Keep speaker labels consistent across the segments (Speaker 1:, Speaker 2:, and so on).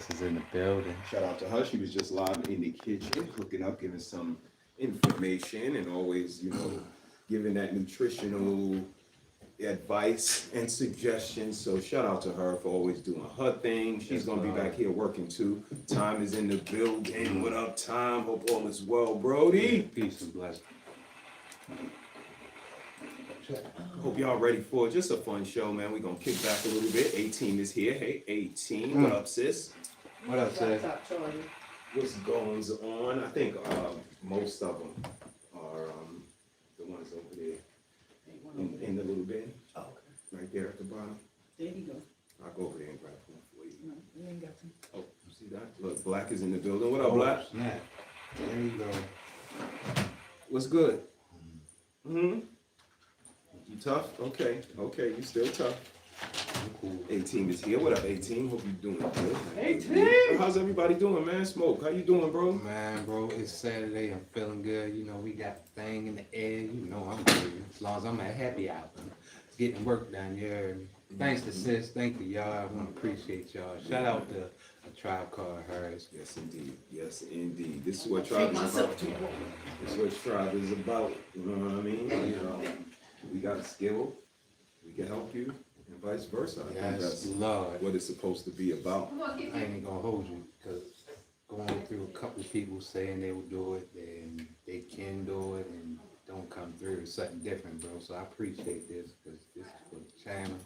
Speaker 1: Sis is in the building.
Speaker 2: Shout out to her. She was just live in the kitchen, hooking up, giving some information, and always, giving that nutritional advice and suggestions. So shout out to her for always doing her thing. She's gonna be back here working too. Time is in the building. What up, Time? Hope all is well, Brody.
Speaker 1: Peace and blessings.
Speaker 2: Hope y'all ready for just a fun show, man. We're gonna kick back a little bit. 18 is here. Hey, 18. What up, sis?
Speaker 1: What up, sis?
Speaker 2: What's going on? I think most of them are the ones over there in the little bin.
Speaker 3: Oh, okay.
Speaker 2: Right there at the bottom.
Speaker 3: There you go.
Speaker 2: I'll go over there and grab one for you.
Speaker 3: No, you ain't got to.
Speaker 2: Oh, you see that? Look, Black is in the building. What up, Black?
Speaker 1: Snap. There you go.
Speaker 2: What's good? Hmm? You tough? Okay. Okay, you still tough.
Speaker 1: Cool.
Speaker 2: 18 is here. What up, 18? Hope you doing good.
Speaker 3: 18?
Speaker 2: How's everybody doing, man? Smoke, how you doing, bro?
Speaker 1: Man, bro, it's Saturday. I'm feeling good. We got the thing in the air. I'm good. As long as I'm at happy hour. Getting work done here. Thanks to sis. Thank you, y'all. I want to appreciate y'all. Shout out to a Tribe Called Hers.
Speaker 2: Yes, indeed. Yes, indeed. This is what Tribe is about. This is what Tribe is about. You know what I mean? We got a skill. We can help you, and vice versa. I think that's
Speaker 1: Lord.
Speaker 2: what it's supposed to be about.
Speaker 1: I ain't gonna hold you because going through a couple of people saying they will do it and they can do it and don't come through. It's something different, bro. So I appreciate this because this is for the channel.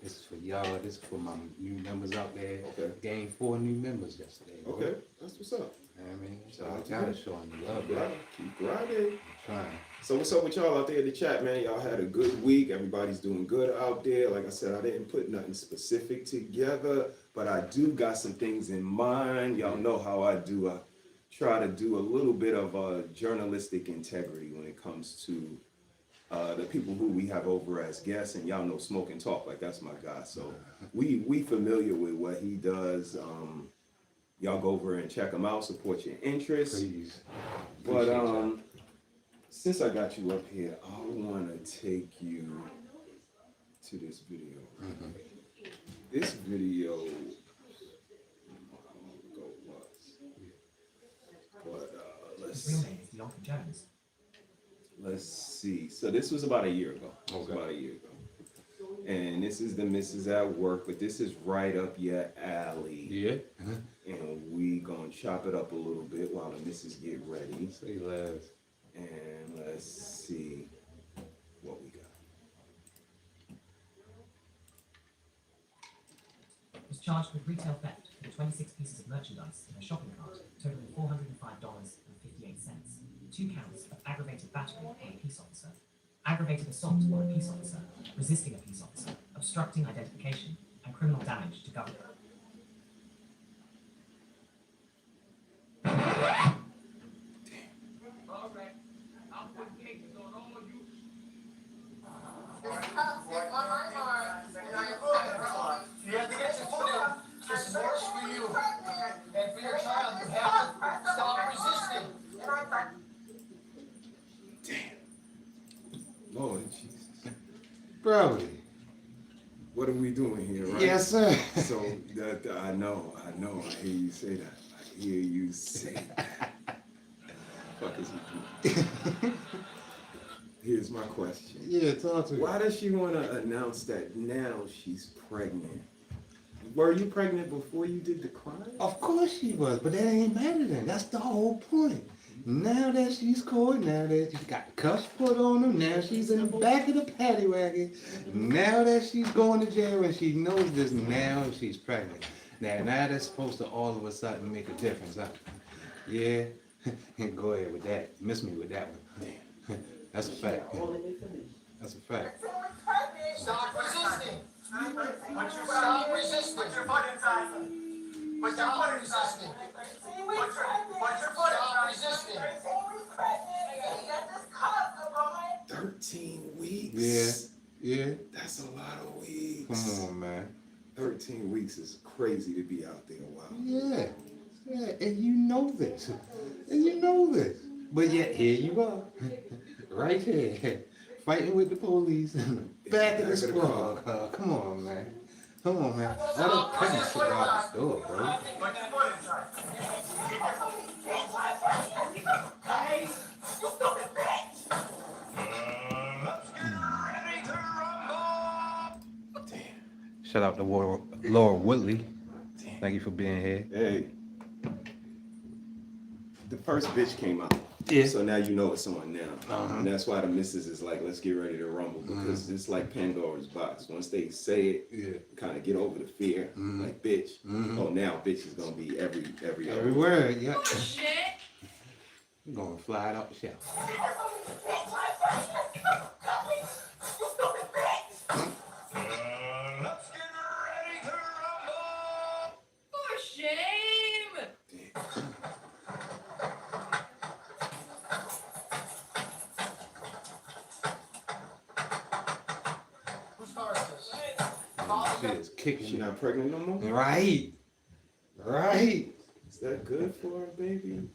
Speaker 1: This is for y'all. This is for my new members out there.
Speaker 2: Okay.
Speaker 1: Gained 4 new members yesterday. Bro.
Speaker 2: Okay, that's what's up.
Speaker 1: You know what I mean? So
Speaker 2: Shout out
Speaker 1: I
Speaker 2: to
Speaker 1: gotta
Speaker 2: them.
Speaker 1: show them the love,
Speaker 2: Keep
Speaker 1: bro.
Speaker 2: grinding. Keep grinding.
Speaker 1: I'm trying.
Speaker 2: So what's up with y'all out there in the chat, man? Y'all had a good week. Everybody's doing good out there. Like I said, I didn't put nothing specific together, but I do got some things in mind. Y'all know how I do. I try to do a little bit of journalistic integrity when it comes to the people who we have over as guests. And y'all know Smoke and Talk, like that's my guy. So we familiar with what he does. Y'all go over and check him out, support your interests.
Speaker 1: Please.
Speaker 2: But
Speaker 1: Appreciate y'all.
Speaker 2: since I got you up here, I want to take you to this video. This video, how long ago it was? But let's
Speaker 4: His real
Speaker 2: see.
Speaker 4: name is Deontay Jones.
Speaker 2: Let's see. So this was about a year ago. It was
Speaker 1: Okay.
Speaker 2: about a year ago. And this is the Missus at Work, but this is right up your alley.
Speaker 1: Yeah.
Speaker 2: And we gonna chop it up a little bit while the Missus get ready.
Speaker 1: Say less.
Speaker 2: And let's see what we got.
Speaker 4: Was charged with retail theft for 26 pieces of merchandise in a shopping cart, totaling $405.58. 2 counts of aggravated battery on a peace officer, aggravated assault on a peace officer, resisting a peace officer, obstructing identification, and criminal damage to government.
Speaker 5: You have to get your foot in. This works for you. And for your child, you have to stop resisting.
Speaker 2: Lord Jesus.
Speaker 1: Brody.
Speaker 2: What are we doing here, right?
Speaker 1: Yes, sir.
Speaker 2: So that I know, I hear you say that. I hear you say that. Fuck is he doing? Here's my question.
Speaker 1: Yeah, talk to me.
Speaker 2: Why does she want to announce that now she's pregnant? Were you pregnant before you did the crime?
Speaker 1: Of course she was, but that ain't matter then. That's the whole point. Now that she's caught, now that she's got the cuffs put on her, now she's in the back of the paddy wagon. Now that she's going to jail and she knows this, now she's pregnant. Now that's supposed to all of a sudden make a difference, huh? Yeah, go ahead with that. Miss me with that one. That's a fact. That's a fact.
Speaker 5: Stop resisting. Stop resisting. Put your foot inside. Stop resisting. Stop resisting.
Speaker 2: 13 weeks.
Speaker 1: Yeah.
Speaker 2: That's a lot of weeks.
Speaker 1: Come on, man.
Speaker 2: 13 weeks is crazy to be out there. Wow.
Speaker 1: Yeah. Yeah, and you know this. And you know this. But yet, here you are. Right here. Fighting with the police. Back in the squad. Come on, man. Come on, man. Let her pregnant shit out the door, bro. Shout out to Laura Woodley. Thank you for being here.
Speaker 2: Hey, the first bitch came out.
Speaker 1: Yeah.
Speaker 2: So now you know it's on now.
Speaker 1: Uh-huh.
Speaker 2: And that's why the missus is like, let's get ready to rumble because it's like Pandora's box. Once they say it,
Speaker 1: Yeah.
Speaker 2: kind of get over the fear. Like, bitch. Oh, now bitch is gonna be every other
Speaker 1: Everywhere, yeah.
Speaker 3: Shit.
Speaker 1: We're gonna fly it out the shelf.
Speaker 5: Let's get ready to rumble.
Speaker 3: For shame.
Speaker 5: Who starts this?
Speaker 1: She is kicking
Speaker 2: She
Speaker 1: you.
Speaker 2: not pregnant no more?
Speaker 1: Right. Right.
Speaker 2: Is that good for her, baby?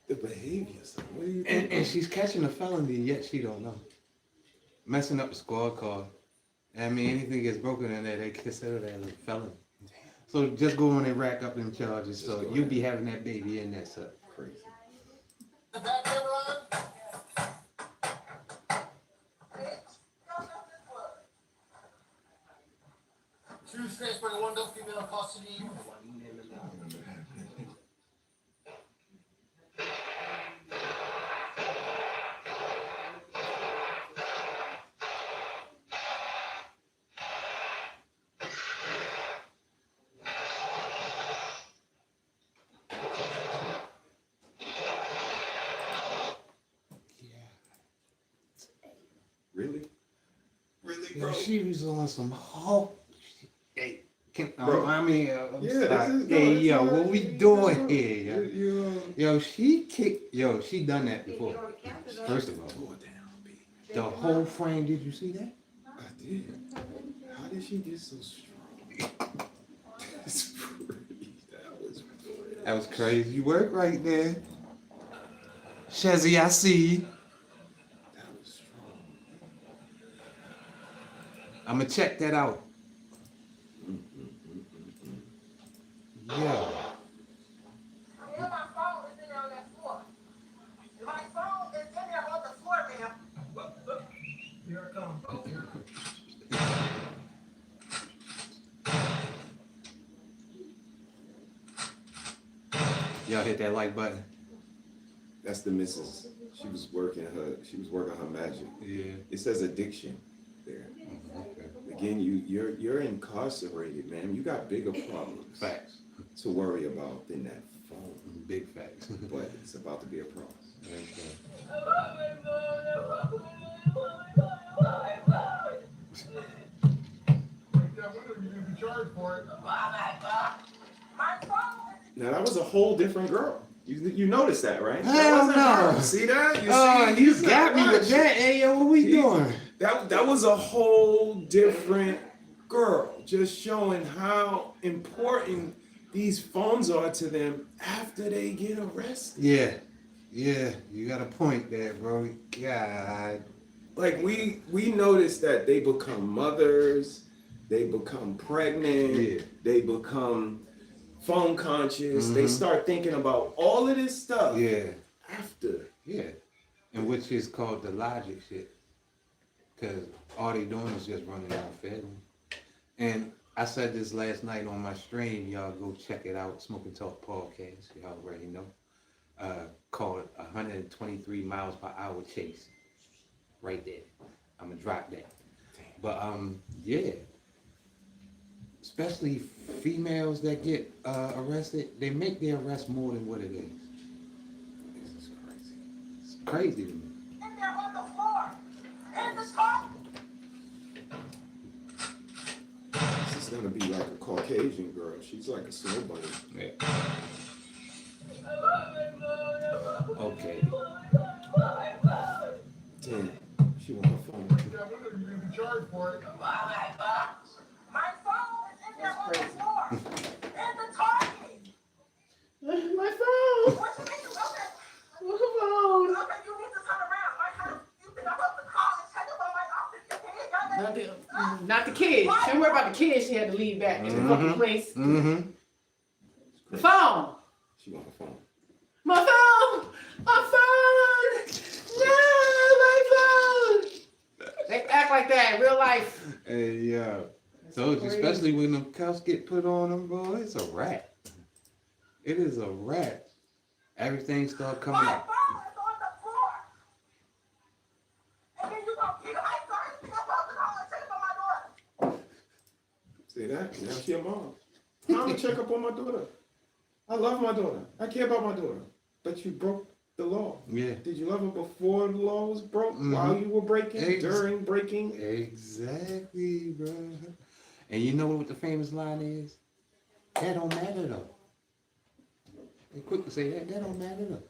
Speaker 2: The behaviors. What do you
Speaker 1: And,
Speaker 2: think?
Speaker 1: and she's catching a felony, yet she don't know. Messing up the squad car. I mean, anything gets broken in there, they consider that as a felony. So just go on and rack up them charges.
Speaker 2: Just
Speaker 1: So
Speaker 2: go
Speaker 1: you
Speaker 2: ahead.
Speaker 1: be having that baby in there, sir.
Speaker 2: Crazy.
Speaker 5: The back camera on? Two transferring one adult female custody.
Speaker 2: Really? Really,
Speaker 1: Yo,
Speaker 2: bro?
Speaker 1: she was on some whole. Hey,
Speaker 2: Bro.
Speaker 1: I mean, I'm
Speaker 2: Yeah,
Speaker 1: sorry.
Speaker 2: this is
Speaker 1: Hey,
Speaker 2: not-
Speaker 1: yo,
Speaker 2: it's
Speaker 1: what
Speaker 2: not-
Speaker 1: we
Speaker 2: it's
Speaker 1: doing
Speaker 2: not-
Speaker 1: here?
Speaker 2: You,
Speaker 1: Yo, she kicked. Yo, she done that before. First of all,
Speaker 2: tore down, B.
Speaker 1: the whole frame. Did you see that?
Speaker 2: I did. How did she get so strong? That's pretty. That was pretty.
Speaker 1: That was crazy work right there. Shazzy, I see.
Speaker 2: That was strong.
Speaker 1: I'm gonna check that out. Yeah.
Speaker 5: Yeah, my phone is in there on that floor. My phone is in there on the floor, ma'am.
Speaker 4: Here it comes.
Speaker 1: Y'all hit that like button.
Speaker 2: That's the missus. She was working her magic.
Speaker 1: Yeah.
Speaker 2: It says addiction there.
Speaker 1: Okay.
Speaker 2: Again, you're incarcerated, man. You got bigger problems
Speaker 1: Facts.
Speaker 2: to worry about than that phone.
Speaker 1: Big facts.
Speaker 2: But it's about to be a problem.
Speaker 1: Okay.
Speaker 5: You're gonna be charged for it. My phone is
Speaker 2: Now that was a whole different girl. You noticed that, right? That
Speaker 1: Hell
Speaker 2: wasn't
Speaker 1: no.
Speaker 2: her. See that?
Speaker 1: Oh, you
Speaker 2: see
Speaker 1: got me with that. Hey, yo, what we doing?
Speaker 2: That was a whole different girl, just showing how important these phones are to them after they get arrested.
Speaker 1: Yeah. Yeah, you got a point there, bro. God.
Speaker 2: Like we noticed that they become mothers, they become pregnant,
Speaker 1: Yeah.
Speaker 2: they become phone conscious, they start thinking about all of this stuff
Speaker 1: Yeah.
Speaker 2: after.
Speaker 1: Yeah. And which is called the logic shit. Because all they doing is just running out of federal. And I said this last night on my stream. Y'all go check it out. Smoking Talk podcast. Y'all already know. Called 123 miles per hour chase. Right there. I'm going to drop that. But yeah. Especially females that get arrested, they make their arrest more than what it is.
Speaker 2: This is crazy.
Speaker 1: It's crazy to me.
Speaker 5: in there on the floor. In the top.
Speaker 2: This is gonna be like a Caucasian girl. She's like a snow bunny.
Speaker 1: Yeah. Okay.
Speaker 2: Damn, she want her phone.
Speaker 5: You're gonna be charged for it. My phone is in there on the floor. In the target.
Speaker 1: My phone.
Speaker 5: What you mean? Okay, you need to turn around. My phone, you think I'm supposed to call and check if I might off your head?
Speaker 3: Not the
Speaker 6: the kids. She didn't worry about the kids. She had to leave back in the fucking place.
Speaker 1: Mm-hmm.
Speaker 6: The phone.
Speaker 2: She want a phone.
Speaker 6: My phone. My phone. No, my phone. They act like that in real life.
Speaker 1: Hey, yeah.
Speaker 6: That's
Speaker 1: So
Speaker 6: crazy.
Speaker 1: especially when the cuffs get put on them, bro, it's a wrap. It is a wrap. Everything start coming
Speaker 5: My
Speaker 1: out.
Speaker 5: phone is on the floor. And then you gonna keep my phone. You're supposed to call and check on my daughter.
Speaker 2: See that? Now she a mom. I'm gonna check up on my daughter. I love my daughter. I care about my daughter. But you broke the law.
Speaker 1: Yeah.
Speaker 2: Did you love her before the law was broke?
Speaker 1: Mhm.
Speaker 2: While you were breaking?
Speaker 1: Ex-
Speaker 2: During breaking?
Speaker 1: Exactly, bro. And you know what the famous line is? That don't matter though. They quick to say that. That don't matter though.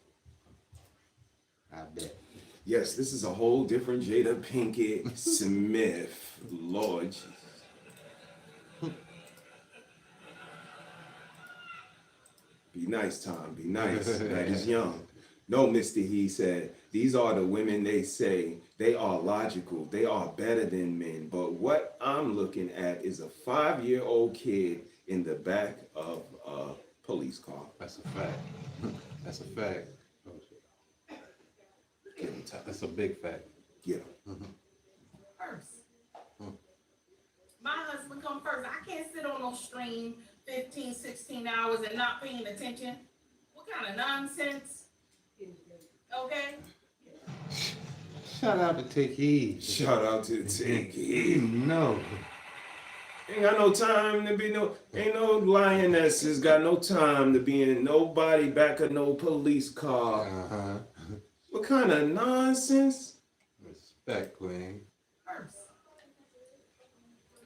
Speaker 1: I bet.
Speaker 2: Yes, this is a whole different Jada Pinkett Smith. Lord Jesus. Be nice, Tom. Be nice. That is young. No, Mr. He said, these are the women they say they are logical. They are better than men. But what I'm looking at is a 5-year-old kid in the back of a police car.
Speaker 1: That's a fact. That's a fact.
Speaker 2: Get him, Tom.
Speaker 1: That's a big fact.
Speaker 2: Get him.
Speaker 7: First. My husband come first. I can't sit on no stream 15, 16 hours and not paying attention. What kind of nonsense? Okay?
Speaker 1: Shout out to Take Heed.
Speaker 2: Shout out to Take Heed.
Speaker 1: No.
Speaker 2: Ain't got no time to be ain't no lionesses got no time to be in nobody back of no police car.
Speaker 1: Uh-huh.
Speaker 2: What kind of nonsense?
Speaker 1: Respect, Queen.
Speaker 7: First.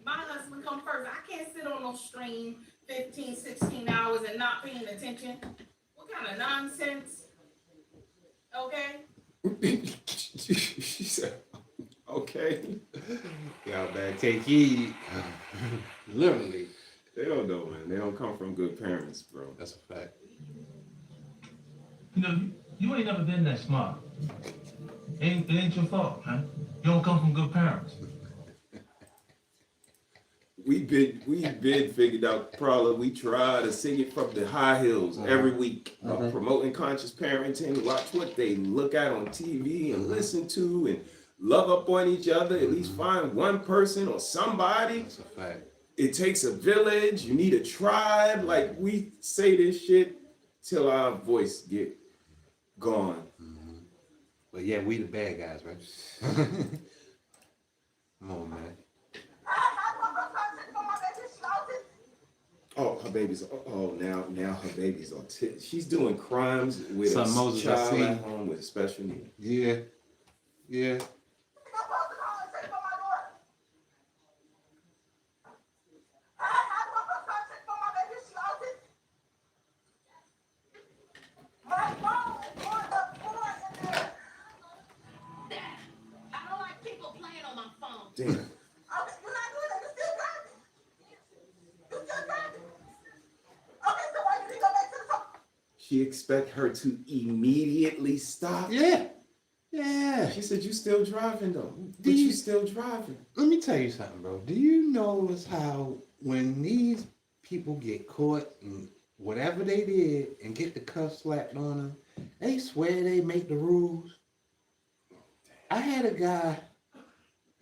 Speaker 7: My husband come first. I can't sit on no stream 15, 16 hours and not paying attention. What kind of nonsense? Okay?
Speaker 2: She said, okay.
Speaker 1: Y'all better take heed. Literally.
Speaker 2: They don't know, man. They don't come from good parents, bro.
Speaker 1: That's a fact.
Speaker 8: You know, you ain't never been that smart. It ain't your fault, man. You don't come from good parents.
Speaker 2: We been figured out probably we try to sing it from the high hills every week. Promoting conscious parenting, watch what they look at on TV and listen to and love up on each other. At least find one person or somebody.
Speaker 1: That's a fact.
Speaker 2: It takes a village. You need a tribe. Like we say this shit till our voice get gone.
Speaker 1: But yeah, we the bad guys, right? Come on, man.
Speaker 2: Oh, her babies. Now her babies are. She's doing crimes with
Speaker 1: Son
Speaker 2: a
Speaker 1: Moses, I
Speaker 2: child
Speaker 1: see.
Speaker 2: at home with special needs.
Speaker 1: Yeah. Yeah.
Speaker 5: My phone is on the floor in there.
Speaker 7: I don't like people playing on my phone.
Speaker 2: Damn.
Speaker 5: Okay, you're not doing that. You're still driving. You're still driving. Okay, so why did you go back to the phone?
Speaker 2: She expect her to immediately stop.
Speaker 1: Yeah. Yeah.
Speaker 2: She said, "You still driving though? But
Speaker 1: Do
Speaker 2: you
Speaker 1: you-
Speaker 2: still driving."
Speaker 1: Let me tell you something, bro. Do you notice how when these people get caught in whatever they did and get the cuff slapped on them, they swear they make the rules? I had a guy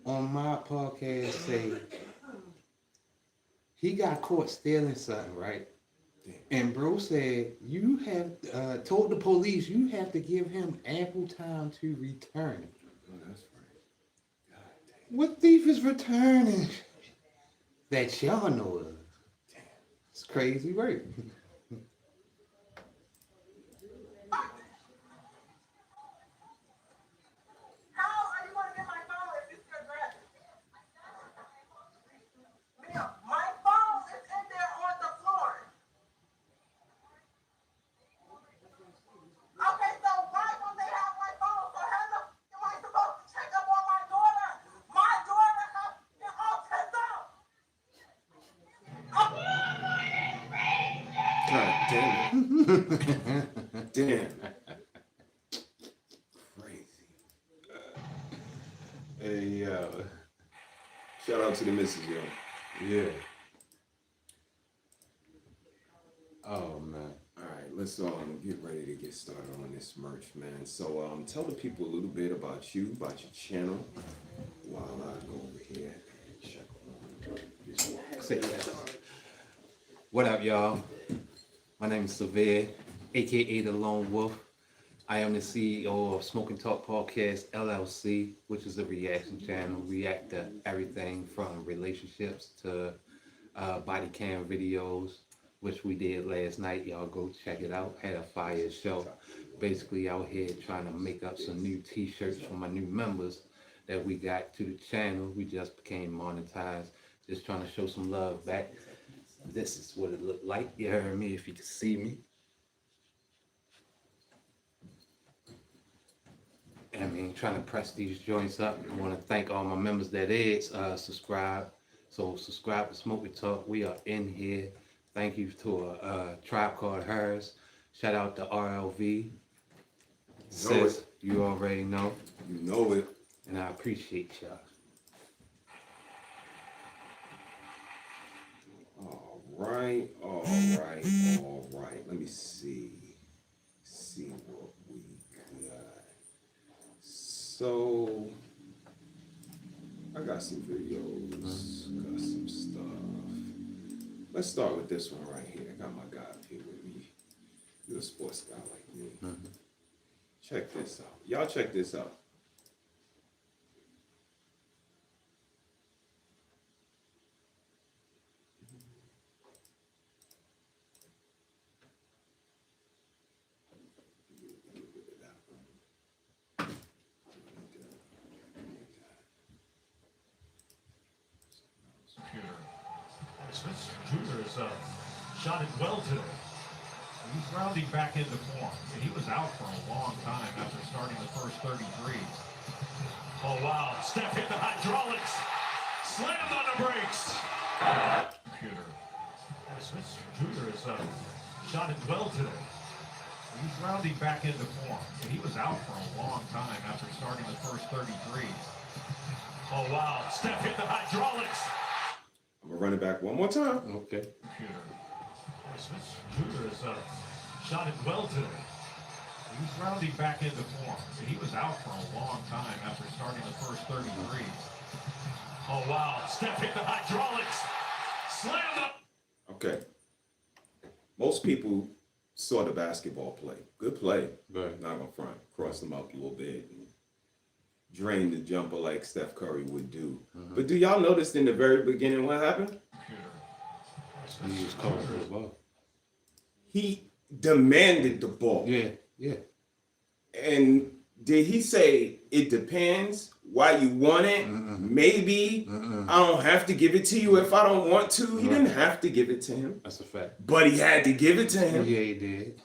Speaker 1: on my podcast say he got caught stealing something, right? And bro said, you have told the police you have to give him ample time to return it.
Speaker 2: Oh, that's right. God damn.
Speaker 1: What thief is returning that y'all know of? It's crazy work.
Speaker 5: How are you going to get my phone if you still driving? Mia, my phone is in there on the floor. Okay, so why don't they have my phone? So how the f- am I supposed to check up on my daughter? My daughter has autism.
Speaker 2: God damn it. Damn. Crazy.
Speaker 1: Hey, yo.
Speaker 2: Shout out to the missus, yo.
Speaker 1: Oh man.
Speaker 2: All right, let's get ready to get started on this merch, man. So tell the people a little bit about you, about your channel, while I go over here and check on this one.
Speaker 1: Say yes. What up, y'all? My name is Severe, aka the Lone Wolf. I am the CEO of Smoking Talk Podcast LLC, which is a reaction channel. React to everything from relationships to body cam videos, which we did last night. Y'all go check it out. Had a fire show. Basically out here trying to make up some new t-shirts for my new members that we got to the channel. We just became monetized. Just trying to show some love back. This is what it looked like. You heard me if you can see me. I mean, trying to press these joints up. I want to thank all my members that is subscribe. So subscribe to Smoking Talk. We are in here. Thank you to Tribe Called Hers. Shout out to RLV. Sis, you already know.
Speaker 2: You know it.
Speaker 1: And I appreciate y'all.
Speaker 2: All right. Let me see what we got. So I got some videos, got some stuff. Let's start with this one right here. I got my guy up here with me. You're a sports guy like me. Check this out. Y'all check this out.
Speaker 9: Smith Jr. has shot it well today. He's rounding back into form. He was out for a long time after starting the first 33. Oh, wow. Steph hit the hydraulics. Slammed on the brakes. Computer. Smith Jr. has shot it well today. He's rounding back into form. He was out for a long time after starting the first 33. Oh, wow. Steph hit the hydraulics.
Speaker 2: I'm gonna run it back one more time.
Speaker 1: Okay.
Speaker 9: Computer. Smith Jr. has shot it well today. He's rounding back into form. He was out for a long time after starting the first 33. Oh, wow. Steph hit the hydraulics. Slammed up.
Speaker 2: Okay. Most people saw the basketball play. Good play.
Speaker 1: Right.
Speaker 2: Not gonna front. Cross them up a little bit. And drain the jumper like Steph Curry would do. But do y'all notice in the very beginning what happened?
Speaker 1: He was calling for the ball.
Speaker 2: He demanded the ball.
Speaker 1: Yeah.
Speaker 2: And did he say it depends why you want it? Maybe I don't have to give it to you if I don't want to. He didn't have to give it to him,
Speaker 1: That's a fact.
Speaker 2: but he had to give it to him.
Speaker 1: Yeah, he did.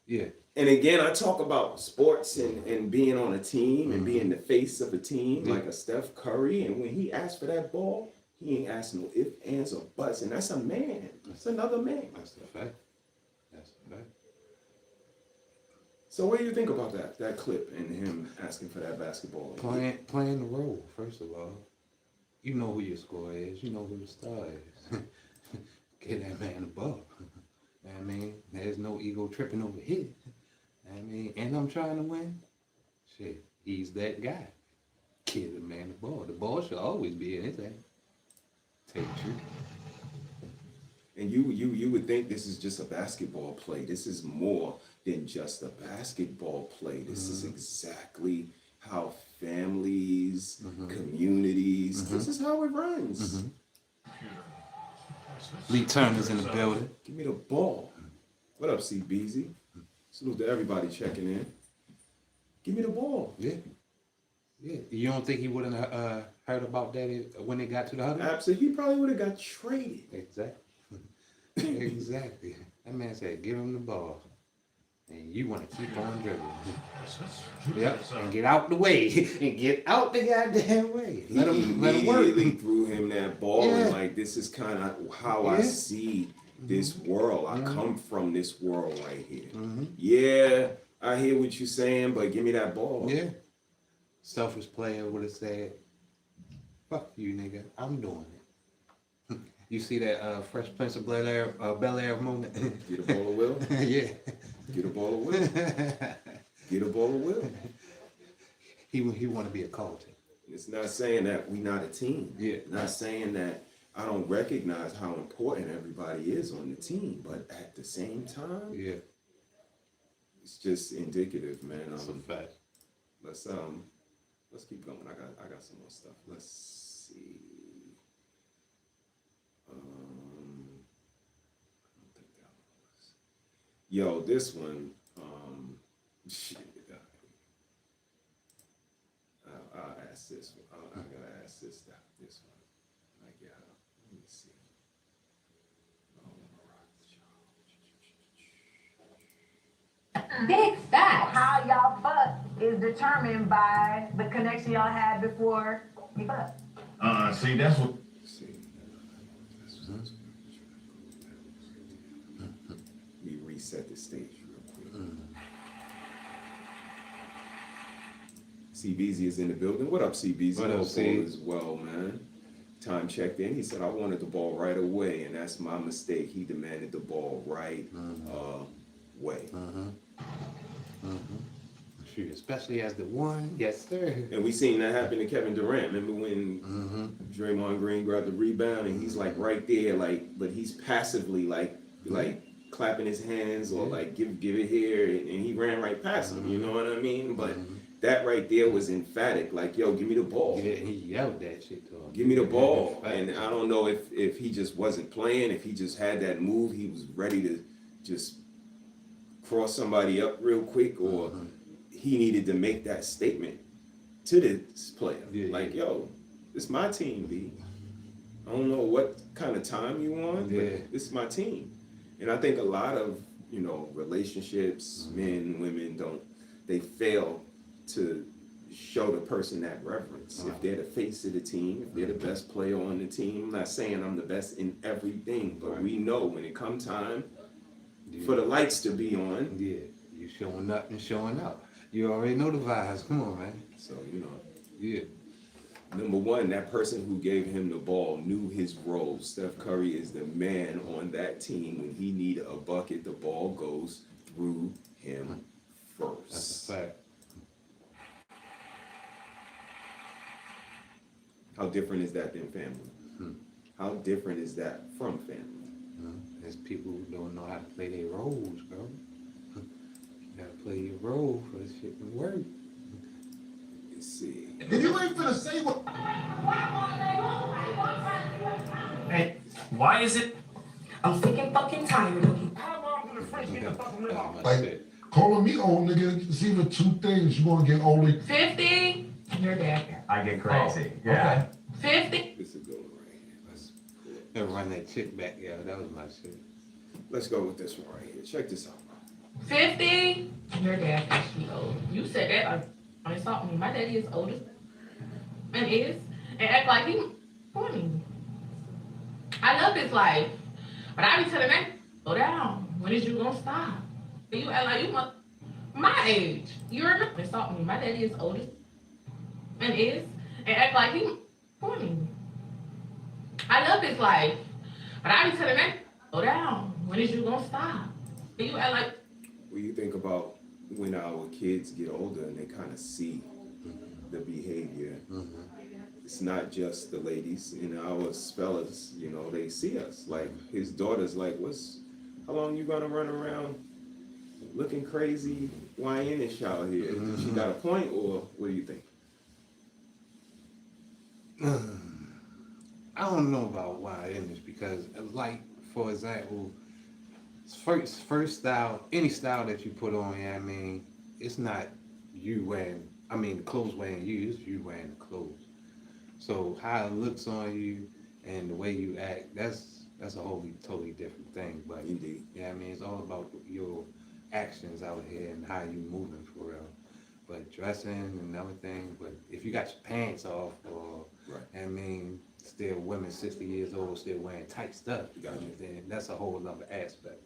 Speaker 1: Yeah.
Speaker 2: And again, I talk about sports and being on a team and being the face of a team like a Steph Curry. And when he asked for that ball, he ain't asking no ifs, ands, or buts. And that's a man. That's another man.
Speaker 1: That's a fact. That's a fact.
Speaker 2: So what do you think about that clip and him asking for that basketball?
Speaker 1: Playing the role, first of all. You know who your scorer is. You know who the star is. Get that man the ball. I mean, there's no ego tripping over here. I mean, and I'm trying to win. Shit, he's that guy. Give the man the ball. The ball should always be in his hand. Tell you the truth.
Speaker 2: And you would think this is just a basketball play. This is more than just a basketball play. This is exactly how families, communities, this is how it runs.
Speaker 1: Lee Turner's in the building.
Speaker 2: Give me the ball. What up, CBZ? Salute to everybody checking in. Give me the ball.
Speaker 1: Yeah. You don't think he wouldn't heard about that when they got to the huddle?
Speaker 2: Absolutely. He probably would have got traded.
Speaker 1: Exactly. Exactly. That man said, give him the ball. And you want to keep on dribbling. Yep. And get out the way. And get out the goddamn way. Let him work.
Speaker 2: Immediately threw him that ball
Speaker 1: Yeah.
Speaker 2: and like, this is kind of how I see this world. I come from this world right here. Yeah, I hear what you're saying, but give me that ball.
Speaker 1: Yeah. Selfish player would have said, fuck you, nigga. I'm doing it. You see that Fresh Prince of Bel Air moment?
Speaker 2: Get a ball of will.
Speaker 1: Yeah.
Speaker 2: Get a ball of will. Get a ball of will.
Speaker 1: He want to be a culture.
Speaker 2: It's not saying that we not a team.
Speaker 1: Yeah.
Speaker 2: Not saying that I don't recognize how important everybody is on the team, but at the same time,
Speaker 1: Yeah.
Speaker 2: it's just indicative, man.
Speaker 1: That's a fact.
Speaker 2: Let's keep going. I got some more stuff. Let's see. I don't think that was. Yo, this one. Shit. I'll ask this one. I gotta ask this one. Like, yeah. Let me see.
Speaker 5: Big fat. How y'all fuck is determined by the connection y'all had before you fuck.
Speaker 9: See, that's what.
Speaker 2: See. We reset the stage real quick. CBZ is in the building. What up, CBZ?
Speaker 1: What up,
Speaker 2: Hope
Speaker 1: C?
Speaker 2: all is well, man. Time checked in. He said, I wanted the ball right away, and that's my mistake. He demanded the ball right away.
Speaker 1: Shoot, especially as the one. Yes, sir.
Speaker 2: And we seen that happen to Kevin Durant. Remember when Draymond Green grabbed the rebound and he's like right there, like, but he's passively like clapping his hands or like give it here, and he ran right past him. You know what I mean? But that right there was emphatic. Like, yo, give me the ball.
Speaker 1: Yeah, he yelled that shit to him.
Speaker 2: Give me the ball.
Speaker 1: Yeah,
Speaker 2: And I don't know if he just wasn't playing, if he just had that move, he was ready to just cross somebody up real quick, or he needed to make that statement to this player.
Speaker 1: Yeah,
Speaker 2: like,
Speaker 1: yeah.
Speaker 2: yo, it's my team, B. I don't know what kind of time you on,
Speaker 1: Yeah.
Speaker 2: but it's my team. And I think a lot of, relationships, men, women, they fail to show the person that reverence. If they're the face of the team, if they're the best player on the team, I'm not saying I'm the best in everything, but we know when it come time for the lights to be on.
Speaker 1: Yeah, you showing up and showing up. You already know the vibes. Come on, man.
Speaker 2: So,
Speaker 1: Yeah.
Speaker 2: number one, that person who gave him the ball knew his role. Steph Curry is the man on that team. When he need a bucket, the ball goes through him first.
Speaker 1: That's a fact.
Speaker 2: How different is that than family? How different is that from family?
Speaker 1: There's people who don't know how to play their roles, bro. You gotta play your role for this shit to work.
Speaker 2: Let's see.
Speaker 6: If you ain't finna say what.
Speaker 4: Hey, why is it?
Speaker 3: I'm sick and fucking tired of you.
Speaker 6: Like, calling me old, nigga, it's either two things. You wanna get only
Speaker 3: 50? Your dad.
Speaker 10: I get crazy.
Speaker 4: Oh,
Speaker 10: Yeah.
Speaker 3: 50?
Speaker 2: This is going right here.
Speaker 1: Never run that chick back, yeah. That was my shit.
Speaker 2: Let's go with this one right here. Check this out.
Speaker 3: 50? Your dad actually old. You said that on insult me. My daddy is older. And act like he 20. I love his life. But I be telling that, slow down. When is you gonna stop? You act like you my age. You remember insult me. My daddy is older. And act like he 20. I love his life. But I be telling that, slow down. When is you gonna stop? You act like
Speaker 2: What do you think about when our kids get older and they kind of see the behavior? It's not just the ladies, our fellas, they see us. Like his daughter's like, how long you gonna run around looking crazy, YN-ish out here? She got a point, or what do you think?
Speaker 1: I don't know about why in this because, like, for example, first style, any style that you put on, I mean, it's not you wearing, the clothes wearing you, it's you wearing the clothes. So how it looks on you and the way you act, that's a totally different thing. But
Speaker 2: Indeed.
Speaker 1: it's all about your actions out here and how you moving for real. But dressing and everything, but if you got your pants off or, still women 60 years old still wearing tight stuff, then that's a whole other aspect.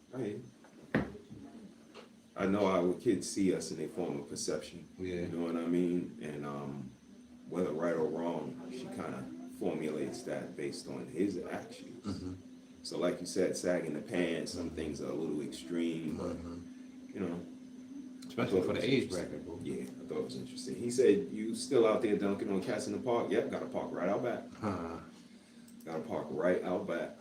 Speaker 2: I know our kids see us and they form a perception.
Speaker 1: Yeah.
Speaker 2: You know what I mean? And whether right or wrong, she kind of formulates that based on his actions. So like you said, sagging the pants, some things are a little extreme, but you know.
Speaker 1: Especially for the age bracket, bro.
Speaker 2: Yeah, I thought it was interesting. He said, you still out there dunking on cats in the park? Yep, got to park right out back. Got to park right out back.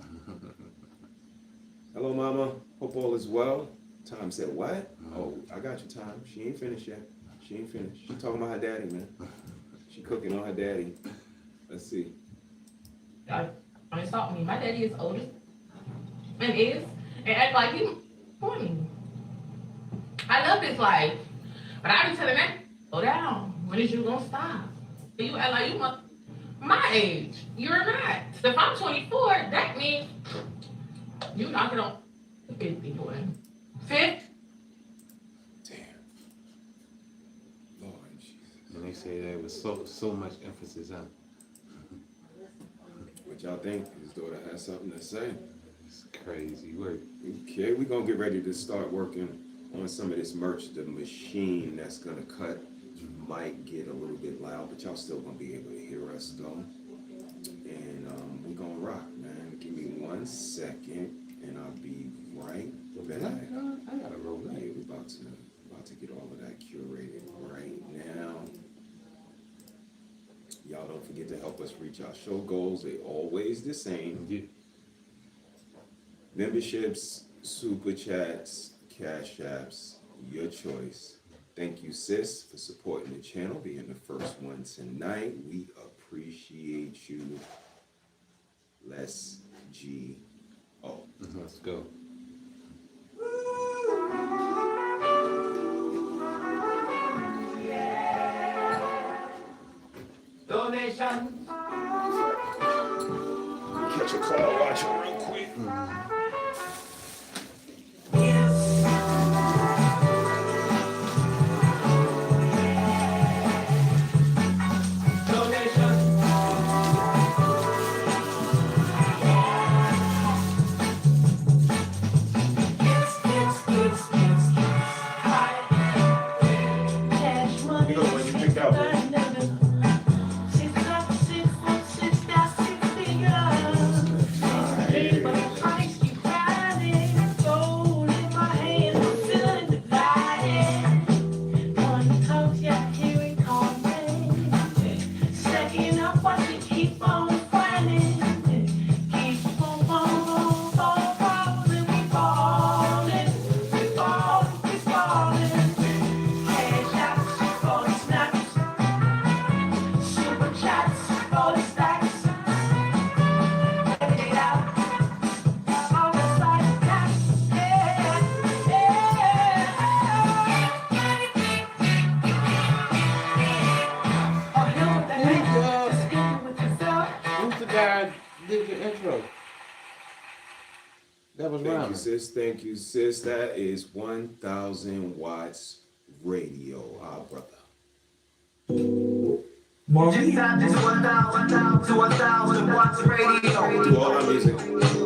Speaker 2: Hello, mama. Hope all is well. Time said, what? Oh, I got you, Time. She ain't finished yet. She ain't finished. She talking about her daddy, man. She cooking on her daddy. Let's see.
Speaker 3: I insult me. My daddy is older and act like he 20. I love this life, but I be telling that, slow down. When is you gonna stop? You act like you my age. You're not. So if I'm 24, that means you knocking on 50, boy. 50?
Speaker 2: Damn. Lord Jesus.
Speaker 1: And they say there was so much emphasis on.
Speaker 2: What y'all think? His daughter has something to say.
Speaker 1: It's crazy work.
Speaker 2: Okay, we're gonna get ready to start working on some of this merch. The machine that's gonna cut might get a little bit loud, but y'all still gonna be able to hear us though. And we're gonna rock, man. Give me 1 second, and I'll be right back.
Speaker 1: I gotta roll that.
Speaker 2: Yeah, we're about to get all of that curated right now. Y'all don't forget to help us reach our show goals. They're always the same.
Speaker 1: Yeah.
Speaker 2: Memberships, super chats, cash apps, your choice. Thank you, sis, for supporting the channel, being the first one tonight. We appreciate you. Let's G-O.
Speaker 1: Let's go.
Speaker 6: Donation.
Speaker 2: Catch a cloud watcher real quick.
Speaker 1: Did your intro. That was
Speaker 2: Thank
Speaker 1: rhyming.
Speaker 2: you, sis. Thank you, sis. That is 1,000 watts radio, our brother. Do all our music.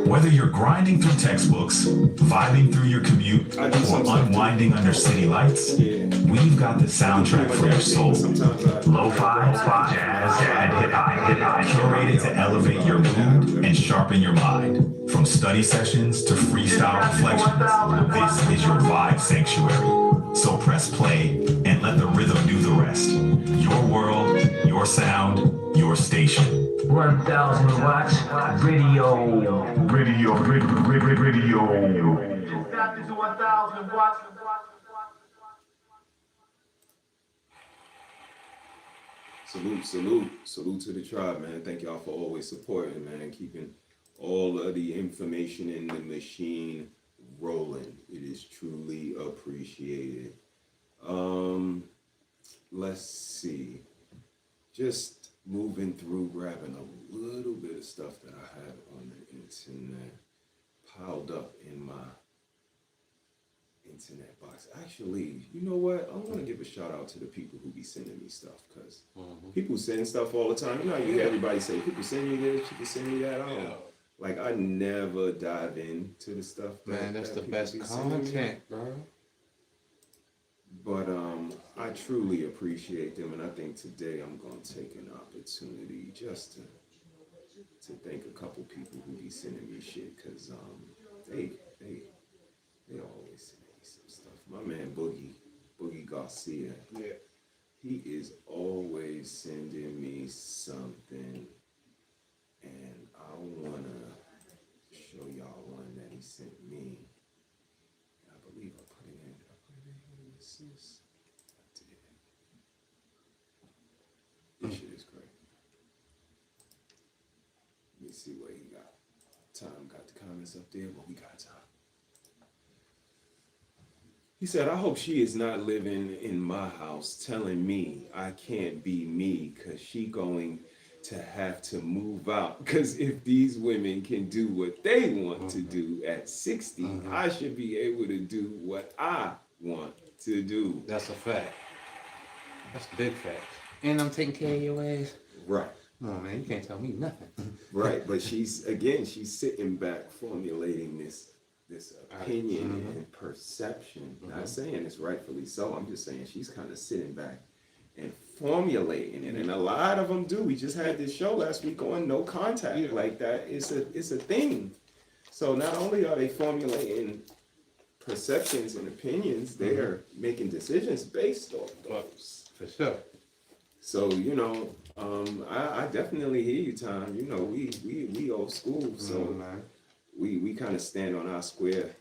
Speaker 10: Whether you're grinding through textbooks, vibing through your commute, or unwinding under city lights, we've got the soundtrack for your soul. Lo-fi, jazz, and hip-hop, curated to elevate your mood and sharpen your mind. From study sessions to freestyle reflections, this is your vibe sanctuary. So press play and let the rhythm do the rest. Your world, your sound, your station.
Speaker 6: 1,000 watts radio.
Speaker 2: Salute to the tribe, man. Thank y'all for always supporting, man, keeping all of the information in the machine rolling. It is truly appreciated. Let's see. Just moving through, grabbing a little bit of stuff that I have on the internet, piled up in my internet box. Actually, you know what? I want to give a shout out to the people who be sending me stuff, because people send stuff all the time. You know, you hear everybody say, people send me this, people send me that. Like, I never dive into the stuff.
Speaker 1: Man, that's the best content, bro.
Speaker 2: But I truly appreciate them, and I think today I'm going to take an opportunity just to to thank a couple people who be sending me shit, cause they always send me some stuff. My man Boogie Garcia,
Speaker 1: Yeah.
Speaker 2: he is always sending me something, and I wanna show y'all one that he sent me. I believe I put it in. Did I put it in here? What's this? I did. This shit is great. Let me see what he got. Tom got the comments up there, but we got time. He said, I hope she is not living in my house telling me I can't be me because she going to have to move out. Because if these women can do what they want to do at 60, I should be able to do what I want to do.
Speaker 1: That's a fact. That's a big fact. And I'm taking care of your ass.
Speaker 2: Right.
Speaker 1: Come on, man. You can't tell me nothing.
Speaker 2: Right. But she's sitting back formulating this opinion and perception. Not saying it's rightfully so. I'm just saying she's kind of sitting back and formulating it. And a lot of them do. We just had this show last week on no contact. Like that. It's a thing. So not only are they formulating perceptions and opinions, they're making decisions based on those.
Speaker 1: For sure.
Speaker 2: So, I definitely hear you, Tom. We old school, so we kind of stand on our square.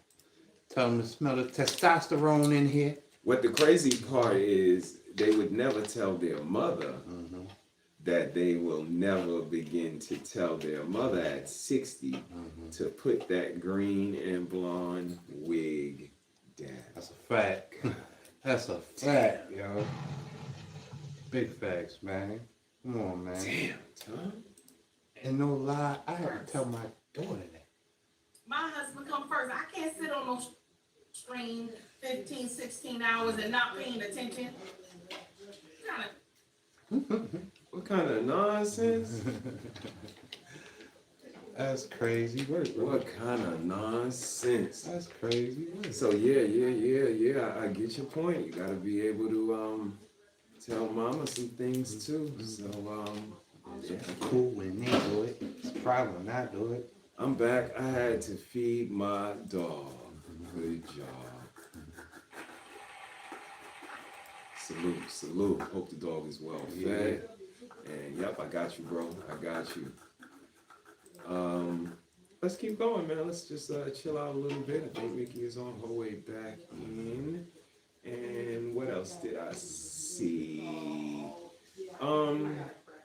Speaker 1: Tell them to smell the testosterone in here.
Speaker 2: What the crazy part is, they would never tell their mother that they will never begin to tell their mother at 60 to put that green and blonde wig down.
Speaker 1: That's a fact. That's a fact, yo. Big facts, man. Come on, man.
Speaker 2: Damn, Tom.
Speaker 1: And no lie, I had to tell my daughter that.
Speaker 7: My husband come first. I can't sit on no stream 15, 16 hours and not paying attention.
Speaker 2: What kind of nonsense?
Speaker 1: That's crazy work, bro.
Speaker 2: What kind of nonsense?
Speaker 1: That's crazy work.
Speaker 2: So yeah. I get your point. You gotta be able to tell mama some things too. So yeah.
Speaker 1: Cool when they do it. It's a problem when I do it.
Speaker 2: I'm back. I had to feed my dog. Good job. Salute. Hope the dog is well fed. And yep, I got you, bro. I got you. Let's keep going, man. Let's just chill out a little bit. I think Mickey is on her way back in. And what else did I see?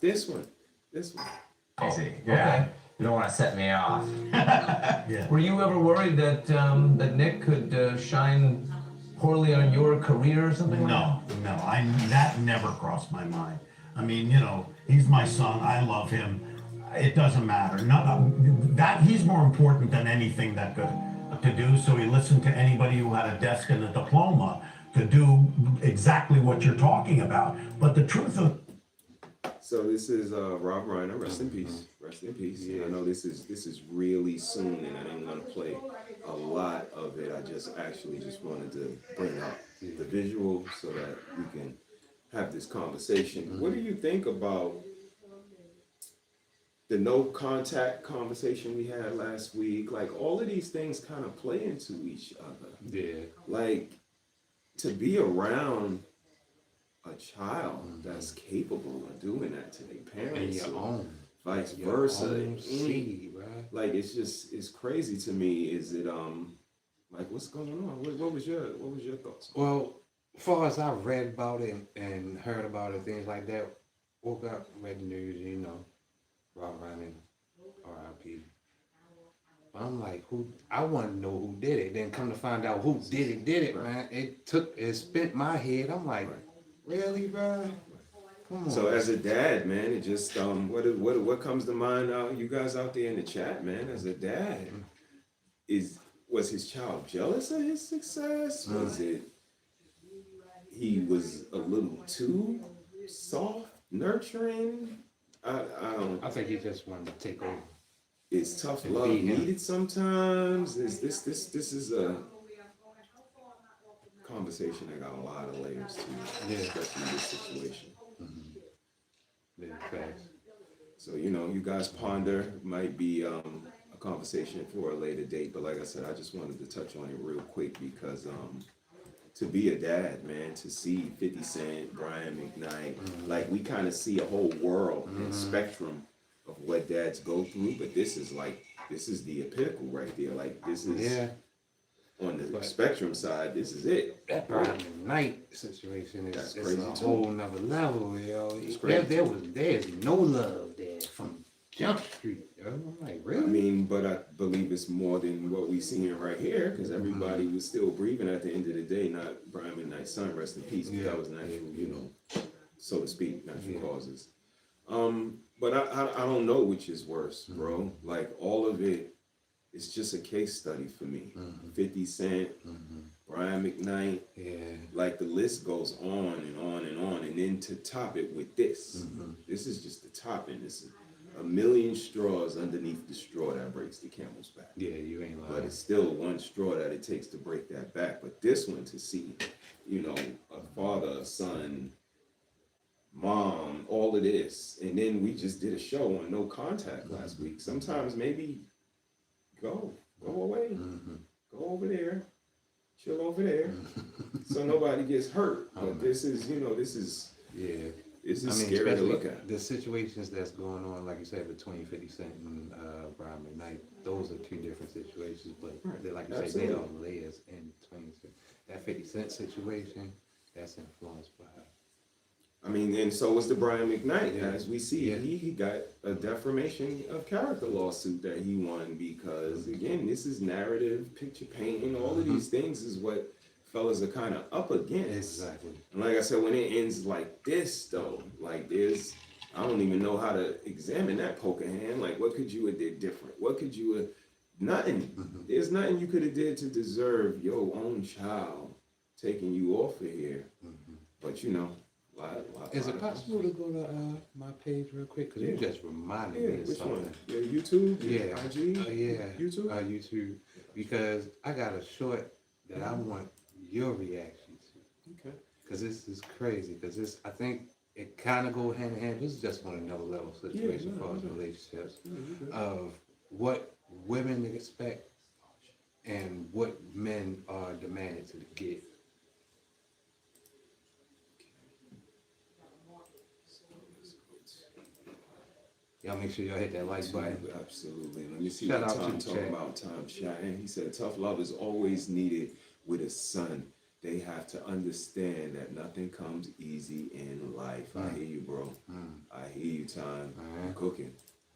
Speaker 2: This one.
Speaker 11: Easy. Yeah. You don't want to set me off.
Speaker 8: Yeah.
Speaker 11: Were you ever worried that that Nick could shine poorly on your career or something?
Speaker 8: No, that never crossed my mind. I mean, he's my son. I love him. It doesn't matter. That he's more important than anything that to do. So he listened to anybody who had a desk and a diploma to do exactly what you're talking about. But the truth of
Speaker 2: So this is Rob Reiner. Rest in peace. Rest in peace. Yeah. I know this is really soon, and I didn't want to play a lot of it. I just wanted to bring up the visual so that we can have this conversation. What do you think about the no contact conversation we had last week? Like, all of these things kind of play into each other.
Speaker 1: Yeah.
Speaker 2: Like, to be around a child that's capable of doing that to their parents,
Speaker 1: And your own.
Speaker 2: vice
Speaker 1: Your
Speaker 2: versa.
Speaker 1: own seed, right?
Speaker 2: Like, it's crazy to me. Is it like, what's going on? What was your thoughts?
Speaker 1: Well, as far as I've read about it and heard about it, things like that, woke up, read the news, Rob Reiner, R.I.P. But I'm like, I want to know who did it. Then come to find out who did it, man. It spent my head. I'm like, really, bro? Come on.
Speaker 2: So as a dad, man, it just what comes to mind? You guys out there in the chat, man. As a dad, was his child jealous of his success? Was it he was a little too soft, nurturing?
Speaker 1: I think he just wanted to take over.
Speaker 2: Is tough love needed sometimes? Is this is a conversation that got a lot of layers to it, especially in this situation.
Speaker 1: Yeah, facts.
Speaker 2: So, you know, you guys ponder, might be a conversation for a later date, but like I said, I just wanted to touch on it real quick because to be a dad, man, to see 50 Cent, Brian McKnight, like we kind of see a whole world and spectrum of what dads go through, but this is the pinnacle right there. Like this is on the spectrum side, this is it.
Speaker 1: That Brian McKnight situation is
Speaker 2: That's
Speaker 1: it's
Speaker 2: crazy
Speaker 1: a
Speaker 2: too.
Speaker 1: whole nother level, yo.
Speaker 2: crazy
Speaker 1: There's no love there from Jump Street, yo. I'm like, really?
Speaker 2: I mean, but I believe it's more than what we seeing right here, because everybody was still breathing at the end of the day. Not Brian McKnight's son, rest in peace. But that was natural, you know, so to speak, natural causes. But I don't know which is worse, bro. Like all of it is just a case study for me. 50 Cent, Brian McKnight, like the list goes on and on and on. And then to top it with this, this is just the topping. This is a million straws underneath the straw that breaks the camel's back.
Speaker 1: Yeah, you ain't lying.
Speaker 2: But it's still one straw that it takes to break that back. But this one to see, you know, a father, a son, mom, all of this. And then we just did a show on No Contact last week. Sometimes maybe go away, go over there, chill over there, so nobody gets hurt. But this is, you know, this is scary to look at.
Speaker 1: The situations that's going on, like you said, between 50 Cent and Brian McKnight, those are two different situations, but like you say, they are layers in between. That 50 Cent situation, that's influenced by.
Speaker 2: I mean, and so was the Brian McKnight. As we see, he got a defamation of character lawsuit that he won because, again, this is narrative, picture painting. All of these things is what fellas are kind of up against.
Speaker 1: Exactly.
Speaker 2: And like I said, when it ends like this, though, like there's, I don't even know how to examine that poker hand. Like, what could you have did different? What could you have? Nothing. There's nothing you could have did to deserve your own child taking you off of here. But you know.
Speaker 1: Is it possible to go to my page real quick? Because you just reminded me of
Speaker 2: which
Speaker 1: something.
Speaker 2: one? Yeah, YouTube?
Speaker 1: Yeah.
Speaker 2: IG?
Speaker 1: YouTube?
Speaker 2: YouTube?
Speaker 1: YouTube. Because I got a short that I want your reaction to.
Speaker 2: Okay.
Speaker 1: Because this is crazy. Because I think it kind of go hand in hand. This is just on another level situation for us relationships of what women expect and what men are demanded to get. Y'all make sure y'all hit that like button.
Speaker 2: Absolutely. Let me see
Speaker 1: Shout
Speaker 2: what
Speaker 1: out to
Speaker 2: Tom
Speaker 1: the
Speaker 2: talking
Speaker 1: chat.
Speaker 2: about. Tom chatting. He said, tough love is always needed with a son. They have to understand that nothing comes easy in life. I hear you, bro. I hear you, Tom. I'm cooking.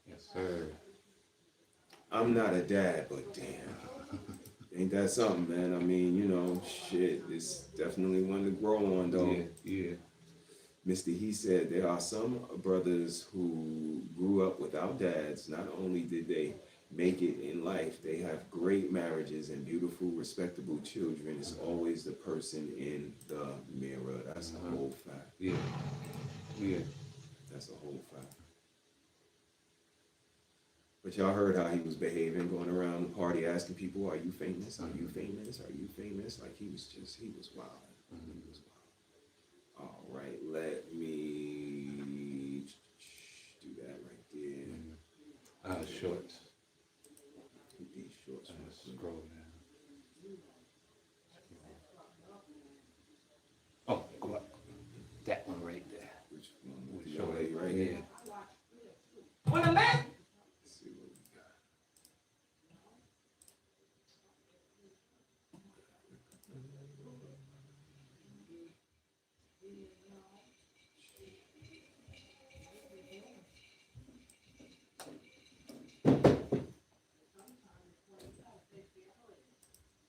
Speaker 1: Yes, sir.
Speaker 2: I'm not a dad, but damn. Ain't that something, man? I mean, you know, shit, it's definitely one to grow on, though.
Speaker 1: Yeah.
Speaker 2: Mr. He said there are some brothers who grew up without dads. Not only did they make it in life, they have great marriages and beautiful, respectable children. It's always the person in the mirror. That's a whole fact.
Speaker 1: Yeah.
Speaker 2: That's a whole fact. But y'all heard how he was behaving, going around the party asking people, are you famous? Are you famous? Are you famous? Like he was wild. He was wild. All right, let me do that right there.
Speaker 1: Shorts.
Speaker 2: These shorts.
Speaker 1: Scroll down. Oh, go up. That one right there.
Speaker 2: Which one?
Speaker 1: With
Speaker 2: The
Speaker 1: short
Speaker 2: lady right here.
Speaker 7: When a man
Speaker 2: Let's see what we got.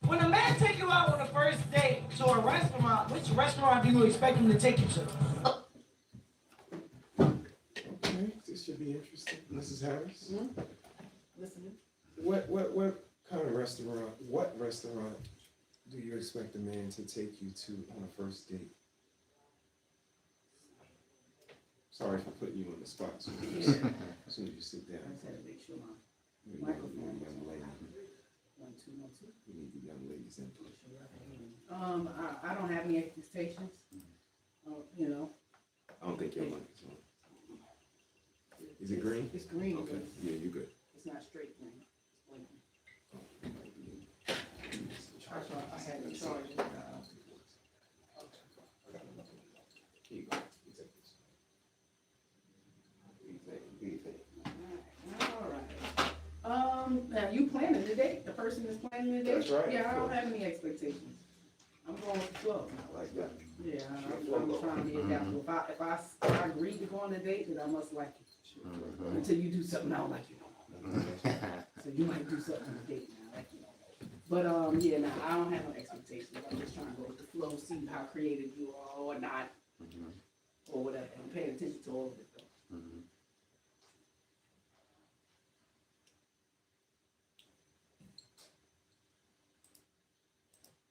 Speaker 7: When a man take you out on a first date to a restaurant, which restaurant do you expect him to take you to?
Speaker 2: Okay, this should be interesting. Mrs. Harris?
Speaker 7: Listening.
Speaker 2: What kind of restaurant, what restaurant do you expect a man to take you to on a first date? Sorry for putting you on the spot. As soon as you sit down. You're a young lady. We need the young ladies' input.
Speaker 12: I don't have any expectations. You know.
Speaker 2: I don't think your mic is on. Is it green?
Speaker 12: It's green.
Speaker 2: Okay, yeah, you good.
Speaker 12: It's not straight green. It's blinking. That's why I had to charge it.
Speaker 2: Here you go. You take this. What do you think? What do you think?
Speaker 12: All right. Now you planning the date? The person is planning the date?
Speaker 2: That's right.
Speaker 12: Yeah, I don't have any expectations. I'm going with the flow.
Speaker 2: I like that.
Speaker 12: Yeah, I'm trying to be adaptable. If I agree to go on a date, then I must like it. Until you do something I don't like you no more. So you might do something on a date and I like you no more. But yeah, no, I don't have no expectations. I'm just trying to go with the flow, see how creative you are or not, or whatever. I'm paying attention to all of it though.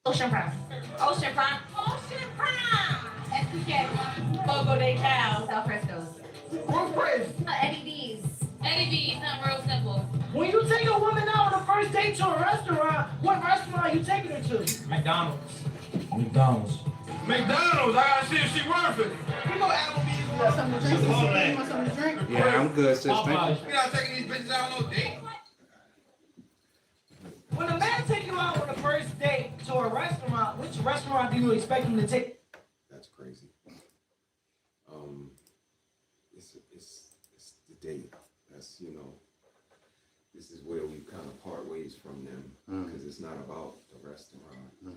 Speaker 3: Oceanfront. Oceanfront. Oceanfront. SPK. Fogo de Chao. South Fresco's.
Speaker 6: Roof Chris,
Speaker 3: Eddie V's. Eddie V's. Something real simple.
Speaker 6: when you take a woman out on a first date to a restaurant, what restaurant are you taking her to?
Speaker 11: McDonald's.
Speaker 6: McDonald's.
Speaker 9: McDonald's, I gotta see if she worth it.
Speaker 6: You know Applebee's.
Speaker 12: You got something to drink? You want something to drink?
Speaker 1: Yeah, I'm good, sis. Thank
Speaker 6: Popeyes.
Speaker 1: you.
Speaker 6: You're not taking these bitches out on no date. When a man take you out on a first date to a restaurant, which restaurant do you expect him to take?
Speaker 2: That's crazy. It's the date. That's, you know, this is where we kind of part ways from them because it's not about the restaurant.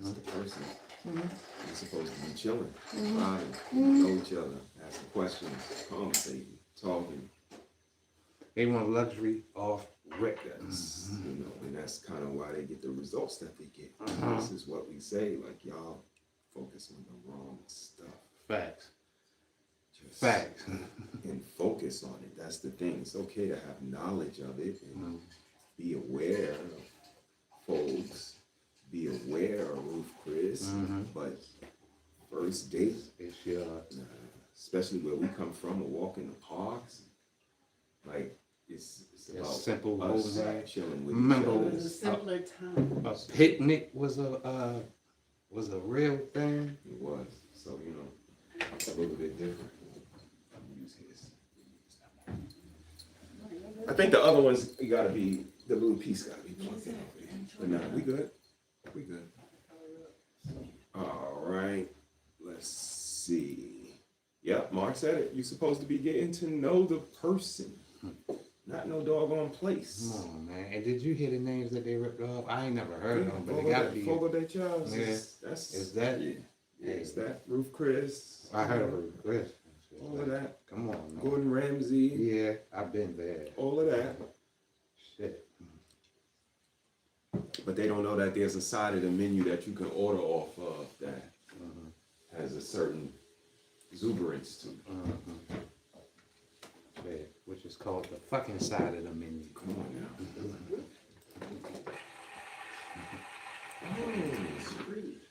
Speaker 2: It's the person. You're supposed to be chilling, vibing, know each other, asking questions, conversating, talking.
Speaker 1: They want luxury off
Speaker 2: That's, you know, and that's kind of why they get the results that they get. This is what we say, like, y'all focus on the wrong stuff.
Speaker 1: Facts.
Speaker 2: Just
Speaker 1: Facts.
Speaker 2: and focus on it. That's the thing. It's okay to have knowledge of it and be aware of folks, be aware of Roof Chris, but first date,
Speaker 1: It's your
Speaker 2: especially where we come from, a walk in the parks, like it's about
Speaker 1: simple
Speaker 2: us
Speaker 1: over there.
Speaker 2: chilling with
Speaker 1: Remember,
Speaker 2: each
Speaker 12: It was a simpler time.
Speaker 1: a picnic was a real thing.
Speaker 2: It was. So, you know, it's a little bit different. Use his. I think the other ones, you gotta be, the little piece gotta be plugged in over there. But nah, we good. We good. All right. Let's see. Yep, Mark said it. You're supposed to be getting to know the person, not no doggone place.
Speaker 1: Come on, man. And did you hear the names that they ripped off? I ain't never heard of them, but it gotta be.
Speaker 2: Fogo de Chao.
Speaker 1: Yeah.
Speaker 2: That's
Speaker 1: Is that?
Speaker 2: yeah. Yeah, it's that. Roof Chris.
Speaker 1: I heard of it, Chris.
Speaker 2: All of that.
Speaker 1: Come on, man.
Speaker 2: Gordon Ramsay.
Speaker 1: Yeah, I've been there.
Speaker 2: All of that.
Speaker 1: Shit.
Speaker 2: But they don't know that there's a side of the menu that you can order off of that has a certain exuberance to it.
Speaker 1: Yeah, which is called the fucking side of the menu.
Speaker 2: Come on now.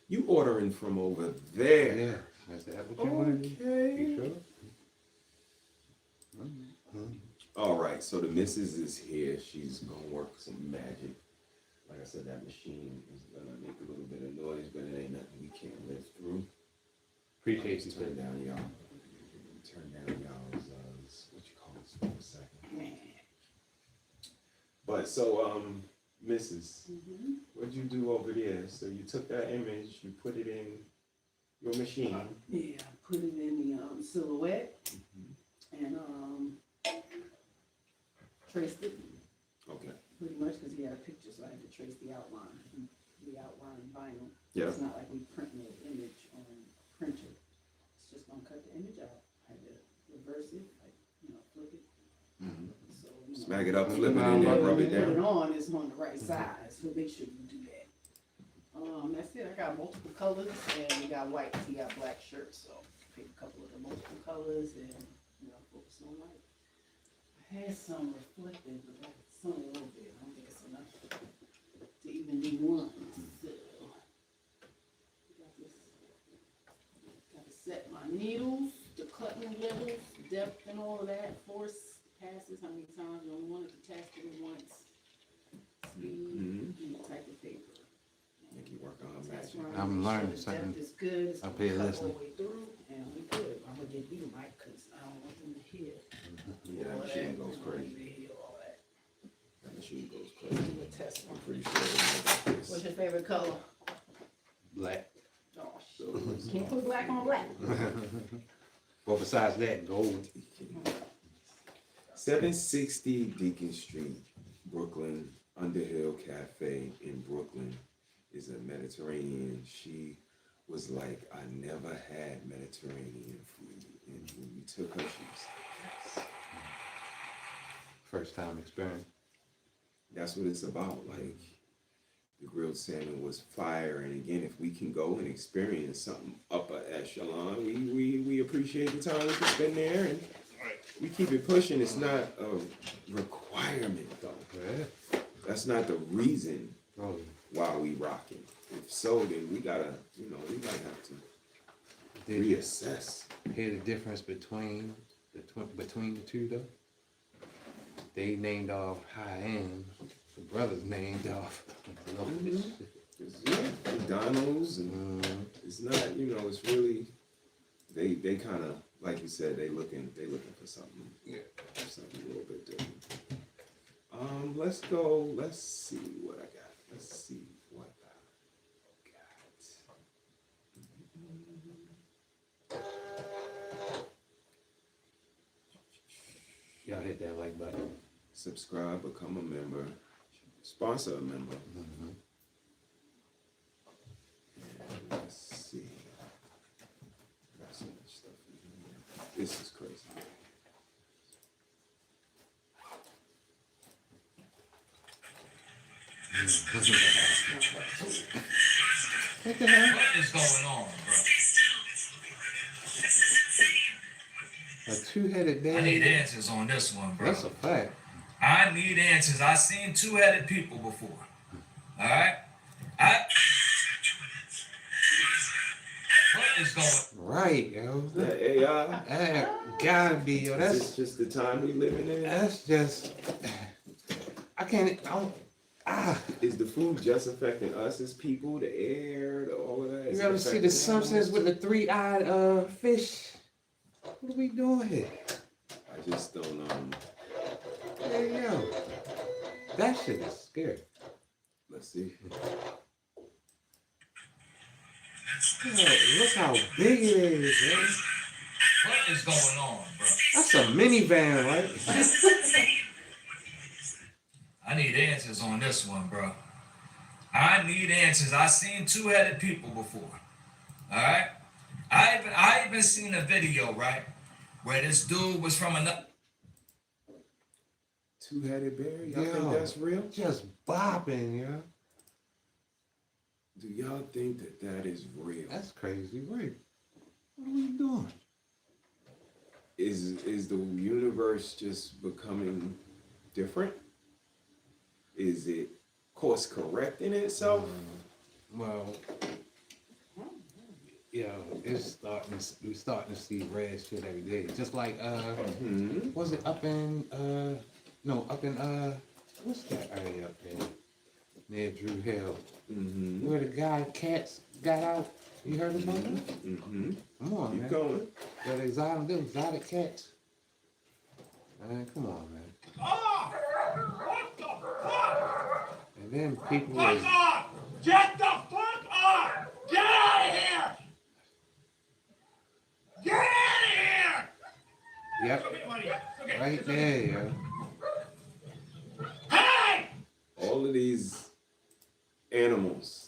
Speaker 2: You ordering from over there.
Speaker 1: Yeah, is that what you want to do?
Speaker 2: Okay.
Speaker 1: You sure?
Speaker 2: All right, so the missus is here. She's gonna work some magic. Like I said, that machine is gonna make a little bit of noise, but it ain't nothing we can't live through.
Speaker 1: Appreciate you,
Speaker 2: Turn
Speaker 1: sir.
Speaker 2: down y'all. Turn down y'all's what you call this for a second. But so Mrs. What'd you do over there? So you took that image, you put it in your machine.
Speaker 12: Yeah, I put it in the silhouette and traced it.
Speaker 2: Okay.
Speaker 12: Pretty much because he had a picture, so I had to trace the outline vinyl.
Speaker 2: Yeah.
Speaker 12: It's not like we print the image on a printer. It's just gonna cut the image out. I had to reverse it, like, flip it. So,
Speaker 2: Smack it up, flip it in there, rub it
Speaker 12: Put it
Speaker 2: down.
Speaker 12: on, it's on the right side, so make sure you do that. That's it. I got multiple colors and we got white. He got black shirts, so pick a couple of the multiple colors and focus on white. I had some reflective, but that's only a little bit. I don't think it's enough to even do one. So got to set my needles, the cutting levels, depth, and all of that. Force passes, how many times you only wanted to test it once. Speed, and the type of paper.
Speaker 2: Make you work on
Speaker 12: That's
Speaker 2: magic.
Speaker 12: why
Speaker 1: I'm
Speaker 12: make sure
Speaker 1: learning
Speaker 12: the
Speaker 1: something
Speaker 12: depth is good. It's
Speaker 1: up
Speaker 12: gonna
Speaker 1: here
Speaker 12: cut
Speaker 1: listening.
Speaker 12: all the way through, and we good. I'm gonna get you, Mike, because I don't want them to hear.
Speaker 2: Yeah, that machine goes crazy. That machine goes crazy.
Speaker 12: Do a test
Speaker 2: I'm
Speaker 12: one.
Speaker 2: pretty sure they know about this.
Speaker 12: What's your favorite color?
Speaker 1: Black.
Speaker 12: Oh,
Speaker 2: So,
Speaker 12: shit. Can't put black on black.
Speaker 1: Well, besides that, gold.
Speaker 2: 760 Deacon Street, Brooklyn, Underhill Cafe in Brooklyn is a Mediterranean. She was like, I never had Mediterranean food. And when we took her, she was like,
Speaker 1: First time experience.
Speaker 2: that's what it's about. Like, the grilled salmon was fire. And again, if we can go and experience something upper echelon, we appreciate the time we can spend there, and we keep it pushing. It's not a requirement though.
Speaker 1: Yeah.
Speaker 2: That's not the reason
Speaker 1: Oh,
Speaker 2: why we rocking. If so, then we gotta, we might have to
Speaker 1: did you
Speaker 2: reassess.
Speaker 1: hear the difference between the two though? They named off high end. The brothers named off.
Speaker 2: Yeah, McDonald's, and it's not, it's really, they kind of, like you said, they looking for something.
Speaker 1: Yeah.
Speaker 2: Something a little bit different. Let's go. Let's see what I got. Let's see what I got.
Speaker 1: Y'all hit that like button.
Speaker 2: Subscribe, become a member, sponsor a member.
Speaker 1: Mm-hmm.
Speaker 2: And let's see. Got so much stuff in here. This is crazy.
Speaker 1: What the hell?
Speaker 6: What is going on, bro?
Speaker 1: A two-headed
Speaker 6: I need
Speaker 1: daddy.
Speaker 6: answers on this one, bro.
Speaker 1: That's a fact.
Speaker 6: I need answers. I seen two-headed people before. All right? What is going?
Speaker 1: Right, yo.
Speaker 2: That AI.
Speaker 1: That gotta be, yo.
Speaker 2: Is
Speaker 1: That's
Speaker 2: this just the time we living in?
Speaker 1: that's just. I can't. I don't.
Speaker 2: Is the food just affecting us as people? The air, all of that?
Speaker 1: You
Speaker 2: Is it
Speaker 1: ever see
Speaker 2: affecting
Speaker 1: the Simpsons with the three-eyed fish? What are we doing here?
Speaker 2: I just don't.
Speaker 1: Hey, yo. That shit is scary.
Speaker 2: Let's see.
Speaker 1: Yo, look how big it is, yo.
Speaker 6: What is going on, bro?
Speaker 1: That's a minivan, right?
Speaker 6: I need answers on this one, bro. I need answers. I seen two-headed people before. All right? I even seen a video, right, where this dude was from another.
Speaker 2: Two-headed bear? Y'all
Speaker 1: Yo.
Speaker 2: think that's real?
Speaker 1: Just bopping, yo.
Speaker 2: Do y'all think that is real?
Speaker 1: That's crazy. Wait. What are we doing?
Speaker 2: Is the universe just becoming different? Is it course correcting itself?
Speaker 1: Well, yeah, we're starting to see red shit every day. Just like was it up in what's that area up there near Drew Hill? Where the guy cats got out. You heard about that? Come on,
Speaker 2: Keep
Speaker 1: man.
Speaker 9: Oh! What the fuck?
Speaker 1: And then people
Speaker 9: Fuck
Speaker 1: is
Speaker 9: off! Get the fuck off! Get out of here! Get out of here!
Speaker 1: yep,
Speaker 9: Go get money. Okay.
Speaker 1: right there, yo.
Speaker 9: Hey!
Speaker 2: All of these animals,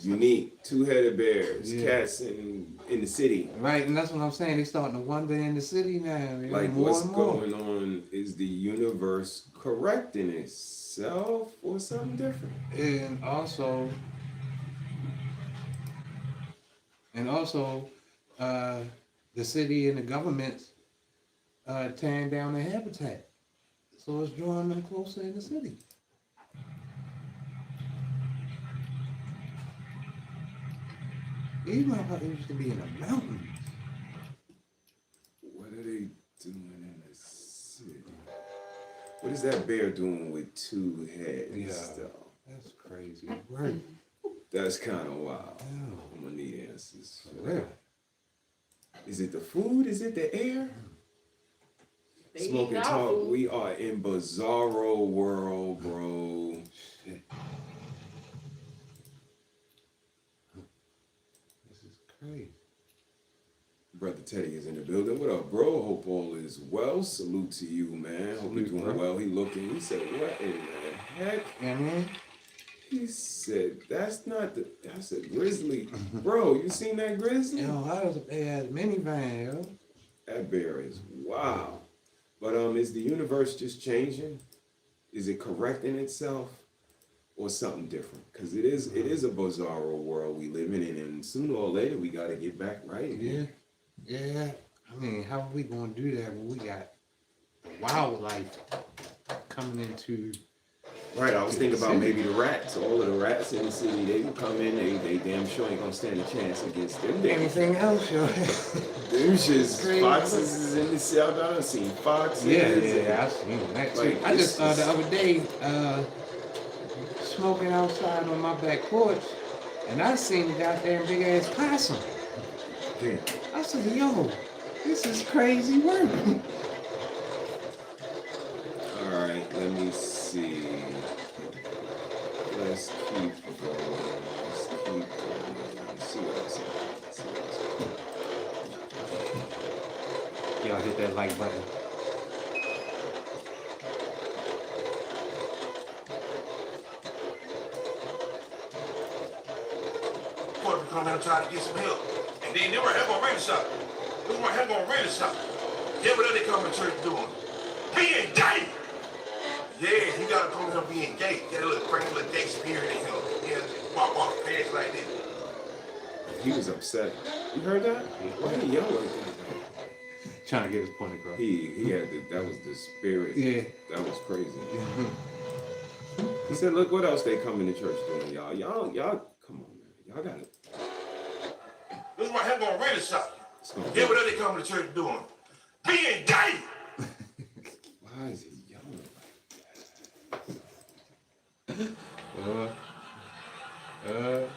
Speaker 2: unique, two-headed bears,
Speaker 1: Yeah.
Speaker 2: cats in the city.
Speaker 1: Right, and that's what I'm saying. They starting to wander in the city now. You know,
Speaker 2: Like,
Speaker 1: more
Speaker 2: what's
Speaker 1: and more.
Speaker 2: going on? Is the universe correcting itself or something different?
Speaker 1: And also, the city and the government's tearing down the habitat, so it's drawing them closer in the city. These motherfuckers used to be in the mountains.
Speaker 2: What are they doing in the city? What is that bear doing with two heads?
Speaker 1: Yeah.
Speaker 2: Though?
Speaker 1: That's crazy. Right.
Speaker 2: That's kind of wild.
Speaker 1: Yeah.
Speaker 2: I'm gonna need answers.
Speaker 1: For real.
Speaker 2: Is it the food? Is it the air?
Speaker 12: They
Speaker 2: Smoke
Speaker 12: eating
Speaker 2: and
Speaker 12: our
Speaker 2: talk.
Speaker 12: food.
Speaker 2: We are in bizarro world, bro.
Speaker 1: This is crazy.
Speaker 2: Brother Teddy is in the building. What up, bro? Hope all is well. Salute to you, man. Hope you're
Speaker 1: Salute,
Speaker 2: doing
Speaker 1: bro.
Speaker 2: well. He looking. He said, "What in the heck?" He said, "That's not the." I said, "Grizzly, bro. You seen that grizzly?"
Speaker 1: Yo, I was a bad minivan, yo.
Speaker 2: That bear is wow. But is the universe just changing? Is it correcting itself, or something different? Because it is a bizarro world we live in, and sooner or later we got to get back right.
Speaker 1: Yeah, yeah. I mean, how are we gonna do that when we got the wildlife coming into?
Speaker 2: Right, I was thinking about maybe the rats. All of the rats in the city, they can come in. They damn sure ain't gonna stand a chance against them.
Speaker 1: Anything else, yo?
Speaker 2: Them shit's foxes is in the city. I done seen foxes.
Speaker 1: Yeah, I seen that too.
Speaker 2: Like,
Speaker 1: I just
Speaker 2: this
Speaker 1: the
Speaker 2: is-
Speaker 1: other day smoking outside on my back porch, and I seen a goddamn big ass possum.
Speaker 2: Damn.
Speaker 1: I said, yo, this is crazy work.
Speaker 2: All right, let me see. Let's keep going. Let's keep going. Let's see what else. Let's see what else.
Speaker 1: Y'all hit that like button.
Speaker 13: Quarter come down and try to get some help. And then they were gonna rent a shop. They were gonna rent a shop. Yeah, what are they coming to church doing? Being gay! Yeah, you gotta come here being gay. Get a little bring a little gay spirit in him. Yeah, walk off the past like this.
Speaker 2: He was upset. You heard that? Why he yelling like that?
Speaker 1: Trying to get his point across.
Speaker 2: He had that was the spirit.
Speaker 1: Yeah.
Speaker 2: That was crazy. He said, look what else they coming to church doing, y'all. Y'all, come on, man. Y'all got it.
Speaker 13: This is why I'm gonna rent a shop. Yeah, what are they coming to church doing? Being gay!
Speaker 2: Why is he yelling like that?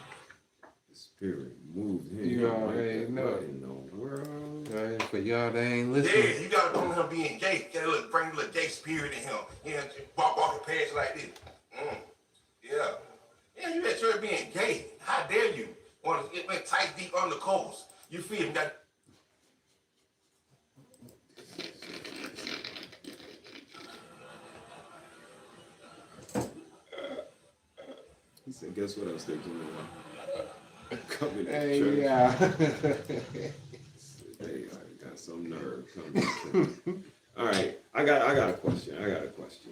Speaker 2: The spirit moved him.
Speaker 1: You already know.
Speaker 2: What in the world?
Speaker 1: Right, for y'all that ain't listening.
Speaker 13: Yeah, you gotta come here being gay. Get a little bring a little gay spirit in him. Yeah, walk off the past like this. Yeah. Yeah, you at church being gay. How dare you? Want to get tight deep on the coast. You feel me? That
Speaker 2: He said, guess what else they doing? Coming to
Speaker 1: Hey,
Speaker 2: church.
Speaker 1: yeah.
Speaker 2: They got some nerve coming to church. All right, I got a question.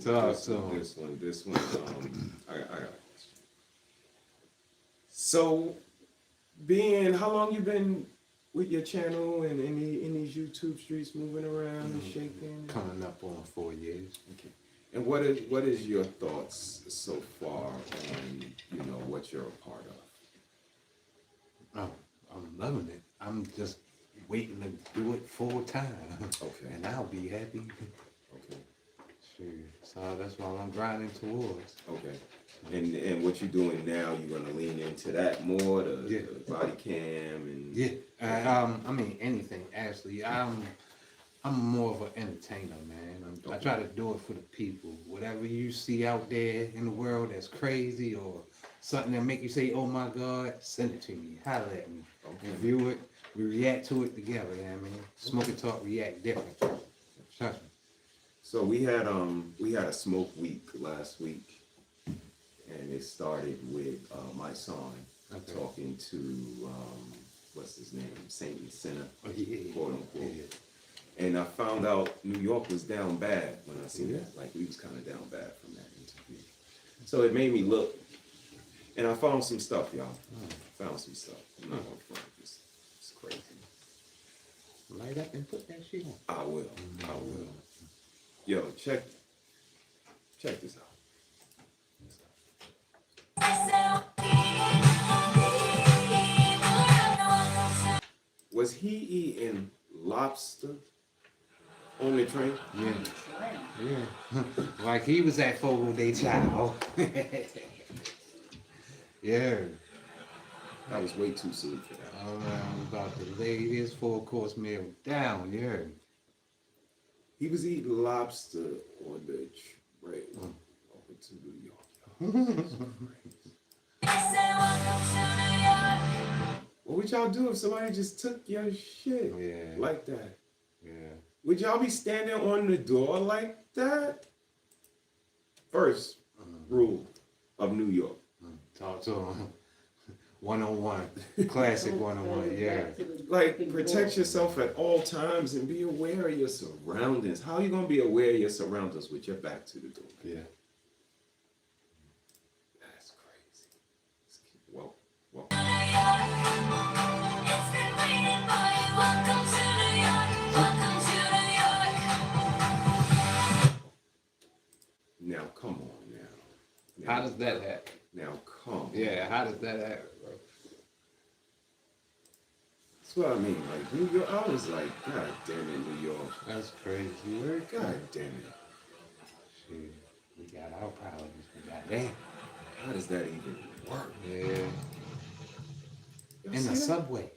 Speaker 1: So,
Speaker 2: This one. I got a question. So, how long you been with your channel and in these YouTube streets, moving around and shaking?
Speaker 1: Coming up on 4 years.
Speaker 2: Okay. And what is your thoughts so far on what you're a part of?
Speaker 1: Oh, I'm loving it. I'm just waiting to do it full time.
Speaker 2: Okay.
Speaker 1: And I'll be happy.
Speaker 2: Okay.
Speaker 1: Sure. So that's what I'm grinding towards.
Speaker 2: Okay. And what you're doing now, you're gonna lean into that more, the body cam and
Speaker 1: Yeah. I mean anything actually. I'm more of an entertainer, man. I try to do it for the people. Whatever you see out there in the world that's crazy or something that make you say, "Oh my God," send it to me. Holler at me.
Speaker 2: Okay.
Speaker 1: Review it. We react to it together. You know what I mean? Smoke and Talk react different. Trust me.
Speaker 2: So we had a smoke week last week, and it started with my son talking to what's his name, Saint and Sinner, quote unquote.
Speaker 1: Yeah.
Speaker 2: And I found out New York was down bad when I seen that. Like we was kind of down bad from that interview. So it made me look, and I found some stuff, y'all. Found some stuff. I'm not gonna front. It's crazy.
Speaker 1: Light up and put that shit on.
Speaker 2: I will. Yo, check this out. Was he eating lobster on the train?
Speaker 1: Yeah. Like he was at Fogo de Chao. Yeah.
Speaker 2: That was way too soon for that.
Speaker 1: I'm about to lay this 4-course meal down, yeah.
Speaker 2: He was eating lobster on the train over to New York. What would y'all do if somebody just took your shit like that?
Speaker 1: Yeah.
Speaker 2: Would y'all be standing on the door like that? First rule of New York.
Speaker 1: Talk to him. 101. Classic 101, yeah.
Speaker 2: Like, protect yourself at all times and be aware of your surroundings. How are you going to be aware of your surroundings with your back to the door?
Speaker 1: Yeah.
Speaker 2: That's crazy. Well. Now, come on now.
Speaker 1: How does that happen?
Speaker 2: Now, come on.
Speaker 1: Yeah, how does that happen, bro?
Speaker 2: That's what I mean. Like, New York, I was like, God damn it, New York.
Speaker 1: That's crazy work.
Speaker 2: God damn it.
Speaker 1: Shit, we got our problems. We got that.
Speaker 2: How does that even work?
Speaker 1: Yeah.
Speaker 2: Y'all
Speaker 1: In
Speaker 2: see
Speaker 1: the
Speaker 2: that?
Speaker 1: subway.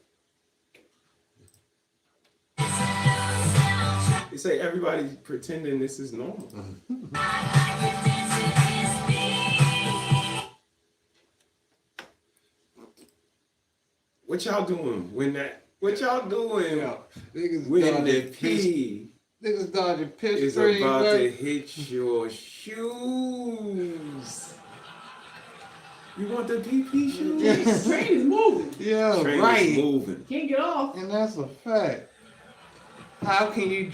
Speaker 2: They say everybody's pretending this is normal. What y'all doing when that? What y'all doing
Speaker 1: Niggas
Speaker 2: when
Speaker 1: dodging
Speaker 2: the
Speaker 1: piss-
Speaker 2: pee
Speaker 1: Niggas dodging piss
Speaker 2: is
Speaker 1: stream,
Speaker 2: about
Speaker 1: bro.
Speaker 2: to hit your shoes? You want the PP shoes?
Speaker 12: The train is moving.
Speaker 1: Yeah,
Speaker 2: Train
Speaker 1: right.
Speaker 2: is moving.
Speaker 12: Can't get off.
Speaker 1: And that's a fact. How can you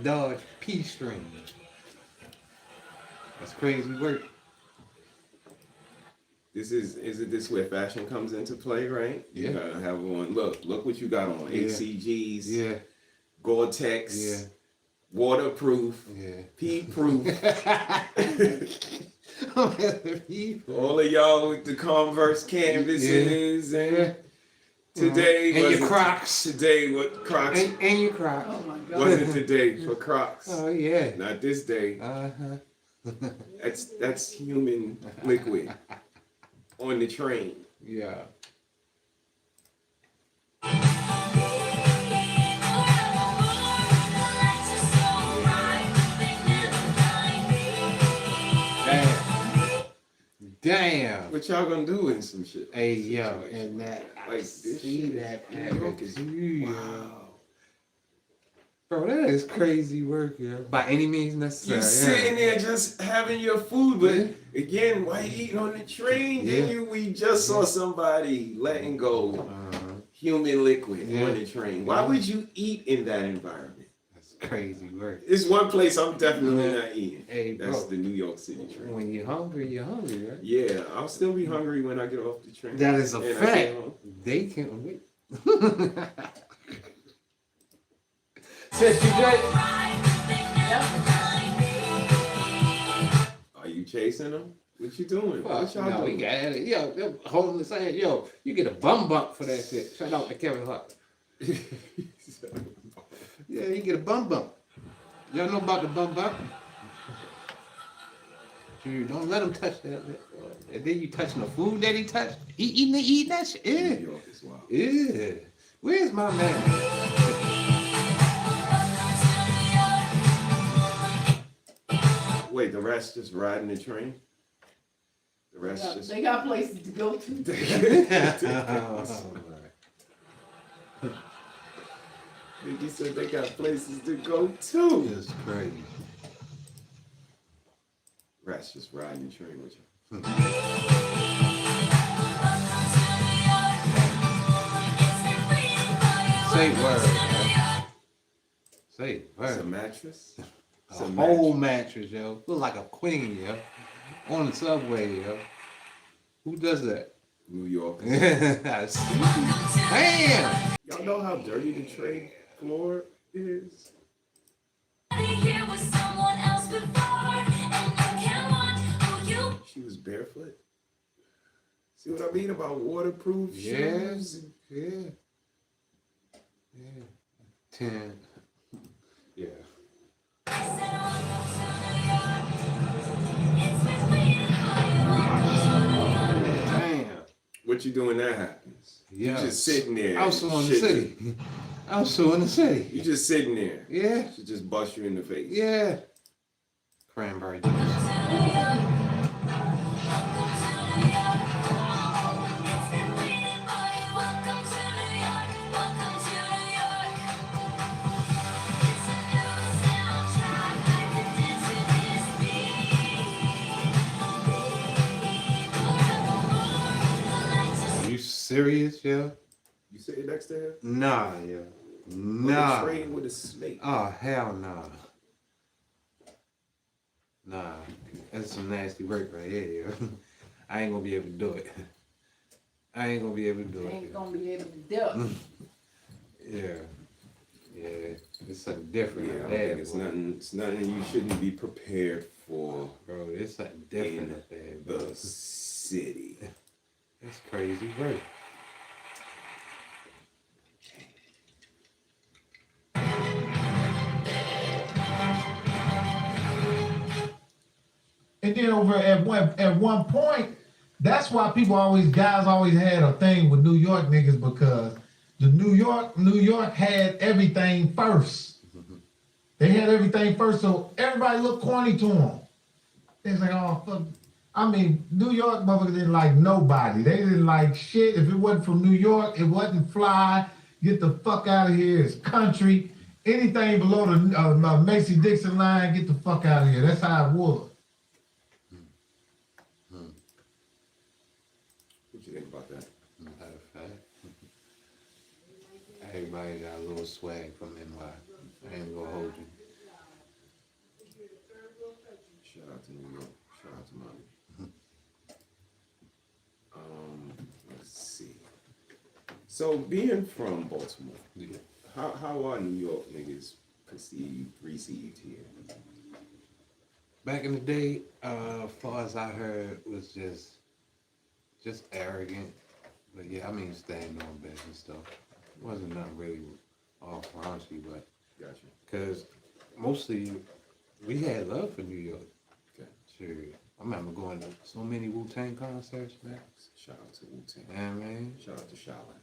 Speaker 1: dodge pee stream? That's crazy work.
Speaker 2: Is it this where fashion comes into play, right?
Speaker 1: Yeah.
Speaker 2: You gotta have on. Look what you got on.
Speaker 1: Yeah.
Speaker 2: HCGs.
Speaker 1: Yeah.
Speaker 2: Gore-Tex.
Speaker 1: Yeah.
Speaker 2: Waterproof.
Speaker 1: Yeah.
Speaker 2: Pee-proof.
Speaker 1: People.
Speaker 2: All of y'all with the Converse canvases and today
Speaker 1: And your
Speaker 2: wasn't-
Speaker 1: Crocs.
Speaker 2: Today what Crocs
Speaker 1: And your Crocs.
Speaker 12: Oh my God.
Speaker 2: wasn't today for Crocs.
Speaker 1: Oh yeah.
Speaker 2: Not this day.
Speaker 1: Uh-huh.
Speaker 2: That's human liquid on the train.
Speaker 1: Yeah. Damn.
Speaker 2: What y'all gonna do in some shit?
Speaker 1: Hey yo, and that I
Speaker 2: Like this
Speaker 1: see
Speaker 2: shit.
Speaker 1: that
Speaker 2: New York is
Speaker 1: too,
Speaker 2: wow.
Speaker 1: Bro, that is crazy work, yo. By any means necessary.
Speaker 2: You sitting there just having your food, but again, why you eating on the train?
Speaker 1: Yeah.
Speaker 2: Then we just saw somebody letting go human liquid
Speaker 1: Yeah.
Speaker 2: on the train. Why would you eat in that environment?
Speaker 1: That's crazy work.
Speaker 2: It's one place I'm definitely not eating.
Speaker 1: Hey,
Speaker 2: That's
Speaker 1: bro.
Speaker 2: the New York City train.
Speaker 1: When you're hungry, right?
Speaker 2: Yeah, I'll still be hungry when I get off the train.
Speaker 1: That is a
Speaker 2: And I
Speaker 1: fact.
Speaker 2: get home.
Speaker 1: They can't wait. Says you Jay.
Speaker 2: Are you chasing them? What you doing? What y'all
Speaker 1: No, we
Speaker 2: doing?
Speaker 1: got it. Yo, them homeless saying, yo, you get a bum bump for that shit. Shout out to Kevin Hart. Yeah, you get a bum bump. Y'all know about the bum bump? Dude, don't let him touch that. And then you touching the food that he touched. Eating that shit. Yeah.
Speaker 2: New York is wild.
Speaker 1: Yeah. Where's my man?
Speaker 2: Wait, the rest just riding the train? The rest just.
Speaker 12: They got places to go to.
Speaker 2: He said they got places to go to.
Speaker 1: It's crazy.
Speaker 2: Rats just riding the train with you.
Speaker 1: Say word. Man. Say
Speaker 2: It's a
Speaker 1: word.
Speaker 2: mattress. It's
Speaker 1: A whole mattress, yo. Look like a queen, yo. On the subway, yo. Who does that?
Speaker 2: New York.
Speaker 1: Damn.
Speaker 2: Y'all know how dirty the train floor is? She was barefoot. See what I mean about waterproof shoes?
Speaker 1: Yeah. Yeah. 10. Yeah. Damn.
Speaker 2: What you do when that happens?
Speaker 1: Yeah.
Speaker 2: You just sitting there.
Speaker 1: House on the
Speaker 2: shitting.
Speaker 1: city. I'm suing the city.
Speaker 2: You just sitting there.
Speaker 1: Yeah.
Speaker 2: Should just bust you in the face.
Speaker 1: Yeah. Cranberry juice. Are you serious, yo?
Speaker 2: You sitting next to him?
Speaker 1: Nah, yo.
Speaker 2: On
Speaker 1: Nah.
Speaker 2: the train with a snake.
Speaker 1: Oh, hell nah. Nah. That's some nasty work right here, yo. I ain't gonna be able to do it. I ain't gonna be able to do
Speaker 12: You
Speaker 1: it.
Speaker 12: ain't gonna be able to do it.
Speaker 1: Yeah. Yeah. It's something different.
Speaker 2: Yeah, I
Speaker 1: up
Speaker 2: don't
Speaker 1: there,
Speaker 2: think it's
Speaker 1: boy.
Speaker 2: nothing. It's nothing you shouldn't be prepared for.
Speaker 1: Bro, it's something different up there, bro.
Speaker 2: The city.
Speaker 1: That's crazy work.
Speaker 14: And then over at one point, that's why guys always had a thing with New York niggas, because the New York had everything first. They had everything first, so everybody looked corny to them. They was like, oh fuck. I mean, New York motherfuckers didn't like nobody. They didn't like shit. If it wasn't from New York, it wasn't fly. Get the fuck out of here. It's country. Anything below the Macy Dixon line, get the fuck out of here. That's how it was.
Speaker 2: What you think about that?
Speaker 1: Matter of fact, everybody got a little swag from NY. I ain't gonna hold you.
Speaker 2: Shout out to New York. Shout out to Miami. Let's see. So being from Baltimore,
Speaker 1: Yeah.
Speaker 2: how are New York niggas received here?
Speaker 1: Back in the day, far as I heard, was just arrogant. But yeah, I mean, standing on business stuff. It wasn't nothing really all raunchy, but
Speaker 2: Gotcha.
Speaker 1: because mostly we had love for New York.
Speaker 2: Okay.
Speaker 1: Sure. I remember going to so many Wu-Tang concerts, man.
Speaker 2: Shout out to Wu-Tang.
Speaker 1: Yeah, man.
Speaker 2: Shout out to Shaolin.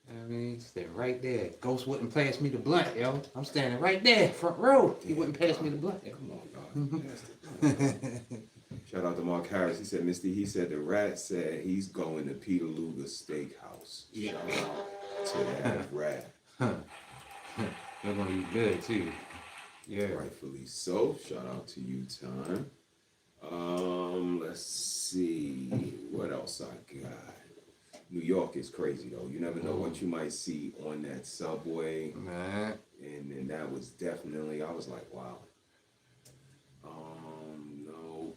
Speaker 1: I mean, stay right there. Ghost wouldn't pass me the blunt, yo. I'm standing right there, front row. He wouldn't pass me the blunt.
Speaker 2: Come on, God. Shout out to Mark Harris. He said, Misty, he said the rat said he's going to Peter Luger's Steakhouse.
Speaker 1: Yeah.
Speaker 2: Shout out to that rat.
Speaker 1: They're gonna be good too. Yeah.
Speaker 2: Rightfully so. Shout out to you, Time. Let's see what else I got. New York is crazy though. You never know what you might see on that subway.
Speaker 1: Man.
Speaker 2: And that was definitely, I was like, wow. No.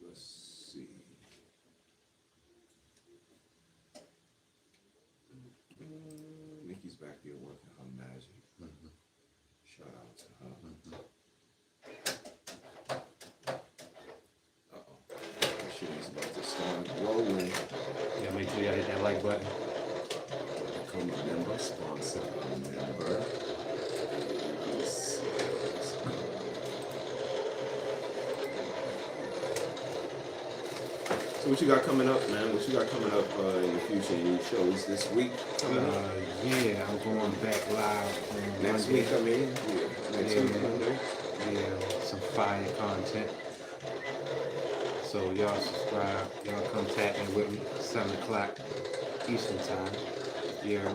Speaker 2: Let's see. Nikki's back there working her magic. Shout out to her. That shit is about to start rolling.
Speaker 1: Yeah, make sure y'all hit that like button.
Speaker 2: Become a member, sponsor a member. So what you got coming up, man? What you got coming up in the future? Any shows this week coming up?
Speaker 1: Yeah, I'm going back live on
Speaker 2: Next
Speaker 1: Monday.
Speaker 2: week, I mean. Yeah. Next week, Monday.
Speaker 1: Yeah, some fire content. So y'all subscribe, y'all come tap in with me, 7 o'clock Eastern time. Yeah.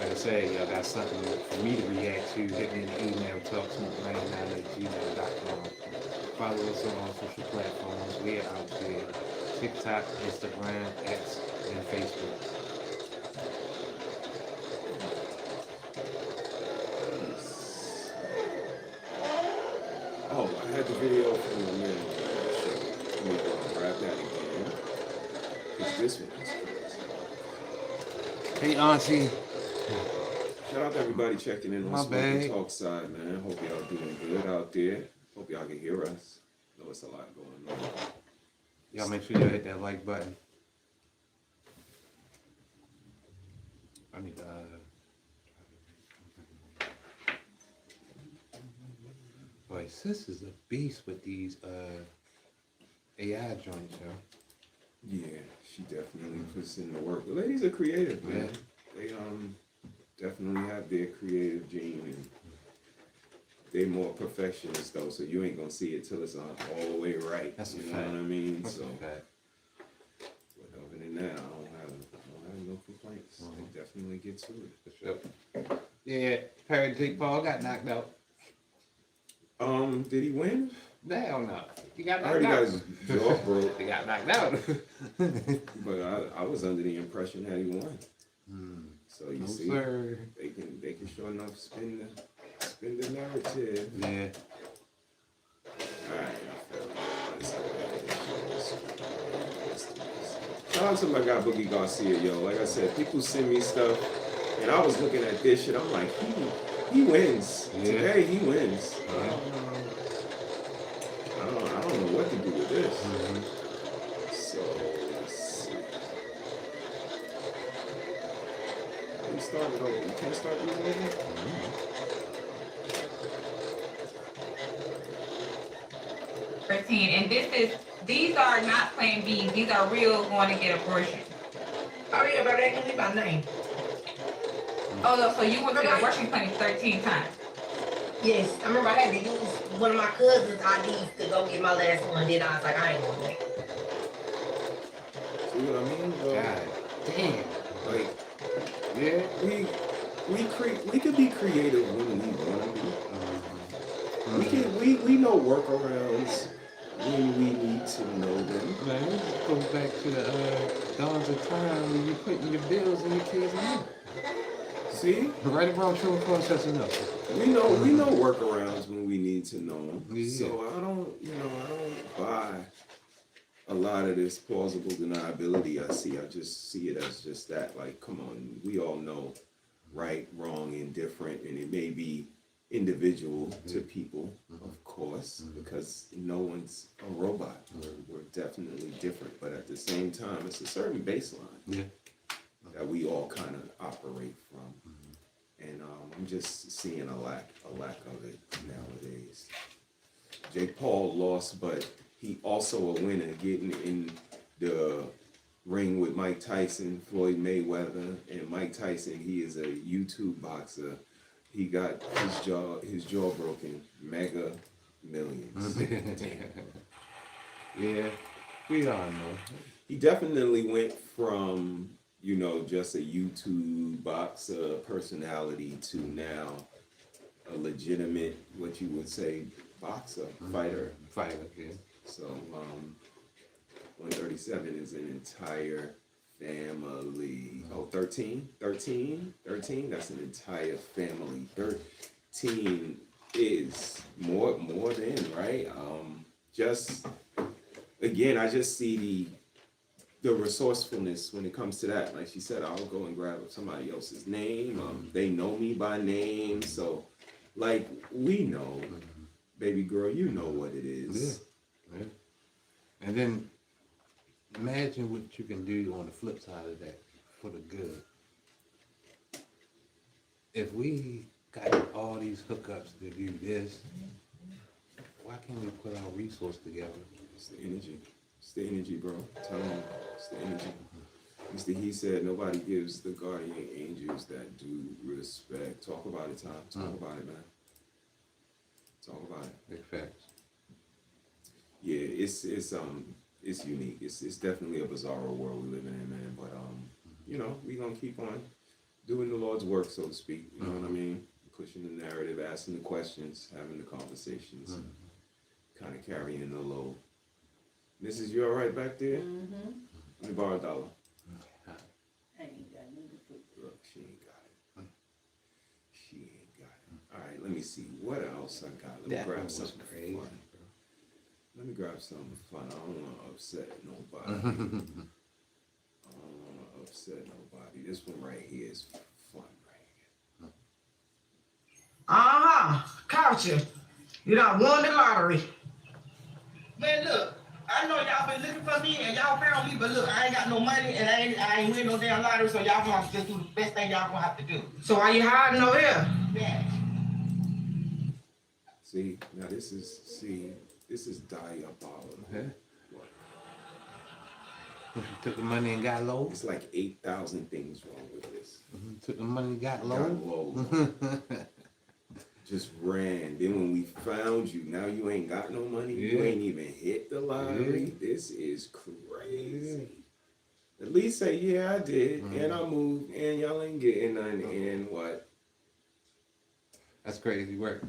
Speaker 1: Like I said, y'all got something for me to react to, hit me in the email, talksmoke99@gmail.com. Follow us on all social platforms. We are out there. TikTok, Instagram, X, and Facebook.
Speaker 2: Oh, I had the video from the man on the show. Let me grab that again. Because this one is crazy.
Speaker 1: Hey, Auntie.
Speaker 2: Shout out to everybody checking in on
Speaker 1: My
Speaker 2: Smoking
Speaker 1: bad.
Speaker 2: Talk side, man. Hope y'all doing good out there. Hope y'all can hear us. Know it's a lot going on.
Speaker 1: Y'all make sure y'all hit that like button. I need to, sis is a beast with these AI joints, yo.
Speaker 2: Yeah, she definitely puts in the work. The ladies are creative, man. They definitely have their creative gene, and they're more perfectionists though. So you ain't gonna see it till it's all the way right.
Speaker 1: That's
Speaker 2: you
Speaker 1: a
Speaker 2: know
Speaker 1: fact.
Speaker 2: what I mean?
Speaker 1: That's
Speaker 2: so,
Speaker 1: a fact.
Speaker 2: but other than that, I don't have no complaints. They definitely get to it.
Speaker 1: For sure. Yeah, Perry Jake Paul got knocked out.
Speaker 2: Did he win?
Speaker 1: Hell no. He got
Speaker 2: I already
Speaker 1: knocked
Speaker 2: got
Speaker 1: out.
Speaker 2: his jaw broke.
Speaker 1: He got knocked out.
Speaker 2: But I was under the impression that he won. So you
Speaker 1: No,
Speaker 2: see,
Speaker 1: sir.
Speaker 2: they can sure enough spin the narrative.
Speaker 1: Yeah.
Speaker 2: Shout out to my guy Boogie Garcia, yo. Like I said, people send me stuff, and I was looking at this shit. I'm like, he wins.
Speaker 1: Yeah.
Speaker 2: Today he wins. I don't know what to do with this. So let's see. We started over. We can't start this over.
Speaker 3: 13, and these are not plain B's. These are real going to get abortion.
Speaker 5: Oh yeah, but they can leave my name.
Speaker 3: Oh, no, so you went to the abortion clinic 13 times.
Speaker 5: Yes, I remember I had to use one of my cousin's IDs to go get my last one. Then I was like, I ain't going back.
Speaker 2: See what I mean?
Speaker 1: God damn.
Speaker 2: Like,
Speaker 1: yeah,
Speaker 2: we could be creative when we want to be. We know workarounds when we need to know them.
Speaker 1: Man, this goes back to the dawns of time when you putting your bills in your kids' name.
Speaker 2: See?
Speaker 1: Right around true processing up.
Speaker 2: We know workarounds when we need to know them.
Speaker 1: Yeah.
Speaker 2: So I don't buy a lot of this plausible deniability I see. I just see it as just that. Like, come on, we all know right, wrong, indifferent, and it may be individual to people, of course, because no one's a robot. We're definitely different, but at the same time, it's a certain baseline that we all kind of operate from. And I'm just seeing a lack of it nowadays. Jake Paul lost, but he also a winner, getting in the ring with Mike Tyson, Floyd Mayweather, and Mike Tyson. He is a YouTube boxer. He got his jaw broken, mega millions.
Speaker 1: Yeah, we all know.
Speaker 2: He definitely went from, just a YouTube boxer personality to now a legitimate, what you would say, boxer, fighter.
Speaker 1: Yeah.
Speaker 2: So, 137 is an entire family. Oh, 13? That's an entire family. 13 is more than, right? Just, again, I just see the resourcefulness when it comes to that. Like she said, I'll go and grab somebody else's name. They know me by name. So, like, we know, baby girl, you know what it is.
Speaker 1: Yeah. And then imagine what you can do on the flip side of that for the good. If we got all these hookups to do this, why can't we put our resource together?
Speaker 2: It's the energy. It's the energy, bro. Tell him. It's the energy. Mr. He said nobody gives the guardian angels that due respect. Talk about it, Tom. Talk about it, man. Talk about it.
Speaker 1: Big facts.
Speaker 2: Yeah, it's unique. It's definitely a bizarre world we living in, man. But we gonna keep on doing the Lord's work, so to speak. You know what I mean? Pushing the narrative, asking the questions, having the conversations, kind of carrying the load. Mrs., you all right back there? Let me borrow $1.
Speaker 12: I ain't got nothing to put.
Speaker 2: Look, she ain't got it. She ain't got it. All right, let me see. What else I got? Let me grab something crazy. Fun. Let me grab something fun. I don't want to upset nobody. I don't want to upset nobody. This one right here is fun right here.
Speaker 5: Caught you. You done won the lottery. Man, look. I know y'all been looking for me and y'all found me, but look, I ain't got no money and I ain't win no damn lottery, so y'all gonna have to just do the best thing y'all gonna have to do. So are you hiding over here? Yeah.
Speaker 2: See, now this is diabolical.
Speaker 1: Yeah. Took the money and got low.
Speaker 2: It's like 8,000 things wrong with this.
Speaker 1: Took the money and got
Speaker 2: Got
Speaker 1: low.
Speaker 2: low. Just ran. Then when we found you, now you ain't got no money. You
Speaker 1: Yeah.
Speaker 2: ain't even hit the lottery. This is crazy. At least say, yeah, I did, and I moved, and y'all ain't getting none, and what?
Speaker 1: That's crazy work.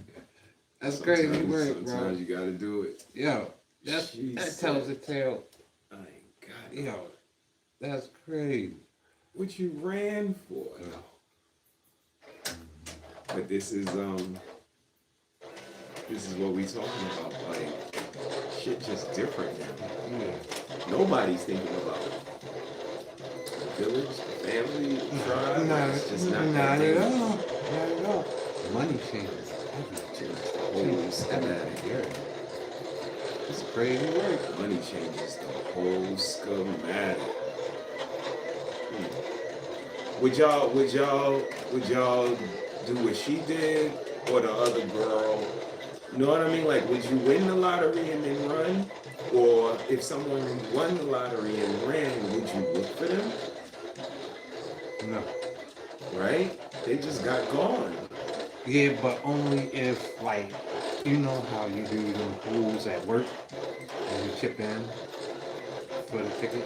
Speaker 1: That's crazy work, bro.
Speaker 2: Sometimes you gotta do it.
Speaker 1: Yo, that tells the tale.
Speaker 2: I ain't got it.
Speaker 1: Yo, that's crazy.
Speaker 2: What you ran for? But this is what we talking about. Like, shit just different now.
Speaker 1: Yeah.
Speaker 2: Nobody's thinking about village, family, tribe.
Speaker 1: Not
Speaker 2: It's just not
Speaker 1: at
Speaker 2: that
Speaker 1: all.
Speaker 2: thing.
Speaker 1: Not at all. Money changes
Speaker 2: Changes the whole schematic.
Speaker 1: everything. It's crazy work.
Speaker 2: Money changes the whole schematic. Would y'all do what she did or the other girl? You know what I mean? Like, would you win the lottery and then run? Or if someone won the lottery and ran, would you look for them?
Speaker 1: No.
Speaker 2: Right? They just got gone.
Speaker 1: Yeah, but only if, like, you know how you do them pools at work and you chip in for the ticket.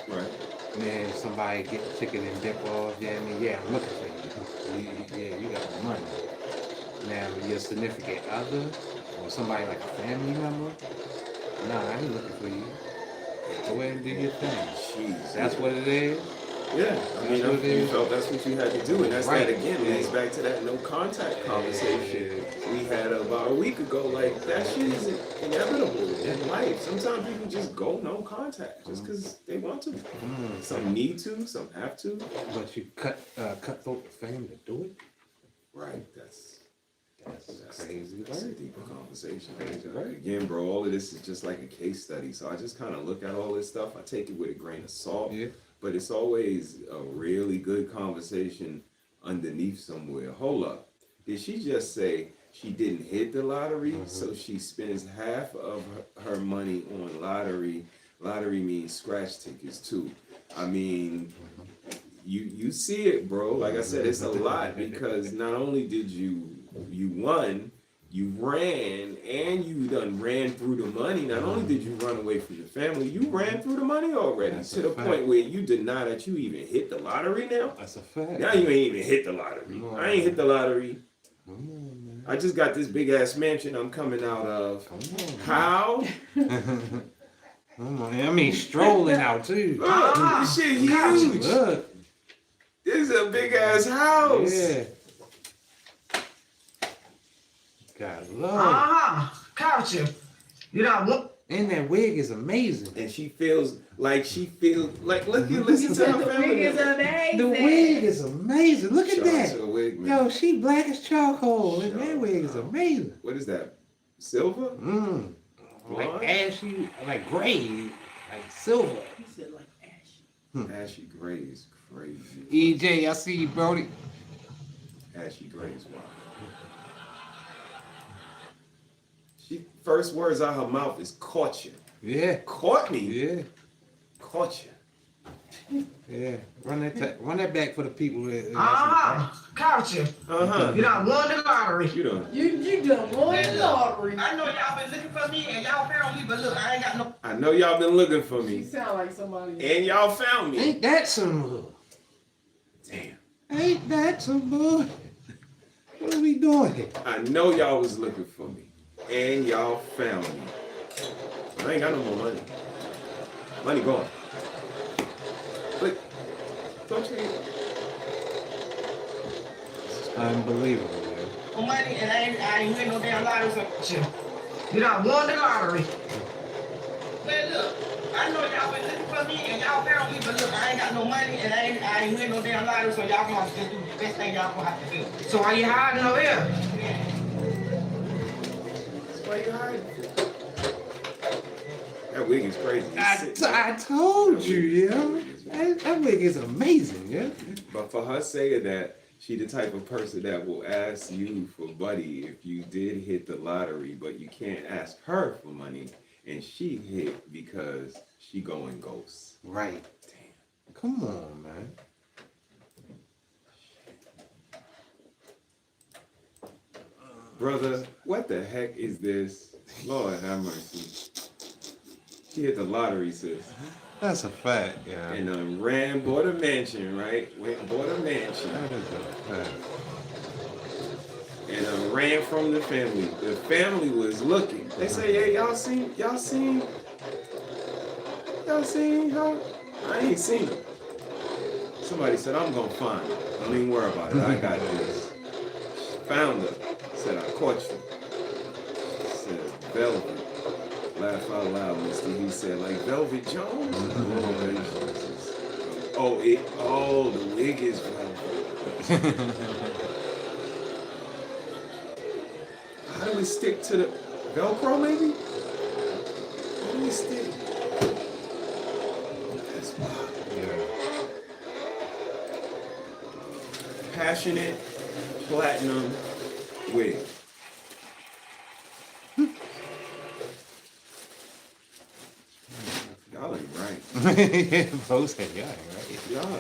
Speaker 2: Right.
Speaker 1: And then somebody get the ticket and dip off. Yeah, I mean, yeah, I'm looking for you. Yeah, you got the money. Now, your significant other or somebody like a family member, nah, I ain't looking for you. Go ahead and do your thing.
Speaker 2: Jeez.
Speaker 1: That's what it is.
Speaker 2: Yeah, I mean, you felt that's what you had to do, and that's
Speaker 1: Right.
Speaker 2: that again leads back to that no contact conversation we had about a week ago. Like, that shit is inevitable in life. Sometimes people just go no contact just because they want to. Some need to, some have to.
Speaker 1: But you cut throat the fame to do it.
Speaker 2: Right. That's
Speaker 1: crazy.
Speaker 2: That's a deeper conversation.
Speaker 1: Right.
Speaker 2: Again, bro, all of this is just like a case study. So I just kind of look at all this stuff. I take it with a grain of salt.
Speaker 1: Yeah.
Speaker 2: But it's always a really good conversation underneath somewhere. Hold up. Did she just say she didn't hit the lottery, so she spends half of her money on lottery? Lottery means scratch tickets too. I mean, you see it, bro. Like I said, it's a lot because not only did you won, you ran, and you done ran through the money. Not only did you run away from your family, you ran through the money already.
Speaker 1: That's
Speaker 2: to
Speaker 1: a
Speaker 2: the
Speaker 1: fact.
Speaker 2: point where you deny that you even hit the lottery now.
Speaker 1: That's a fact.
Speaker 2: Now you ain't even hit the lottery.
Speaker 1: No.
Speaker 2: I ain't hit the lottery.
Speaker 1: Come on, man.
Speaker 2: I just got this big ass mansion I'm coming out of.
Speaker 1: Come on.
Speaker 2: How?
Speaker 1: Come on. I mean, strolling out too.
Speaker 2: Look, this shit huge.
Speaker 1: Look.
Speaker 2: This is a big ass house.
Speaker 1: Yeah. God love.
Speaker 5: Couch you know what?
Speaker 1: And that wig is amazing.
Speaker 2: And she feels like look, you listen to her
Speaker 12: The
Speaker 2: family.
Speaker 12: wig is
Speaker 2: member.
Speaker 12: amazing.
Speaker 1: The wig is amazing. Look at
Speaker 2: Shout out
Speaker 1: that.
Speaker 2: to the wig, man.
Speaker 1: Yo, she black as charcoal, and that
Speaker 2: Shout
Speaker 1: wig is
Speaker 2: out.
Speaker 1: amazing.
Speaker 2: What is that? Silver?
Speaker 1: Like
Speaker 2: Blonde?
Speaker 1: ashy, like gray, like silver.
Speaker 12: He said like ashy.
Speaker 2: Ashy gray is crazy.
Speaker 1: EJ, I see you, Brody.
Speaker 2: Ashy gray is wild. She first words out her mouth is caught you.
Speaker 1: Yeah.
Speaker 2: Caught me.
Speaker 1: Yeah.
Speaker 2: Caught you.
Speaker 1: Yeah. Run that back for the people that.
Speaker 5: Couch you
Speaker 2: Uh-huh.
Speaker 5: done won the lottery.
Speaker 2: You done.
Speaker 12: You done won
Speaker 5: And
Speaker 12: the
Speaker 5: look,
Speaker 12: lottery.
Speaker 5: I know y'all been looking for me and y'all found me, but look, I ain't got no.
Speaker 2: I know y'all been looking for
Speaker 12: She
Speaker 2: me.
Speaker 12: sound like somebody.
Speaker 2: And y'all found me.
Speaker 1: Ain't that some bull?
Speaker 2: Damn.
Speaker 1: Ain't that some bull? What are we doing here?
Speaker 2: I know y'all was looking for me. And y'all found me. I ain't got no more money. Money gone. But don't you?
Speaker 1: Unbelievable, man.
Speaker 5: No money and I ain't win no damn lottery. So you done won the lottery. Man, look, I know y'all been looking for me and y'all found me, but look, I ain't got no money and I ain't win no damn lottery, so y'all gonna have to do the best thing y'all gonna have to do. So why you hiding over here?
Speaker 2: That's why you hiding. That wig is crazy.
Speaker 1: I told you, yo. That wig is amazing, yeah.
Speaker 2: But for her saying that, She the type of person that will ask you for money if you did hit the lottery, but you can't ask her for money, and she hit because she going ghost.
Speaker 1: Right. Damn. Come on, man.
Speaker 2: Brother, what the heck is this? Lord have mercy. She hit the lottery, sis.
Speaker 1: That's a fact, yeah.
Speaker 2: And bought a mansion, right? Went and bought a mansion.
Speaker 1: That is a fact.
Speaker 2: And ran from the family. The family was looking. They say, hey, y'all seen her? I ain't seen her. Somebody said, I'm gonna find her. Don't even worry about it. I got this. Found her. Said, I caught you. Said, velvet. Laugh out loud, Mr. He said, like Velvet Jones? Oh, the wig is velvet. How do we stick to the Velcro, maybe? How do we stick? That's wild.
Speaker 1: Yeah.
Speaker 2: Passionate platinum wig. Y'all ain't right.
Speaker 1: Bro said, y'all ain't right.
Speaker 2: Y'all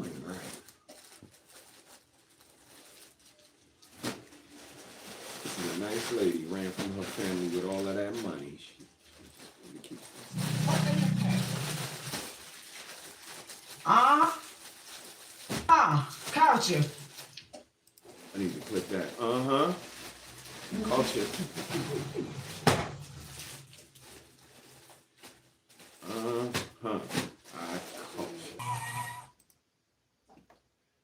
Speaker 2: ain't right. This is a nice lady, ran from her family with all of that money.
Speaker 5: Culture.
Speaker 2: I need to clip that. Uh-huh. Culture. Uh-huh.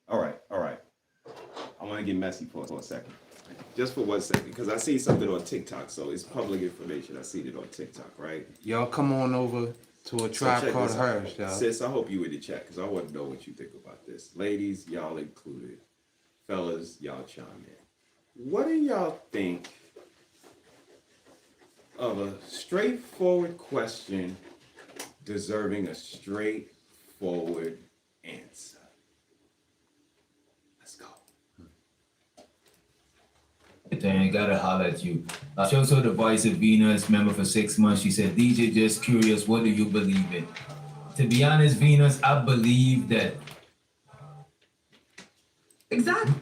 Speaker 2: All right. I want to get messy for a second. Just for 1 second, because I see something on TikTok, so it's public information. I seen it on TikTok, right?
Speaker 1: Y'all come on over to a Tribe Called Hersh, y'all.
Speaker 2: Sis, I hope you in the chat, because I want to know what you think about this. Ladies, y'all included. Fellas, y'all chime in. What do y'all think of a straightforward question deserving a straightforward answer? Let's go.
Speaker 15: Then gotta holler at you. She also the voice of Venus, member for 6 months. She said, DJ, just curious, what do you believe in? To be honest, Venus, I believe that. Exactly.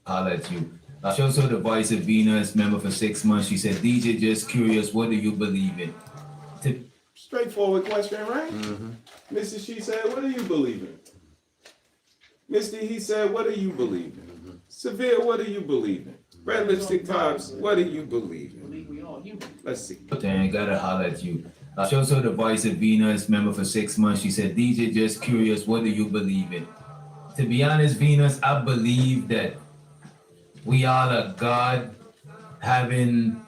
Speaker 15: Holler at you. She also the voice of Venus, member for 6 months. She said, DJ, just curious, what do you believe in?
Speaker 2: Straightforward question, right?
Speaker 1: Mm-hmm.
Speaker 2: Mrs. She said, what do you believe in? Mr. He said, what do you believe in? Severe, what do you believe in? Red Lipstick Vibes, what do you believe in? Let's see.
Speaker 15: Then gotta holler at you. She also the voice of Venus, member for 6 months. She said, DJ, just curious, what do you believe in? To be honest, Venus, I believe that we all are God having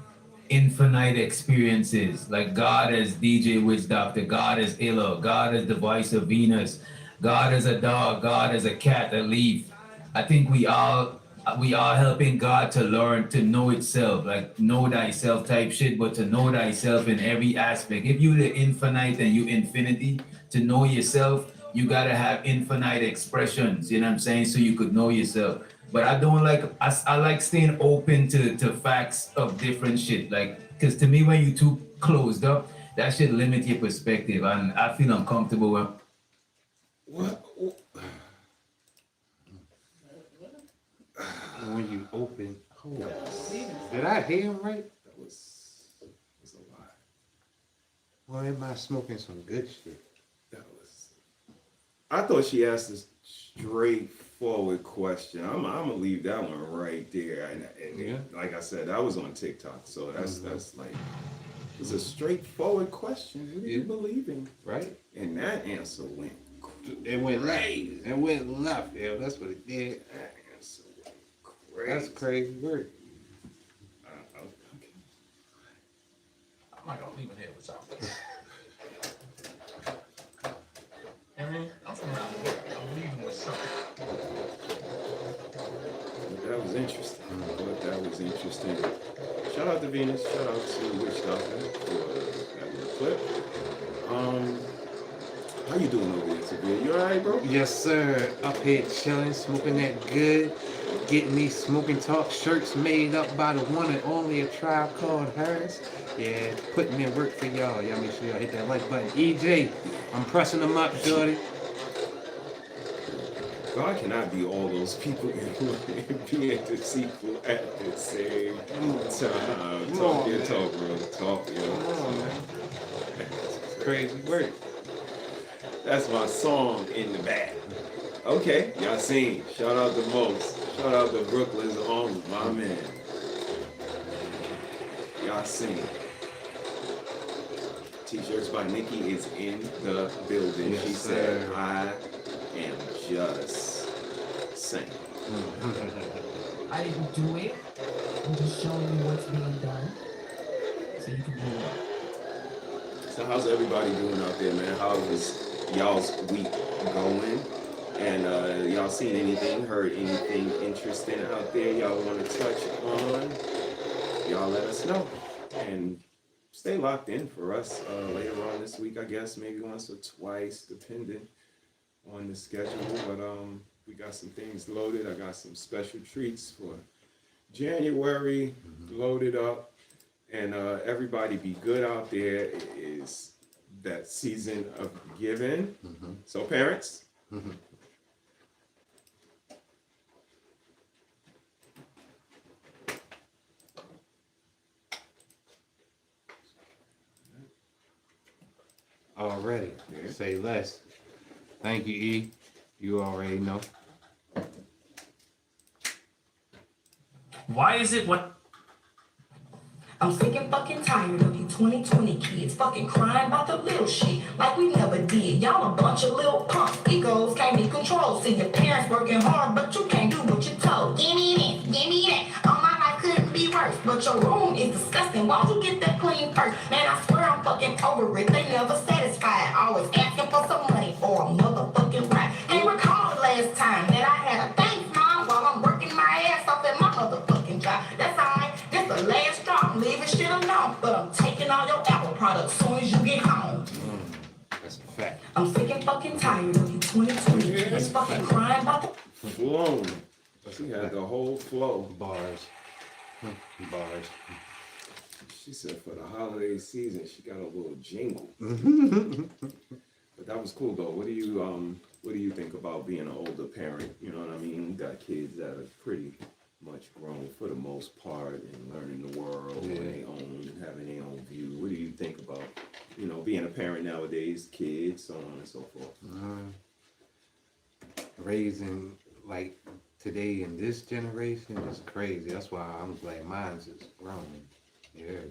Speaker 15: infinite experiences. Like God as DJ Witch Doctor, God as Illa, God as the voice of Venus, God as a dog, God as a cat, a leaf. I think we all helping God to learn to know itself, like know thyself type shit, but to know thyself in every aspect. If you the infinite and you infinity, to know yourself, you gotta have infinite expressions, you know what I'm saying? So you could know yourself. But I don't like, I like staying open to facts of different shit. Like, cause to me, when you too closed up, that shit limit your perspective. And I feel uncomfortable when.
Speaker 2: What?
Speaker 1: When you open, did I hear him right?
Speaker 2: That was a lie.
Speaker 1: Why am I smoking some good shit?
Speaker 2: I thought she asked a straightforward question. I'm gonna leave that one right there. And
Speaker 1: Yeah.
Speaker 2: like I said, that was on TikTok, so that's like it's a straightforward question. What do you believe in?
Speaker 1: Right?
Speaker 2: And that answer went.
Speaker 1: It went left.
Speaker 2: Crazy.
Speaker 1: It went left. Yeah, that's what it did.
Speaker 2: That answer went crazy.
Speaker 1: That's crazy work.
Speaker 2: Okay.
Speaker 9: I'm not gonna leave it here with something. I'm from around here. I'm leaving with something.
Speaker 2: That was interesting. That was interesting. Shout out to Venus. Shout out to Witch Doctor for that little clip. How you doing over there, Severe? You alright, bro?
Speaker 1: Yes, sir. Up here chilling, smoking that good. Getting these Smoking Talk shirts made up by the one and only A Tribe Called Harris. Yeah, putting in work for y'all. Y'all make sure y'all hit that like button. EJ, I'm pressing them up, shorty.
Speaker 2: God cannot be all those people and be deceitful at the same time. Talk your talk, bro. Talk your talk.
Speaker 1: Crazy work.
Speaker 2: That's my song in the back. Okay, y'all seen. Shout out to Most. Shout out to Brooklyn's own, my man. Y'all seen. T-shirts by Nikki is in the building.
Speaker 1: Yes,
Speaker 2: she
Speaker 1: sir.
Speaker 2: said, I am just saying.
Speaker 4: I didn't do it. I'm just showing you what's being done so you can do it.
Speaker 2: So how's everybody doing out there, man? How is y'all's week going? And y'all seen anything, heard anything interesting out there y'all want to touch on? Y'all let us know. And stay locked in for us later on this week, I guess, maybe once or twice, depending on the schedule. But we got some things loaded. I got some special treats for January loaded up. And everybody be good out there. It is that season of giving. So parents,
Speaker 1: Already. Say less. Thank you, E. You already know.
Speaker 11: Why is it what?
Speaker 16: I'm sick and fucking tired of you 2020 kids fucking crying about the little shit like we never did. Y'all a bunch of little punks. Egos can't be controlled. See your parents working hard, but you can't do what you're told. Give me this, give me that. All my life couldn't be worse, but your room is disgusting. Why don't you get that clean first? Man, I swear I'm fucking over it. They never satisfied. Always asking for some money or a motherfucking ride. Can't recall the last time that I had a thanks, mom, while I'm working my ass off at my motherfucking job. That's alright. This the last straw. I'm leaving shit alone, but I'm taking all your Apple products soon as you get home.
Speaker 1: That's a fact.
Speaker 16: I'm sick and fucking tired of you 2020 kids fucking crying about the
Speaker 2: flown. She had the whole flow.
Speaker 1: Bars. Bars.
Speaker 2: She said for the holiday season, she got a little jingle. But that was cool though. What do you think about being an older parent? You know what I mean? You got kids that are pretty much grown for the most part and learning the world on their own, having their own view. What do you think about, being a parent nowadays, kids, so on and so forth?
Speaker 1: Raising like today in this generation is crazy. That's why I'm glad mine's is grown. Yeah,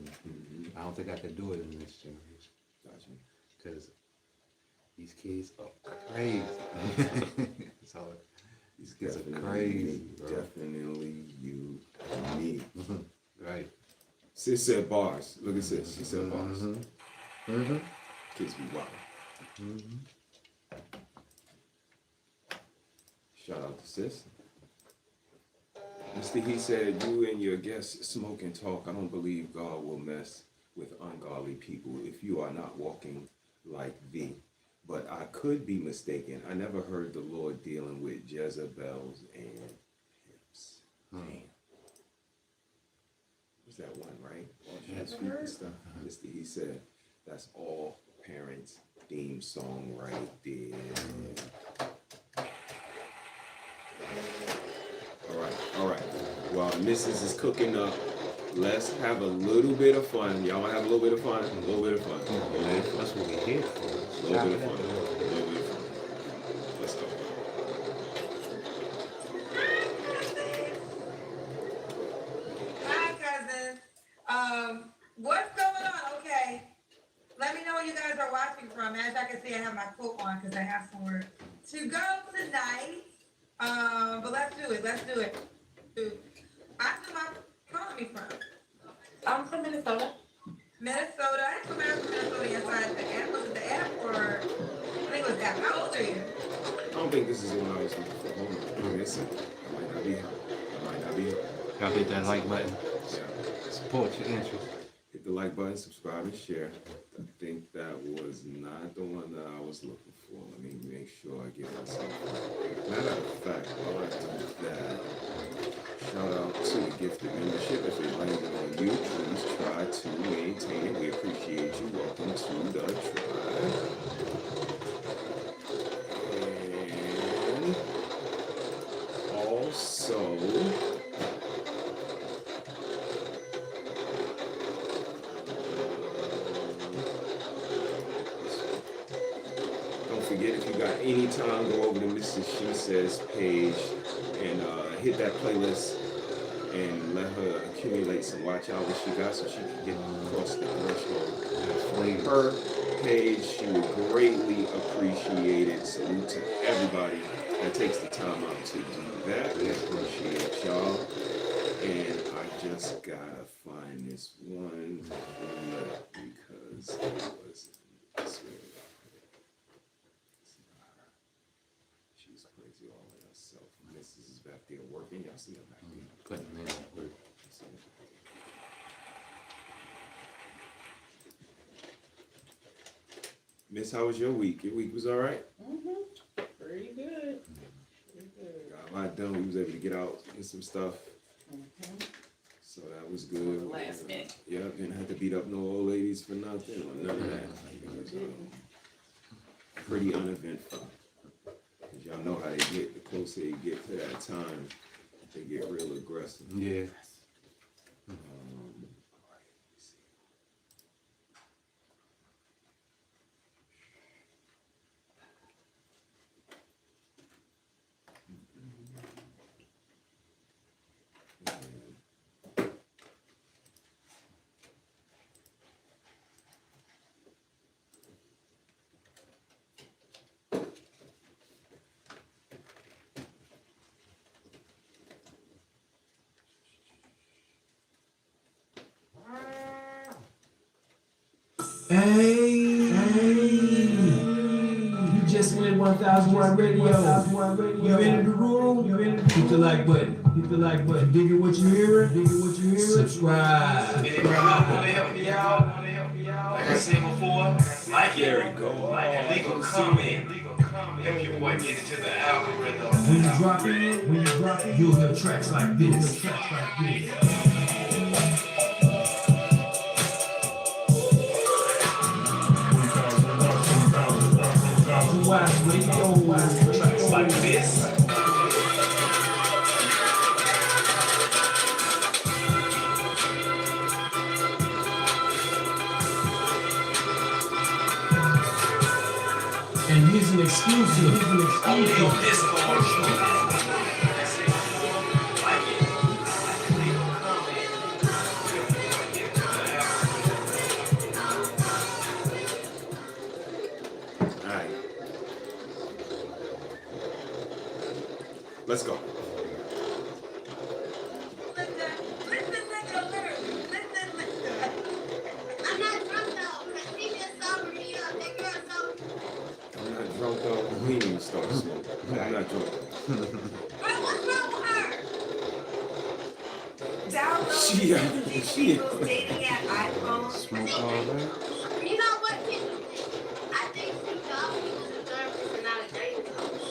Speaker 1: I don't think I could do it in this generation.
Speaker 2: Gotcha.
Speaker 1: Because these kids are crazy. So these kids are crazy, bro.
Speaker 2: Definitely you and me.
Speaker 1: Right.
Speaker 2: Sis said bars. Look at sis. She said bars. Kids be wild. Shout out to sis. Mr. He said, you and your guests smoke and talk. I don't believe God will mess with ungodly people if you are not walking like thee. But I could be mistaken. I never heard the Lord dealing with Jezebels and pimps. Man. Was that one, right? All speak and stuff. Mr. He said, that's all parents' theme song right there. All right. While Mrs. is cooking up, let's have a little bit of fun. Y'all want to have a little bit of fun? A little bit of fun.
Speaker 1: That's what we're here for.
Speaker 2: A little bit of fun. A little bit of fun. Let's go.
Speaker 17: Hi, cousins. What's going on? Okay. Let me know where you guys are watching from. As y'all can see, I have my coat on because I have somewhere to go tonight. But let's do it. Actually, where calling me from?
Speaker 3: I'm from Minnesota.
Speaker 17: Minnesota. I come out from Minnesota inside the app. Was it the app or I think it was the app. How old are you?
Speaker 2: I don't think this is the one I was looking for. Hold on. Listen. I might not be here.
Speaker 1: Y'all hit that like button. Support your interest.
Speaker 2: Hit the like button, subscribe, and share. I think that was not the one that I was looking for. Well, let me make sure I get myself. Matter of fact, while I do that, shout out to the gifted membership. If you're landing on you, please try to maintain it. We appreciate you. Welcome to the tribe. And also, don't forget, if you got any time, go over to Mrs. She Says page and hit that playlist and let her accumulate some watch out what she got so she can get across the threshold. Her page, she would greatly appreciate it. Salute to everybody that takes the time out to do that. We appreciate y'all. And I just gotta find this one because it was this way. She's crazy all by herself. Mrs. is back there working. Y'all see her back there.
Speaker 1: Putting in work.
Speaker 2: Miss, how was your week? Your week was all right?
Speaker 12: Pretty good. Pretty good.
Speaker 2: Got a lot done. We was able to get out, get some stuff. So that was good.
Speaker 7: Last minute.
Speaker 2: Yeah, didn't have to beat up no old ladies for nothing or none of that. It was pretty uneventful. 'Cause y'all know how they get. The closer you get to that time, they get real aggressive.
Speaker 1: Yeah.
Speaker 15: Hey, you just went 1,000 Watt Radio. You in the room? Hit the like button. Digging what you hearing? Subscribe.
Speaker 6: Help me out. Like I said before, like it, and leave a comment. Help your boy get into the algorithm.
Speaker 15: When you drop it, you'll hear tracks like this.
Speaker 6: Tracks like this.
Speaker 15: And here's an exclusive.
Speaker 6: Only on this commercial.
Speaker 2: Alright. Let's go.
Speaker 16: I'm not drunk though, because she just sobered me up. That girl sobered me.
Speaker 2: I'm not drunk though. We ain't even start smoking. I'm not drunk.
Speaker 16: Bro, what's wrong with her?
Speaker 17: Download
Speaker 2: She
Speaker 17: dating app iPhone.
Speaker 1: Smoke all that.
Speaker 16: You know what, kid? I think she thought she was a therapist and not a dating coach.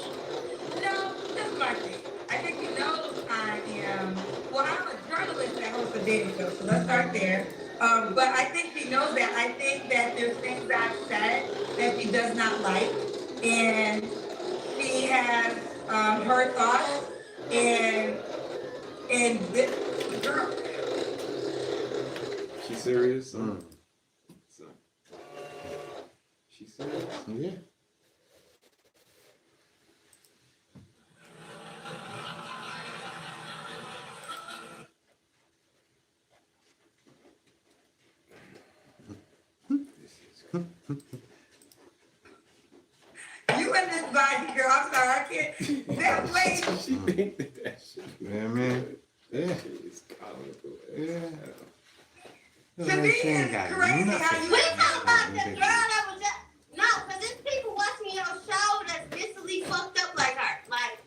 Speaker 17: No, that's my thing. I think he knows I am. Well, I'm a journalist that hosts a dating show, so let's start there. But I think she knows that. I think that there's things I've said that she does not like, and she has her thoughts, and this girl.
Speaker 2: She serious? So, she serious?
Speaker 1: Yeah.
Speaker 17: You and this body, girl. I'm sorry, I can't. That way.
Speaker 2: She think that shit.
Speaker 1: Yeah, man. Yeah.
Speaker 2: It's comical.
Speaker 1: Yeah.
Speaker 17: To me,
Speaker 1: She ain't
Speaker 17: it's
Speaker 1: got
Speaker 17: crazy how
Speaker 1: nothing.
Speaker 17: you.
Speaker 16: We talking about the girl that was just, no, because there's people watching your show that's mentally fucked up like her. Like,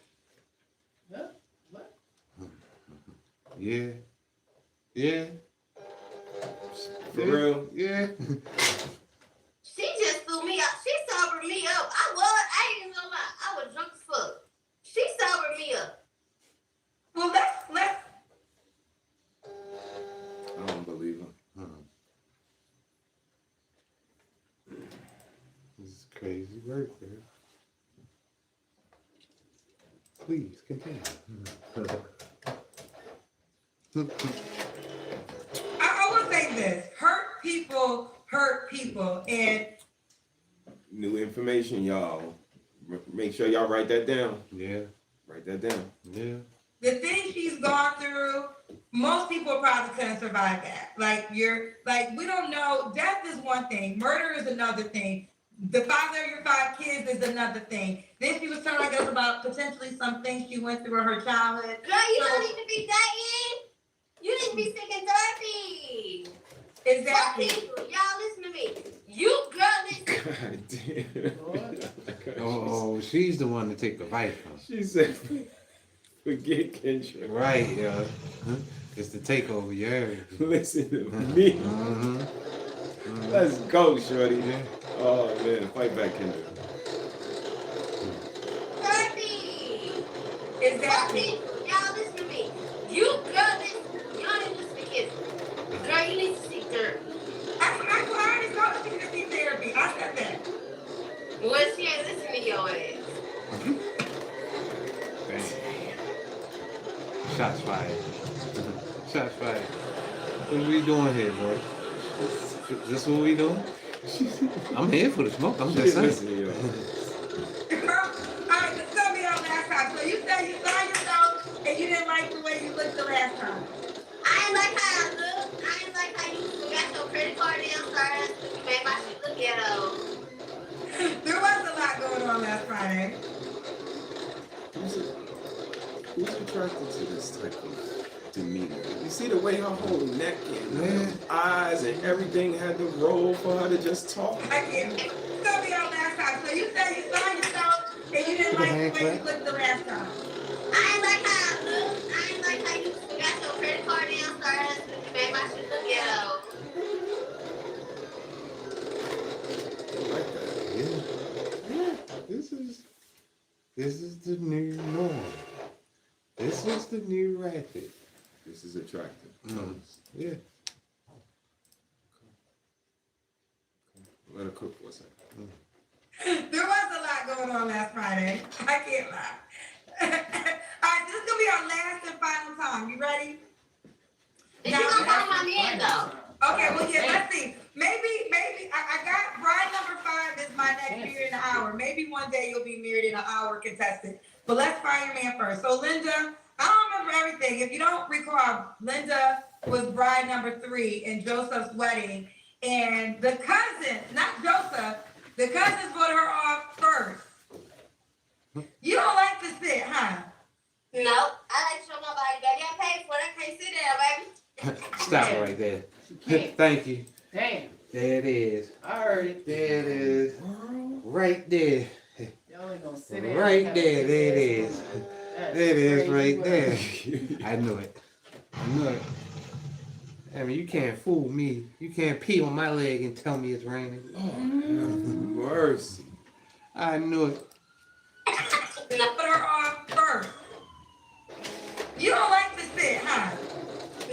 Speaker 1: Yeah. Yeah.
Speaker 2: For real?
Speaker 1: Yeah.
Speaker 16: she just threw me up. She sobered me up.
Speaker 1: crazy work, man. Please continue.
Speaker 17: I will say this: hurt people, and
Speaker 2: New information, y'all. Make sure y'all write that down.
Speaker 1: Yeah.
Speaker 2: Write that down.
Speaker 1: Yeah.
Speaker 17: the things she's gone through, most people probably couldn't survive that. We don't know. Death is one thing. Murder is another thing. The father of your 5 kids is another thing. Then she was telling us about potentially some things she went through in her childhood.
Speaker 18: Girl, you don't need to be dating. You need to be sticking therapy.
Speaker 17: Exactly.
Speaker 18: Fuck people. Y'all listen to me. You girl listen.
Speaker 2: God damn.
Speaker 1: Oh, she's the one to take the fight from.
Speaker 2: She said, forget Kendra.
Speaker 1: Right, yeah. It's the takeover, you heard.
Speaker 2: Listen to me.
Speaker 1: Mm-hmm.
Speaker 2: Let's go, shorty. Oh, man. Fight back, Kendra.
Speaker 18: Therapy.
Speaker 17: Exactly.
Speaker 18: Y'all listen to me. You girl listen. You don't need to listen to kids. Girl, you need to seek therapy.
Speaker 17: I already told her she could see therapy. I said that.
Speaker 18: Well, she ain't listening to your ass.
Speaker 1: Bang. Shots fired. Shots fired. What are we doing here, boy? This what we doing? I'm here for the smoke. I'm just saying.
Speaker 17: Girl, alright, let's tell me our last time. So you said you saw yourself and you didn't like the way you looked the last time.
Speaker 18: I ain't like how I look. I ain't like how you got your credit card in, started. You made my shit look ghetto.
Speaker 17: There was a lot going on last Friday.
Speaker 2: Who's attracted to this type of demeanor? You see the way her whole neck and her eyes and everything had to roll for her to just talk?
Speaker 17: I can't. Tell me our last time. So you said you saw yourself and you didn't like the way you looked the last time.
Speaker 18: I ain't like how I look. I ain't like how you got your credit card in, started. You made my shit look ghetto.
Speaker 2: Like that.
Speaker 1: Yeah. This is the new norm. This is the new rapid.
Speaker 2: This is attractive.
Speaker 1: Yeah.
Speaker 2: Let her cook for a second.
Speaker 17: There was a lot going on last Friday. I can't lie. Alright, this is gonna be our last and final time. You ready?
Speaker 18: Did you gonna find my man though?
Speaker 17: Okay, well yeah, let's see. Maybe I got bride number 5 is my next married in an hour. Maybe one day you'll be married in an hour, contestant. But let's find your man first. So Linda, I don't remember everything. If you don't recall, Linda was bride number 3 in Joseph's wedding. And the cousin, not Joseph, the cousins voted her off first. You don't like to sit, huh?
Speaker 18: No, I like to show my body. Girl, you paid for it. I can't sit there, baby.
Speaker 1: Stop it right there. Thank you.
Speaker 12: Damn.
Speaker 1: There it is.
Speaker 12: I heard it.
Speaker 1: There it is. Right there.
Speaker 12: Y'all ain't gonna sit there.
Speaker 1: Right there. There it is.
Speaker 12: That's
Speaker 1: There it is
Speaker 12: crazy
Speaker 1: right there. I knew it. I knew it. I mean, you can't fool me. You can't pee on my leg and tell me it's raining.
Speaker 2: Oh, mercy.
Speaker 1: I knew it.
Speaker 17: Put her on first. You don't like to sit, huh?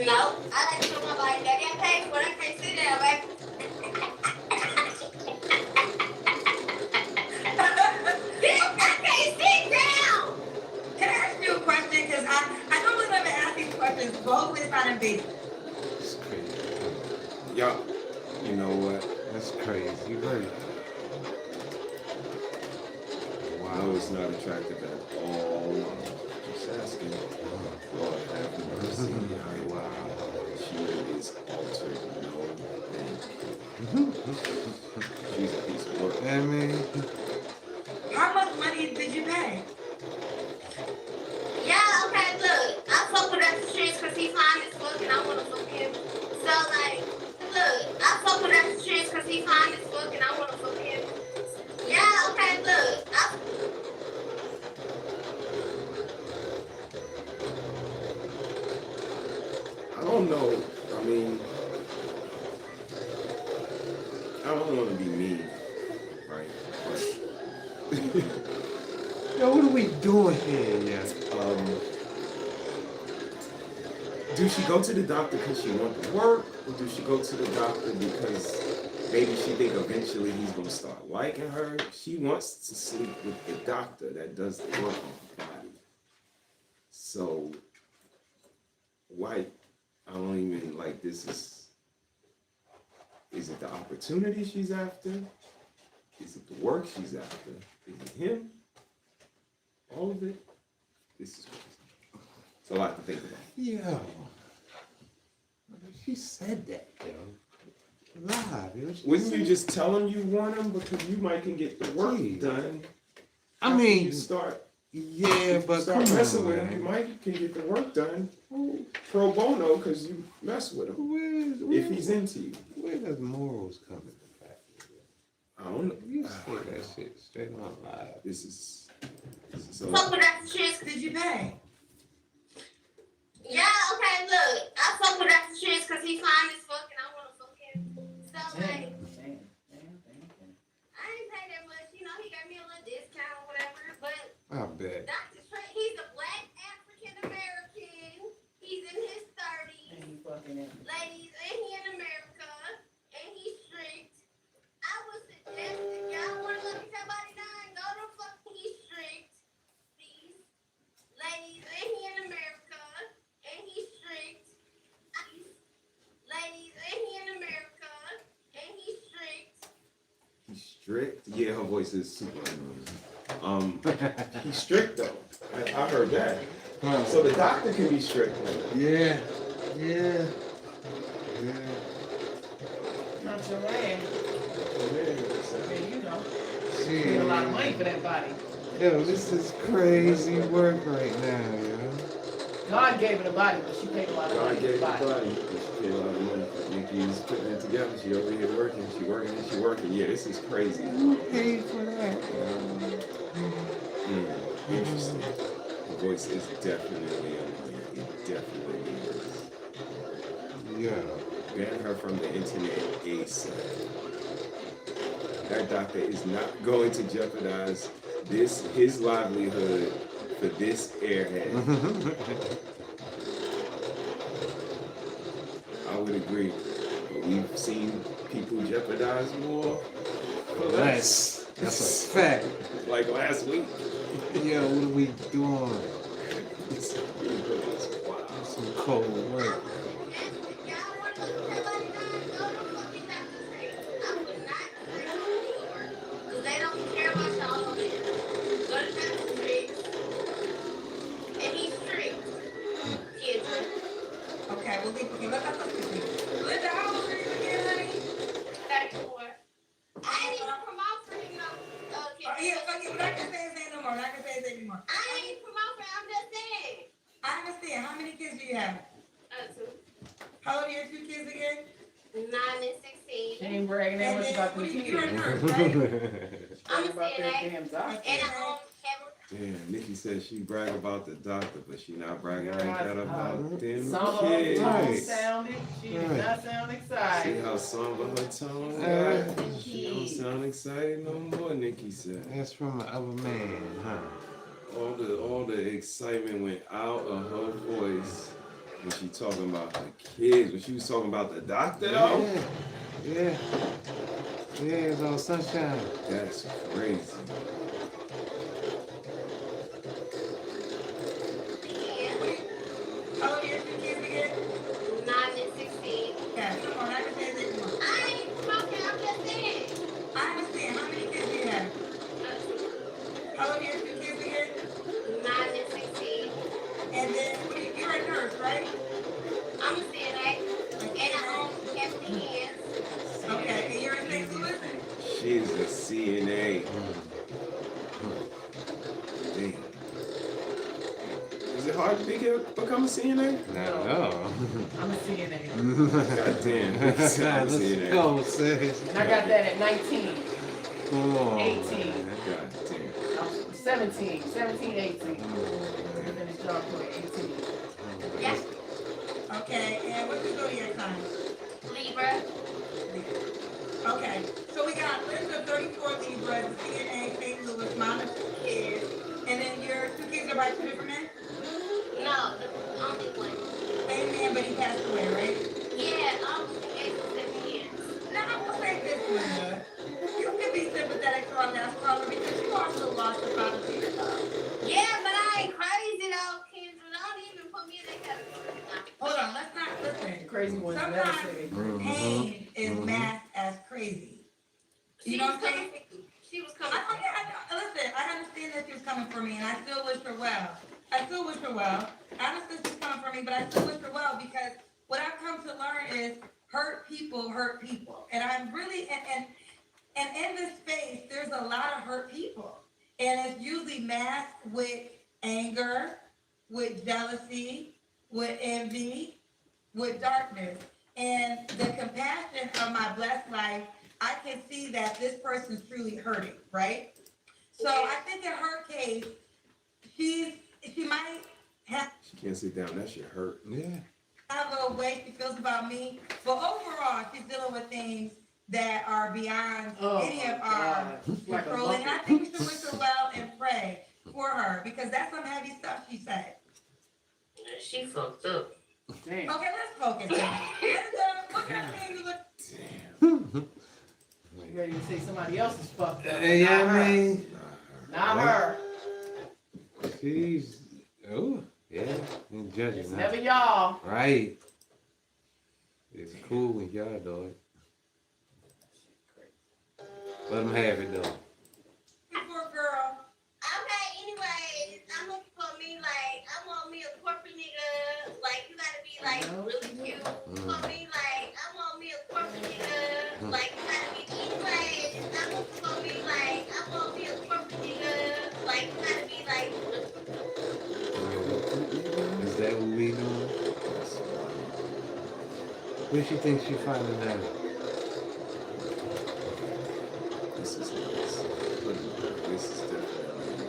Speaker 18: No, I like to show my body. Girl, you paid for it. I can't sit there, baby. I can't sit down.
Speaker 17: Can I ask you a question? Because I normally never ask these questions. Both ways not invasive.
Speaker 1: It's crazy.
Speaker 2: Y'all, you know what?
Speaker 1: That's crazy. Right.
Speaker 2: Wow, it's not attractive at all. Just asking. Lord have mercy. Wow. She is altered. No, she's a piece of work.
Speaker 1: I mean,
Speaker 17: How much money did you pay?
Speaker 18: Yeah, okay, look. I fuck with that streets because he fine as fuck and I want to fuck him. So, like, look, I fuck with that streets because he fine as fuck and I want to fuck him. Yeah, okay, look.
Speaker 2: I don't know. I mean, I don't want to be mean, right?
Speaker 1: yo, what are we doing here? Yeah.
Speaker 2: Do she go to the doctor because she wants to work, or do she go to the doctor because maybe she think eventually he's gonna start liking her. She wants to sleep with the doctor that does the work on her body. So why? I don't even like this. Is it the opportunity she's after? Is it the work she's after? Is it him? All of it? This is crazy. It's a lot to think about.
Speaker 1: Yeah. She said that, yo. Live, yo.
Speaker 2: Wouldn't you just tell him you want him because you might can get the work done?
Speaker 1: I mean,
Speaker 2: you start.
Speaker 1: Yeah, but
Speaker 2: start
Speaker 1: come
Speaker 2: messing
Speaker 1: on,
Speaker 2: with him.
Speaker 1: man.
Speaker 2: You might can get the work done pro bono because you mess with him. If he's into you.
Speaker 1: Where does morals come into fact?
Speaker 2: I don't know.
Speaker 1: You say that shit straight on live.
Speaker 2: This is
Speaker 18: Fuck with that shit.
Speaker 17: Did you pay?
Speaker 18: Yeah, okay, look. I fuck with that shit because he's fine as fuck and I want to fuck him. So, like, I ain't pay that much. You know, he gave me a little discount or whatever. But
Speaker 1: I bet.
Speaker 18: Dr. Trey, he's a black African American. He's in his 30s. Ladies, and he in America. And he's strict. I would suggest if y'all want to look at somebody dying, go to fucking he's strict. Please. Ladies, and he in America. And he's strict. Ladies, and he in America. And he's strict.
Speaker 2: He's strict. Yeah, her voice is super annoying. He's strict though. I heard that. So the doctor can be strict.
Speaker 1: Yeah. Yeah.
Speaker 12: Not your man. You know.
Speaker 1: She
Speaker 12: Paid a lot of money for that body.
Speaker 1: Yo, this is crazy work right now, yo.
Speaker 12: God gave her the body, but she paid a lot of money
Speaker 2: God
Speaker 12: for the
Speaker 2: gave the
Speaker 12: body.
Speaker 2: body. She paid a lot of money. Nikki's putting it together. She over here working. She working and she working. Yeah, this is crazy.
Speaker 1: Who paid for that?
Speaker 2: Interesting. The voice is definitely annoying. It definitely is.
Speaker 1: Yeah.
Speaker 2: Ban her from the internet ASAP. That doctor is not going to jeopardize his livelihood for this airhead. I would agree. But we've seen people jeopardize more for less.
Speaker 1: That's a fact.
Speaker 2: Like last week.
Speaker 1: Yo, what are we doing?
Speaker 2: It's ridiculous. Wow.
Speaker 1: Some cold work.
Speaker 18: They don't care about y'all over there. Go to Dr. Trey. And he's strict. Kids.
Speaker 17: Okay, we'll leave. Okay, let's Linda, how old are you again, honey?
Speaker 18: 34. I ain't even promote for him, no.
Speaker 17: Yeah, okay, we're not gonna say his name no more. We're not gonna say his name anymore.
Speaker 18: I ain't even promote for him, I'm just saying.
Speaker 17: I understand. How many kids do you have?
Speaker 18: 2.
Speaker 17: How old are your 2 kids again?
Speaker 18: 9 and 16.
Speaker 12: She ain't bragging that much about the kids.
Speaker 17: You're a nurse, right?
Speaker 18: I'm a
Speaker 12: about that
Speaker 18: CNA.
Speaker 12: damn doctor.
Speaker 18: And I own
Speaker 2: Damn, Nikki said she brag about the doctor, but she not bragging like that about them
Speaker 12: Some of her
Speaker 2: kids.
Speaker 12: tone sounded, she did not sound
Speaker 2: See
Speaker 12: excited.
Speaker 2: how somber her tone got? She don't sound excited no more, Nikki said.
Speaker 1: That's from the other man, huh?
Speaker 2: All the excitement went out of her voice when she talking about the kids. When she was talking about the doctor though.
Speaker 1: Yeah. Yeah, it's all sunshine.
Speaker 2: That's crazy.
Speaker 17: How old are your 2 kids again?
Speaker 18: 9 and 16.
Speaker 17: Yeah, come on, I can say his name anymore.
Speaker 18: I ain't promoting, I'm just saying.
Speaker 17: I understand. How many kids do you have? How old are your 2 kids again?
Speaker 18: 9 and 16.
Speaker 17: And then, you're a nurse, right?
Speaker 18: I'm a CNA. And I own everything is.
Speaker 17: Okay, and you're in St. Louis?
Speaker 2: She's a CNA. Damn. Is it hard to become a CNA?
Speaker 1: No.
Speaker 12: I'm a CNA.
Speaker 2: God damn. I'm a
Speaker 1: Let's
Speaker 2: CNA.
Speaker 1: go, sis.
Speaker 12: And I got that at 19,
Speaker 1: Come on.
Speaker 12: 18,
Speaker 2: God damn.
Speaker 12: 17, 18. And then it's job for 18.
Speaker 18: Yeah.
Speaker 17: Okay, and what's your zodiac sign?
Speaker 18: Libra.
Speaker 17: Okay, so we got Linda, 34 Libra, CNA, St. Louis, mom of 2 kids, and then your 2 kids are by 2 different men?
Speaker 18: No, the only one.
Speaker 17: Same man, but he passed away, right?
Speaker 18: Yeah, almost 8 to 7 years.
Speaker 17: Now, I will say this
Speaker 12: crazy ones never
Speaker 17: Sometimes
Speaker 12: say.
Speaker 17: pain is masked as crazy. You know what I'm saying?
Speaker 18: She was coming.
Speaker 17: Listen, I understand that she was coming for me, and I still wish her well. I still wish her well. I understand she's coming for me, but I still wish her well because what I've come to learn is hurt people hurt people. And I'm really, and in this space, there's a lot of hurt people. And it's usually masked with anger, with jealousy, with envy, with darkness. And the compassion of my blessed life, I can see that this person's truly hurting, right? So I think in her case, she might have
Speaker 2: She can't sit down. That shit hurt.
Speaker 1: Yeah.
Speaker 17: a way she feels about me, but overall, she's dealing with things that are beyond any of our control. And I think we should wish her well and pray for her because that's some heavy stuff she said.
Speaker 18: She fucked up.
Speaker 12: Damn.
Speaker 17: Okay, let's focus. What kind of thing you look?
Speaker 12: You ready to say somebody else is fucked up?
Speaker 1: Yeah, I mean,
Speaker 12: Not her.
Speaker 1: she's, oh, yeah, ain't judging
Speaker 12: It's
Speaker 1: that.
Speaker 12: never y'all.
Speaker 1: Right. It's cool when y'all do it. Let them have it though.
Speaker 17: Poor girl.
Speaker 18: Okay, anyways, I'm looking for me, like, I want me a corporate nigga. Like, you gotta be, like, really cute. For me, like, I want me a corporate nigga. Like, you gotta be, anyways, I'm looking for me, like, I want me a corporate nigga. Like, you gotta be, like,
Speaker 1: Is that what we doing? Where she thinks she finding that?
Speaker 2: This is nice. This is definitely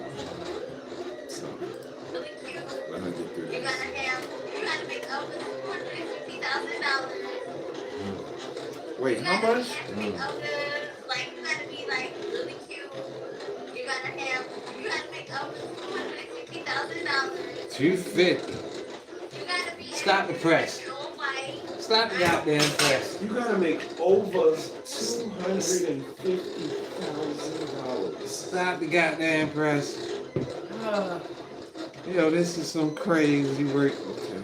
Speaker 2: something.
Speaker 18: really cute.
Speaker 2: Let her get through
Speaker 18: You
Speaker 2: this.
Speaker 18: gotta make over $250,000.
Speaker 2: Wait, how much?
Speaker 18: You gotta make over, like, you gotta be, like, really cute. You gotta make over $250,000.
Speaker 1: 250.
Speaker 18: You gotta be.
Speaker 1: Stop the press. Stop the goddamn press.
Speaker 2: You gotta make over $250,000.
Speaker 1: Stop the goddamn press. Yo, this is some crazy work.
Speaker 2: Okay.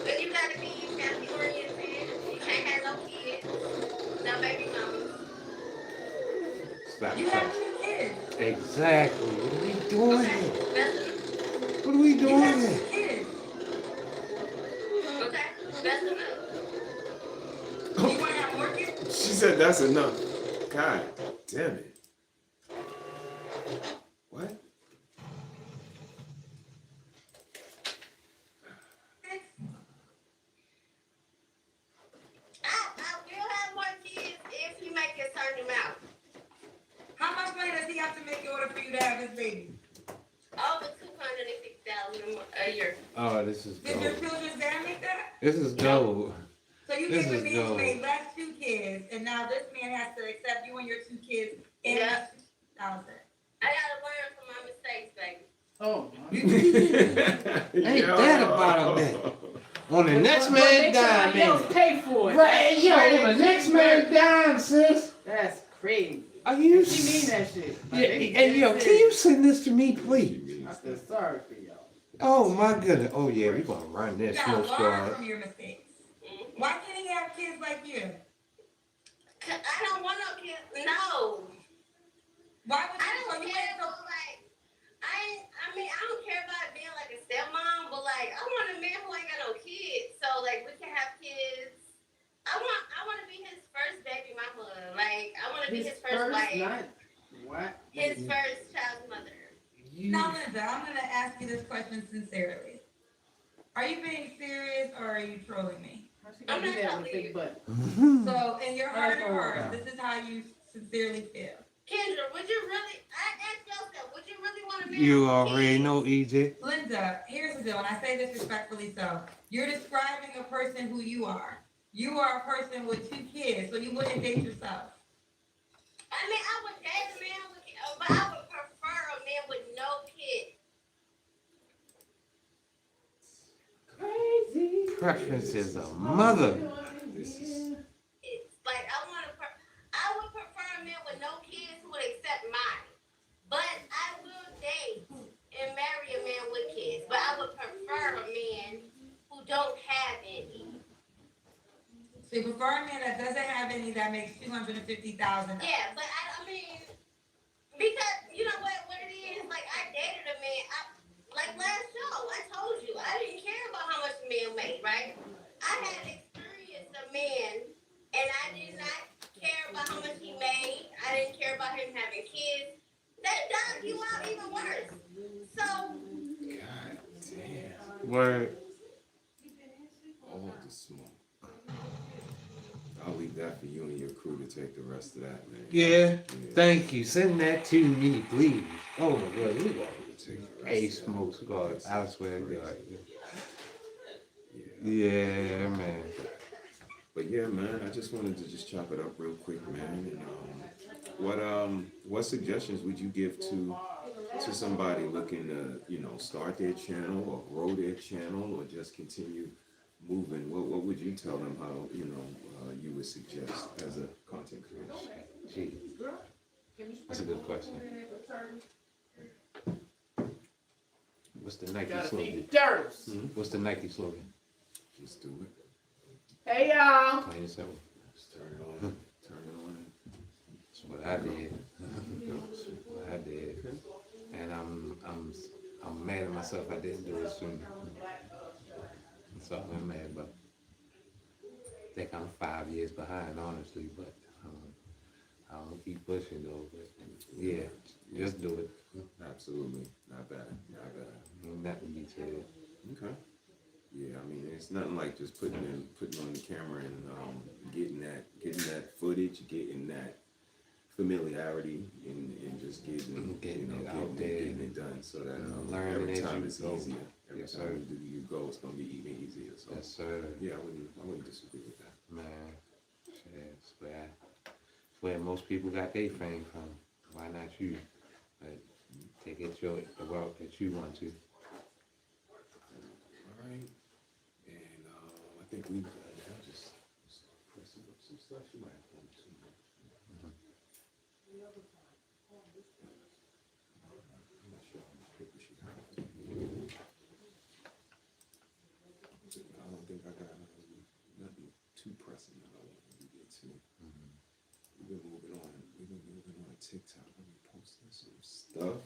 Speaker 18: But you gotta be family oriented. You can't have no kids. No baby mama.
Speaker 1: Stop the
Speaker 17: You have
Speaker 1: press.
Speaker 17: 2 kids.
Speaker 1: Exactly. What are we doing?
Speaker 18: That's
Speaker 1: What are we
Speaker 17: You
Speaker 1: doing?
Speaker 17: have 2 kids.
Speaker 18: okay. That's enough.
Speaker 17: You want to have more kids?
Speaker 2: She said that's enough. God damn it. What?
Speaker 18: I will have more kids if you make a certain amount.
Speaker 17: How much money does he have to make in order for you to have this baby?
Speaker 18: Over $250,000 a year.
Speaker 1: Oh, this is
Speaker 17: Did your
Speaker 1: gold.
Speaker 17: children's dad make that?
Speaker 1: This is gold.
Speaker 17: So you
Speaker 1: This
Speaker 17: gave a
Speaker 1: is
Speaker 17: man who
Speaker 1: gold.
Speaker 17: made less 2 kids, and now this man has to accept you and your 2 kids and
Speaker 18: Yeah.
Speaker 17: $2,000.
Speaker 18: I gotta learn from my mistakes, baby.
Speaker 12: Oh.
Speaker 1: Ain't that about a man? On the next man dime,
Speaker 12: Somebody else
Speaker 1: man.
Speaker 12: pay for it.
Speaker 1: Right, yo,
Speaker 12: That's
Speaker 1: on the next man dime, sis.
Speaker 12: That's crazy.
Speaker 1: Are you?
Speaker 12: She mean that shit.
Speaker 1: Yeah, and yo, can you send this to me, please?
Speaker 12: I feel sorry for y'all.
Speaker 1: Oh my goodness. Oh yeah, we gonna run
Speaker 17: You
Speaker 1: this
Speaker 17: gotta
Speaker 1: snow
Speaker 17: learn
Speaker 1: squad.
Speaker 17: from your mistakes. Why can't he have kids like you?
Speaker 18: 'Cause I don't want no kids. No.
Speaker 17: Why would
Speaker 18: I
Speaker 17: you?
Speaker 18: don't
Speaker 17: So you
Speaker 18: care,
Speaker 17: wait till
Speaker 18: but like, I mean, I don't care about being like a stepmom, but like, I want a man who ain't got no kids, so like, we can have kids. I want to be his first baby mama. Like, I want to be his first wife.
Speaker 12: Not what?
Speaker 18: His first child's mother.
Speaker 17: Now, Linda, I'm gonna ask you this question sincerely. Are you being serious or are you trolling me?
Speaker 18: I'm not
Speaker 12: that with big butt.
Speaker 17: So, in your heart of hearts, this is how you sincerely feel.
Speaker 18: Kendra, would you really? I asked yourself, would you really want to be?
Speaker 1: You already know, EJ.
Speaker 17: Linda, here's the deal, and I say this respectfully so. You're describing a person who you are. You are a person with 2 kids, so you wouldn't date yourself.
Speaker 18: I mean, I would date a man with, but I would prefer a man with no kids.
Speaker 12: Crazy.
Speaker 1: Preference is a mother.
Speaker 18: It's like I would prefer a man with no kids who would accept mine. But I will date and marry
Speaker 17: So you prefer a man that doesn't have any that makes $250,000.
Speaker 18: Yeah, but I mean, because you know what it is? Like, I dated a man. Like last show, I told you, I didn't care about how much a man made, right? I had experienced a man, and I did not care about how much he made. I didn't care about him having kids. That dug you out even worse. So,
Speaker 2: God damn.
Speaker 1: Word.
Speaker 2: All the smoke. I'll leave that for you and your crew to take the rest of that, man.
Speaker 1: Yeah. Thank you. Send that to me, please. Oh my God, we got Hey, Smokes, God, I swear to God. Yeah, man.
Speaker 2: But yeah, man, I just wanted to just chop it up real quick, man. And what suggestions would you give to somebody looking to, you know, start their channel or grow their channel or just continue moving? What would you tell them how, you know, you would suggest as a content creator?
Speaker 1: Gee, that's a good question. What's the Nike slogan? What's the Nike slogan?
Speaker 2: Just do it.
Speaker 12: Hey y'all.
Speaker 1: Plain and simple.
Speaker 2: Just turn it on. Turn it on.
Speaker 1: That's what I did. That's what I did. And I'm mad at myself I didn't do it sooner. That's all I'm mad about. I think I'm 5 years behind, honestly, but I'll keep pushing though. But yeah, just do it.
Speaker 2: Absolutely. Not bad. Not bad.
Speaker 1: Ain't nothing to be said.
Speaker 2: Okay. Yeah, I mean, it's nothing like just putting on the camera and getting that footage, getting that familiarity, and just getting it done, so that every time it's easier. Every time you go, it's gonna be even easier. So
Speaker 1: yes, sir.
Speaker 2: Yeah, I wouldn't disagree with that.
Speaker 1: Man, that's where most people got their fame from. Why not you? Take it the route that you want to.
Speaker 2: All right. And I think we just pressing up some stuff. You might have one too. I'm not sure how much paper she got. I don't think I got nothing too pressing that I want to get to. We've been moving on. TikTok. I've been posting some stuff.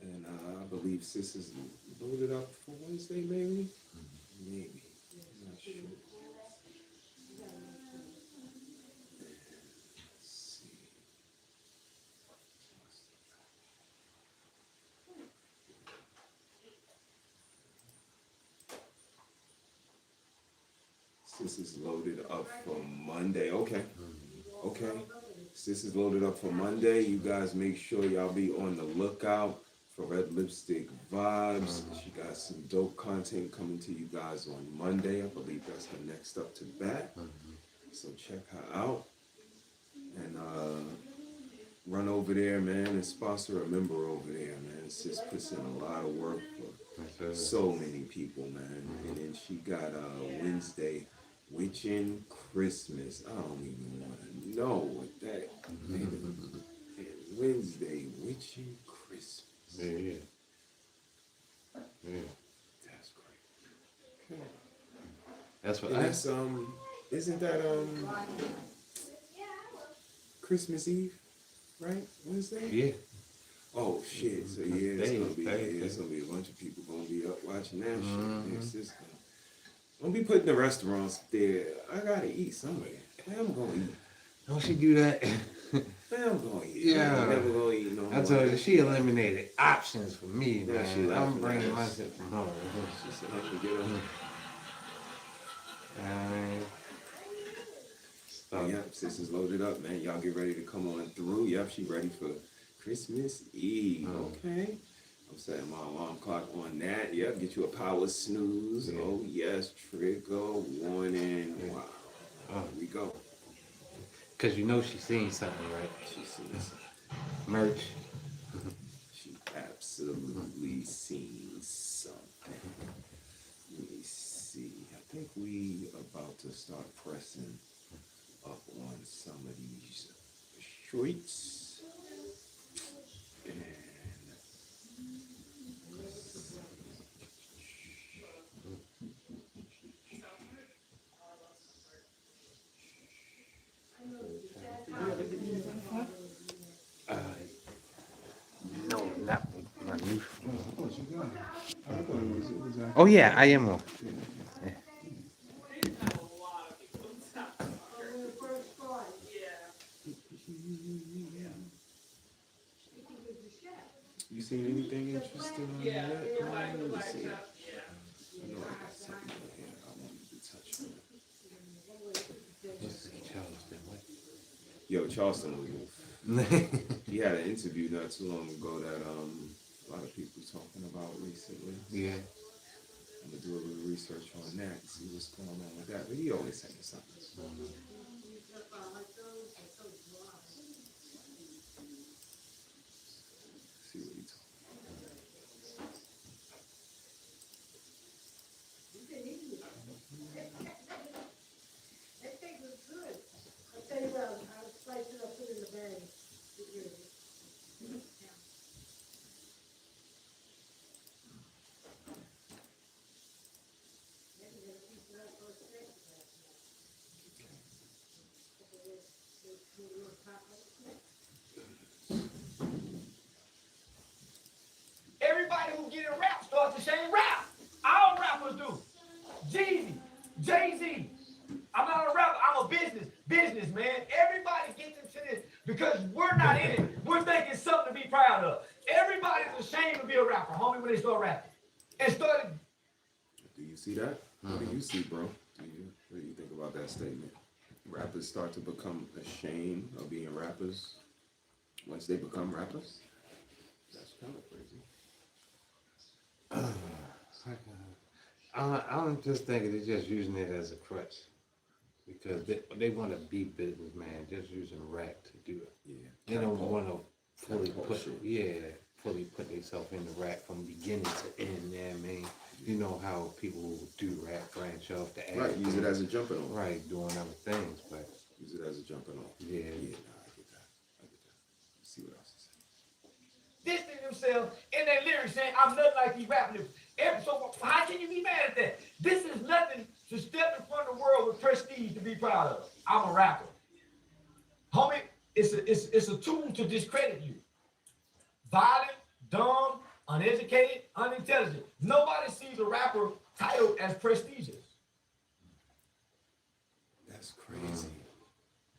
Speaker 2: And I believe Sis is loaded up for Wednesday, maybe? Maybe. I'm not sure. Let's see. Sis is loaded up for Monday. Okay. Okay. Sis is loaded up for Monday. You guys make sure y'all be on the lookout for Red Lipstick Vibes. She got some dope content coming to you guys on Monday. I believe that's her next up to bat. So check her out. And run over there, man, and sponsor a member over there, man. Sis puts in a lot of work for so many people, man. And then she got Wednesday Witching Christmas. I don't even want to know what that is. Wednesday Witching Christmas.
Speaker 1: Yeah.
Speaker 2: That's great. Okay.
Speaker 1: That's what
Speaker 2: and that's isn't that Christmas Eve, right? Wednesday?
Speaker 1: Yeah.
Speaker 2: Oh shit. So yeah, it's gonna be a bunch of people gonna be up watching that shit. Yes, it's don't be putting the restaurants there. I gotta eat somewhere. I'm gonna eat.
Speaker 1: Don't she do that?
Speaker 2: I'm gonna eat.
Speaker 1: Yeah.
Speaker 2: I'm never gonna eat no more.
Speaker 1: I told her she eliminated options for me,
Speaker 2: Yeah,
Speaker 1: man.
Speaker 2: she left
Speaker 1: I'm
Speaker 2: me.
Speaker 1: bringing my shit from home.
Speaker 2: She said I should get her. Yep, sis is loaded up, man. Y'all get ready to come on through. Yep, she ready for Christmas Eve. Okay. I'm setting my alarm clock on that. Yep, get you a power snooze. Yeah. Oh yes, trigger warning. Wow. Here we go.
Speaker 1: Cause you know she seen something, right?
Speaker 2: She seen something.
Speaker 1: Merch.
Speaker 2: She absolutely seen something. Let me see. I think we about to start pressing up on some of these shorts. And
Speaker 1: Oh yeah, I am on.
Speaker 2: You seen anything interesting on that? Let me see. I know I got something in here I wanted to touch on. Yo, Charleston was he had an interview not too long ago that a lot of people talking about recently.
Speaker 1: Yeah.
Speaker 2: I'm gonna do a little research on that and see what's going on with that. But he always saying something. See what he talking about.
Speaker 19: Everybody who get in rap starts the same rap. All rappers do. Jeezy, Jay-Z. I'm not a rapper, I'm a businessman. Everybody gets into this because we're not in it. We're thinking something to be proud of. Everybody's ashamed to be a rapper, homie, when they start rapping. And started.
Speaker 2: Do you see that? What do you see, bro? What do you think about that statement? Rappers start to become ashamed of being rappers once they become rappers? That's kind of crazy.
Speaker 1: I'm just thinking they're just using it as a crutch because they want to be businessman, just using rap to do it.
Speaker 2: Yeah.
Speaker 1: They don't want to fully put themselves in the rap from beginning to end. Yeah, I mean, you know how people do rap, branch off the act.
Speaker 2: Right, use it as a jumping on.
Speaker 1: Right, doing other things, but
Speaker 2: use it as a jumping on.
Speaker 1: Yeah.
Speaker 2: Yeah, nah, I get that. Let's see what else is.
Speaker 19: Distancing themselves in their lyrics saying, I'm nothing like these rapping. So how can you be mad at that? This is nothing to step in front of the world with prestige to be proud of. I'm a rapper. Homie, it's a tool to discredit you. Violent, dumb, uneducated, unintelligent. Nobody sees a rapper titled as prestigious.
Speaker 2: That's crazy.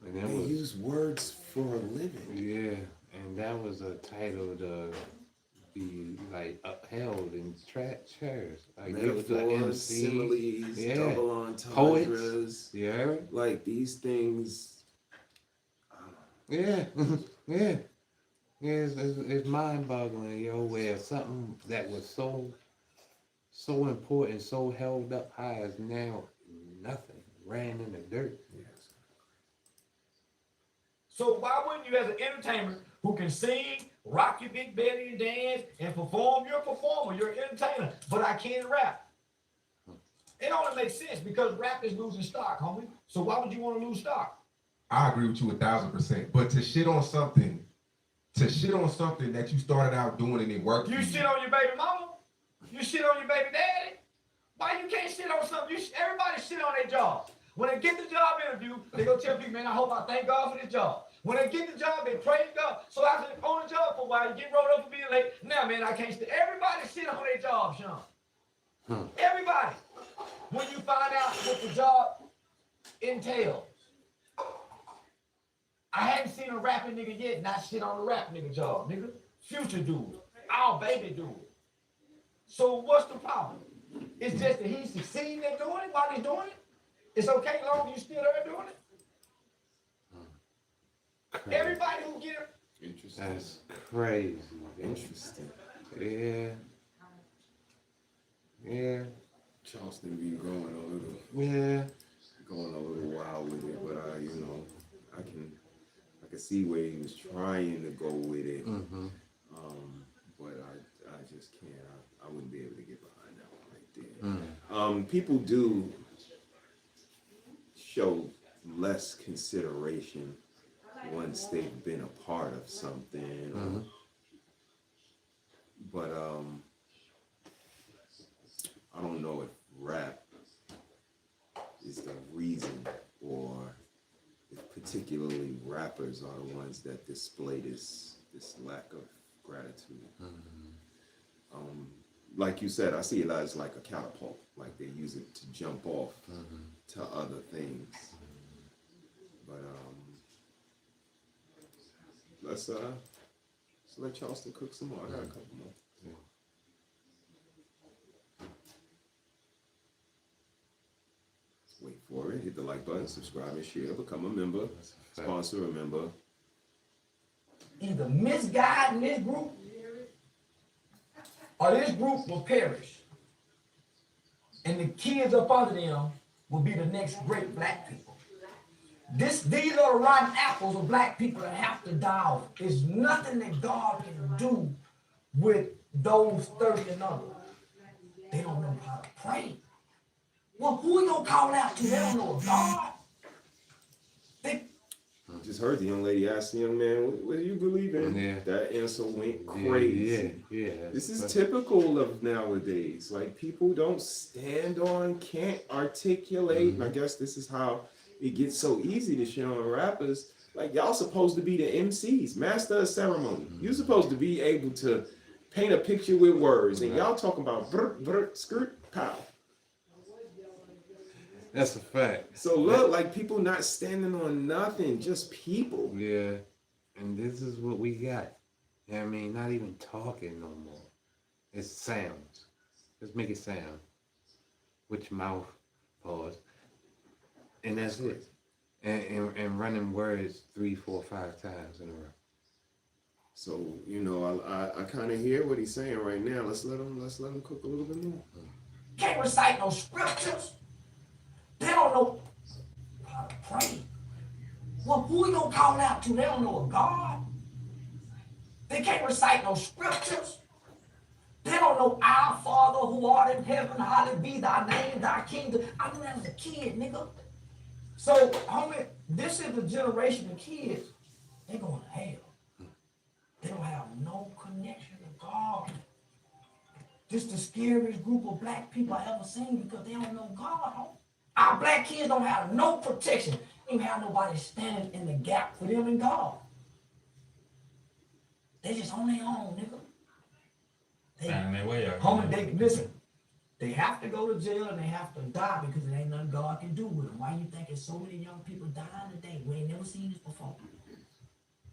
Speaker 1: And that
Speaker 2: they
Speaker 1: was,
Speaker 2: use words for a living.
Speaker 1: Yeah, and that was a title to be like upheld in chairs. Like it was an
Speaker 2: Metaphors, similes,
Speaker 1: yeah,
Speaker 2: double entendres.
Speaker 1: poets, yeah,
Speaker 2: like these things.
Speaker 1: Yeah, yeah. Yeah, it's mind-boggling, yo, where something that was so important, so held up high is now nothing, ran in the dirt.
Speaker 19: So why wouldn't you, as an entertainer who can sing, rock your big belly and dance, and perform, you're a performer, you're an entertainer, but I can't rap. It only makes sense because rap is losing stock, homie. So why would you want to lose stock?
Speaker 20: I agree with you 1,000%. But to shit on something that you started out doing and it worked.
Speaker 19: You shit on your baby mama? You shit on your baby daddy? Why you can't shit on something? Everybody shit on their job. When they get the job interview, they go tell people, man, I hope I thank God for this job. When they get the job, they praise God. So after they on the job for a while, you get rolled up for being late. Now, man, I can't shit. Everybody shit on their job, Sean. Everybody. When you find out what the job entails. I haven't seen a rapping nigga yet not shit on the rap nigga job, nigga. Future dude. Our baby dude. So what's the problem? It's just that he's succeeding at doing it while he's doing it. It's okay as long as you still there doing it. Everybody who get it.
Speaker 2: Interesting.
Speaker 1: That's crazy.
Speaker 2: Interesting.
Speaker 1: Yeah. Yeah.
Speaker 2: Charleston be going a little wild with it, but I can see where he was trying to go with it.
Speaker 1: Mm-hmm.
Speaker 2: But I just can't. I wouldn't be able to get behind that one right there. People do show less consideration once they've been a part of something. But I don't know if rap is the reason, or if particularly rappers are the ones that display this lack of gratitude. like you said, I see it as like a catapult. Like they use it to jump off to other things. But let's let Charleston cook some more. I got a couple more. Wait for it. Hit the like button, subscribe and share, become a member, sponsor a member.
Speaker 19: Either misguiding this group or this group will perish. And the kids up under them will be the next great black people. These are the rotten apples of black people that have to die off. There's nothing that God can do with those thirsty and others. They don't know how to pray. Well, who are you gonna call out to? They don't know God.
Speaker 2: Just heard the young lady ask the young man, what do you believe in?
Speaker 1: Yeah.
Speaker 2: That answer went crazy.
Speaker 1: Yeah.
Speaker 2: This is typical of nowadays. Like people don't stand on, can't articulate. And I guess this is how it gets so easy to shit on rappers. Like y'all supposed to be the MCs, master of ceremony. You're supposed to be able to paint a picture with words. And y'all talking about skirt, pow.
Speaker 1: That's a fact.
Speaker 2: So look, like people not standing on nothing, just people.
Speaker 1: Yeah. And this is what we got. You know what I mean? Not even talking no more. It's sounds. Just make it sound. With your mouth, pause. And that's it. And running words 3, 4, 5 times in a row.
Speaker 2: So, you know, I kind of hear what he's saying right now. Let's let him cook a little bit more.
Speaker 19: Can't recite no scriptures. They don't know how to pray. Well, who are you gonna call out to? They don't know a God. They can't recite no scriptures. They don't know our Father who art in heaven, hallowed be thy name, thy kingdom. I knew that as a kid, nigga. So, homie, this is the generation of kids. They going to hell. They don't have no connection to God. This is the scariest group of black people I ever seen because they don't know God, homie. Our black kids don't have no protection. They don't have nobody standing in the gap for them and God. They just on their own, nigga. Listen, they have to go to jail and they have to die because there ain't nothing God can do with them. Why you think there's so many young people dying today? We ain't never seen this before.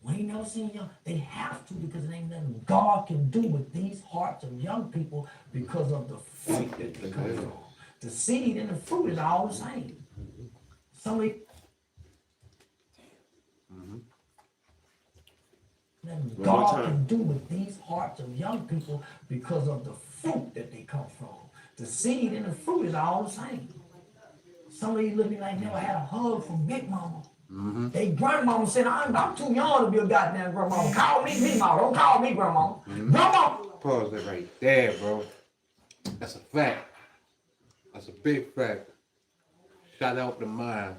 Speaker 19: We ain't never seen young. They have to because there ain't nothing God can do with these hearts of young people because of the fruit that they come from. The seed and the fruit is all the same. Somebody. God can do with these hearts of young people because of the fruit that they come from. The seed and the fruit is all the same. Some of these little people ain't never had a hug from Big Mama. They grandmama said, I'm too young to be a goddamn grandmama. Call me Big Mama. Don't call me grandmama. Grandma.
Speaker 1: Pause that right there, bro. That's a fact. That's a big fact. Shout out to mine.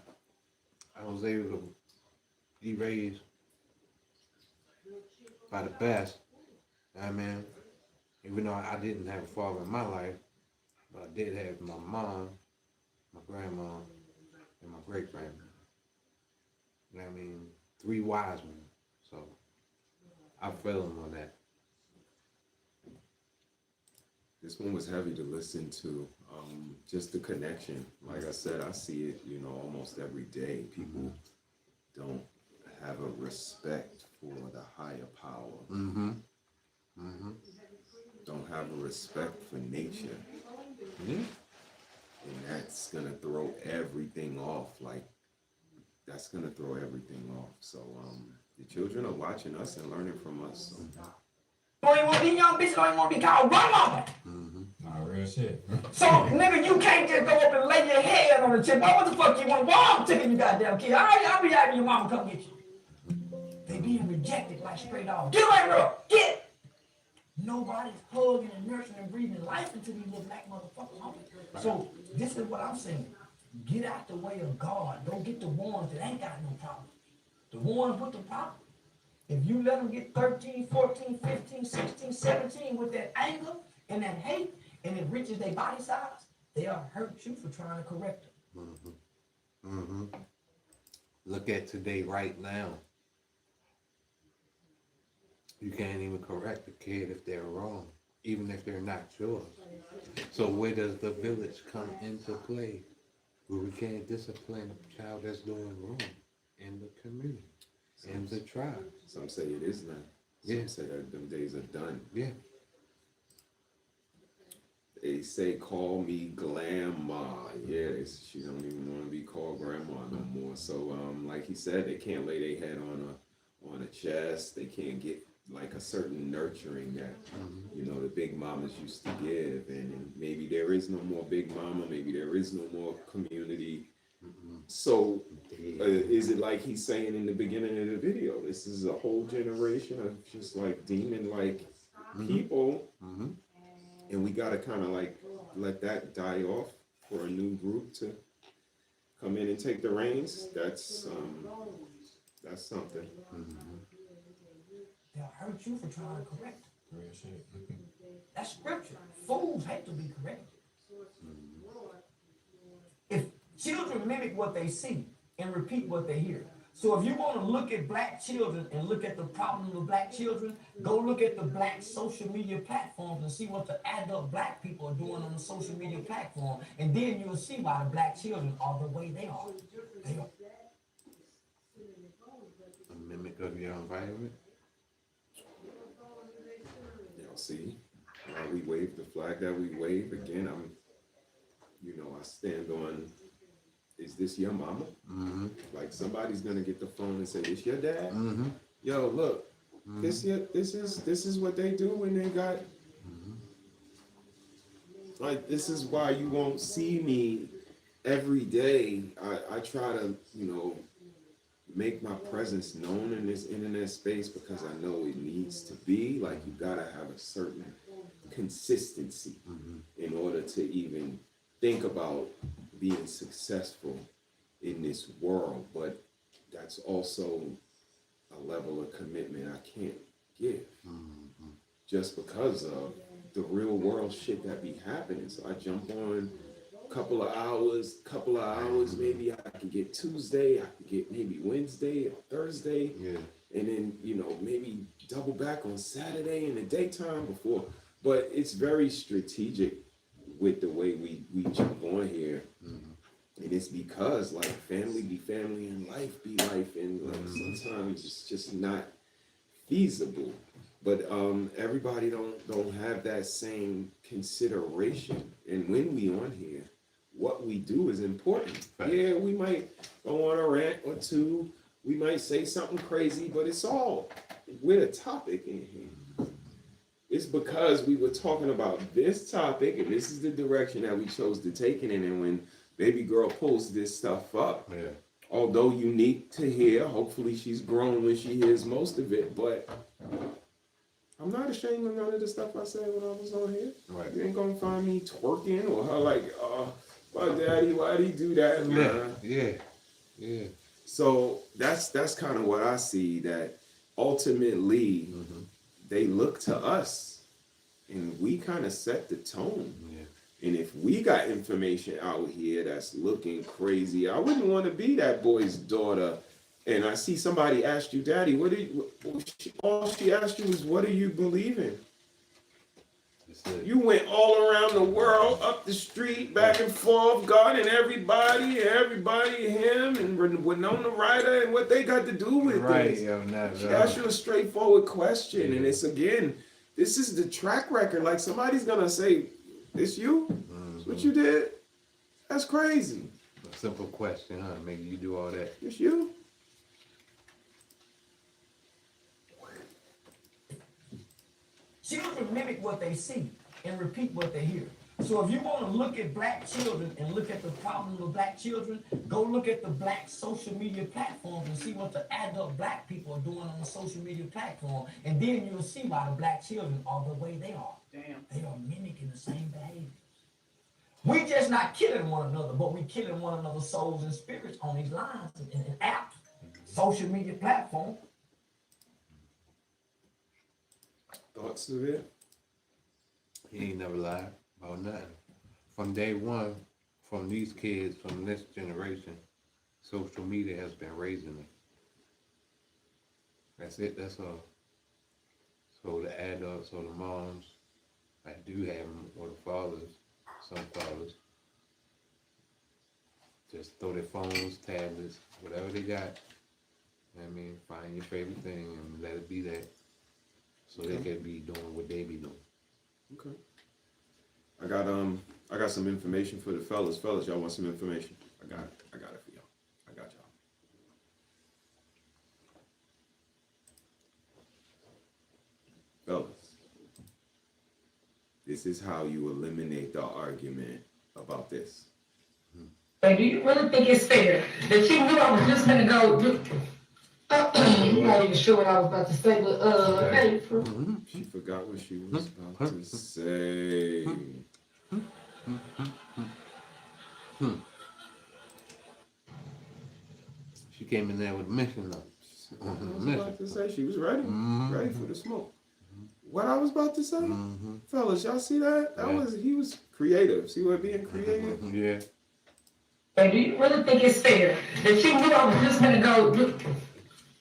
Speaker 1: I was able to be raised by the best. I mean, even though I didn't have a father in my life, but I did have my mom, my grandma, and my great-grandma. You know what I mean? 3 wise men. So I feel them on that.
Speaker 2: This one was heavy to listen to. Just the connection. Like I said, I see it, you know, almost every day. People don't have a respect for the higher power. Don't have a respect for nature. And that's gonna throw everything off. Like, that's gonna throw everything off. So the children are watching us and learning from us. So.
Speaker 19: Don't even want to be young bitch, don't even want to be called grandmama.
Speaker 6: Nah, real shit.
Speaker 19: So, nigga, you can't just go up and lay your head on the chip. What the fuck you want? Why I'm taking you goddamn kid? I'll be having your mama come get you. They being rejected like straight off. Get away, bro. Get. Nobody's hugging and nursing and breathing life into these little black motherfuckers. Homie. So, this is what I'm saying. Get out the way of God. Don't get the ones that ain't got no problem. The ones with the problem. If you let them get 13, 14, 15, 16, 17 with that anger and that hate, and it reaches their body size, they'll hurt you for trying to correct them.
Speaker 1: Look at today right now. You can't even correct a kid if they're wrong. even if they're not yours. So where does the village come into play? Where we can't discipline a child that's doing wrong in the community, in the tribe.
Speaker 2: Some say it is not. Some say that them days are done.
Speaker 1: Yeah.
Speaker 2: They say, call me grandma. Yeah, she don't even want to be called grandma no more. So, like he said, they can't lay their head on a chest. They can't get like a certain nurturing that, you know, the big mamas used to give. And maybe there is no more big mama. Maybe there is no more community. So, is it like he's saying in the beginning of the video? This is a whole generation of just like demon-like people. And we gotta kind of like let that die off for a new group to come in and take the reins. That's something.
Speaker 19: They'll hurt you for trying to correct them. That's scripture. Fools hate to be corrected. If children mimic what they see and repeat what they hear. So if you want to look at black children and look at the problem of black children, go look at the black social media platforms and see what the adult black people are doing on the social media platform. And then you'll see why the black children are the way they are. They are.
Speaker 1: A mimic of your environment.
Speaker 2: Y'all see, we wave the flag that we wave. Again, I stand on, is this your mama? Like somebody's gonna get the phone and say, "This your dad?" Yo, look, this is what they do when they got. Like this is why you won't see me every day. I try to, make my presence known in this internet space because I know it needs to be. Like you gotta have a certain consistency in order to even think about being successful in this world, but that's also a level of commitment I can't give just because of the real world shit that be happening. So I jump on a couple of hours, maybe I can get Tuesday, I can get maybe Wednesday or Thursday, and then, maybe double back on Saturday in the daytime before, but it's very strategic with the way we jump on here. And it's because like family be family and life be life, and like sometimes it's just not feasible. But everybody don't have that same consideration. And when we on here, what we do is important. Yeah, we might go on a rant or two, we might say something crazy, but it's all with a topic in here. It's because we were talking about this topic, and this is the direction that we chose to take it in. And when baby girl pulls this stuff up, although unique to hear, hopefully she's grown when she hears most of it, but I'm not ashamed of none of the stuff I said when I was on here. Right. You ain't gonna find me twerking or her like, my daddy, why'd he do that? Yeah. So that's kind of what I see, that ultimately they look to us and we kind of set the tone. And if we got information out here that's looking crazy, I wouldn't want to be that boy's daughter. And I see somebody ask you, Daddy, all she asked you was, what do you believe in? You went all around the world, up the street, back and forth, God and everybody, him, and Winona Ryder, and what they got to do with this. She asked you a straightforward question, and it's, again, this is the track record. Like, somebody's going to say, this you? That's what you did? That's crazy.
Speaker 1: A simple question, huh? Make you do all that.
Speaker 2: It's you?
Speaker 19: Children mimic what they see and repeat what they hear. So if you want to look at black children and look at the problem of black children, go look at the black social media platforms and see what the adult black people are doing on the social media platform, and then you'll see why the black children are the way they are. Damn. They are mimicking the same behaviors. We just not killing one another, but we killing one another's souls and spirits on these lines and apps, social media platform.
Speaker 2: Thoughts of it?
Speaker 1: He ain't never lied about nothing. From day one, from these kids, from this generation, social media has been raising them. That's it, that's all. So the adults or the moms, I do have them with the fathers, some fathers. Just throw their phones, tablets, whatever they got. I mean, find your favorite thing and let it be that. So they can be doing what they be doing.
Speaker 2: Okay. I got some information for the fellas. Fellas, y'all want some information? I got it for y'all. I got y'all. Fellas, this is how you eliminate the argument about this.
Speaker 16: Hey, do you really think it's fair that you knew I was just gonna go? You're not even sure what I was about to say, but hey,
Speaker 2: She forgot what she was about to say.
Speaker 1: She came in there with a mission though.
Speaker 2: I was about to say she was ready, ready for the smoke. What I was about to say, fellas, y'all see that? He was creative. See what being creative?
Speaker 1: Yeah.
Speaker 16: Hey, do you really think it's fair that you knew I was just gonna go?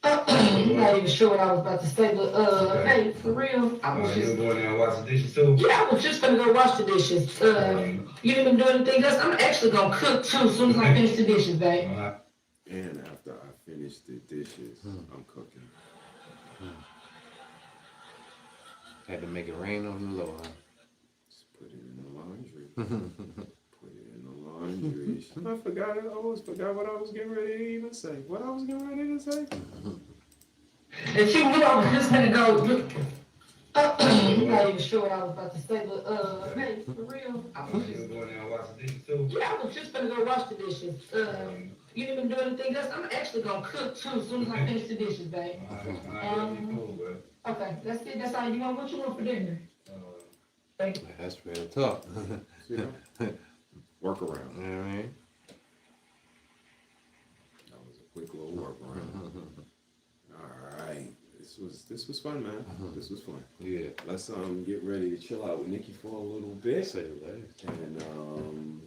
Speaker 16: You're not even sure what I was about to say, but hey, for real, I was just
Speaker 21: going down and watch the dishes too?
Speaker 16: yeah, I was just gonna go wash the dishes. You didn't do anything else. I'm actually gonna cook too as soon as I finish the dishes, babe.
Speaker 2: And after I finish the dishes, I'm cooking.
Speaker 1: Had to make it rain on the low, huh?
Speaker 2: Just put it in the laundry. Put it in the laundry. I forgot it. I always forgot what I was getting ready to even say. What I was getting ready to say?
Speaker 16: If you knew I was just gonna go, you're not even sure what I was about to say, but hey, for real, I was just
Speaker 21: going down and watch the dishes too?
Speaker 16: yeah, I was just gonna go wash the dishes. You didn't do anything else. I'm actually gonna cook too as soon as I finish the dishes, babe. Okay, that's it. That's all you want. What you want for dinner? Thank you.
Speaker 1: That's real talk.
Speaker 2: Work around.
Speaker 1: You know what I mean?
Speaker 2: That was a quick little workaround. All right. This was fun, man. This was fun.
Speaker 1: Yeah.
Speaker 2: Let's get ready to chill out with Nikki for a little bit.
Speaker 1: Say it last.
Speaker 2: And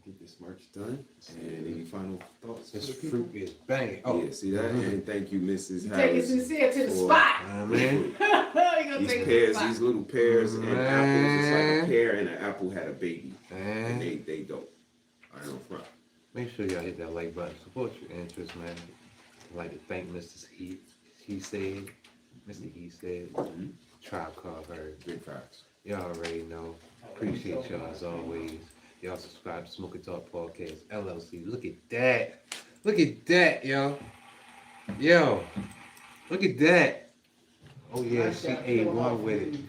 Speaker 2: get this merch done. And any final thoughts?
Speaker 1: This fruit is banging. Oh,
Speaker 2: yeah, see that? And thank you, Mrs.
Speaker 12: Take it
Speaker 2: Harris.
Speaker 12: sincere to the
Speaker 2: for-
Speaker 12: spot.
Speaker 1: man.
Speaker 12: You gonna
Speaker 2: These
Speaker 12: take it to the
Speaker 2: pears,
Speaker 12: spot.
Speaker 2: these little pears and
Speaker 1: Man.
Speaker 2: apples, it's like a pear and an apple had a baby.
Speaker 1: Man.
Speaker 2: And they dope. I know front.
Speaker 1: Make sure y'all hit that like button. Support your interest, man. I'd like to thank Mr. He said, Mr. He said, Tribe Called Her.
Speaker 2: Big facts.
Speaker 1: Y'all already know. Appreciate y'all as always. Y'all subscribe to Smoke and Talk Podcast, LLC. Look at that. Look at that, yo. Yo. Look at that. Oh yeah, she A1 with it.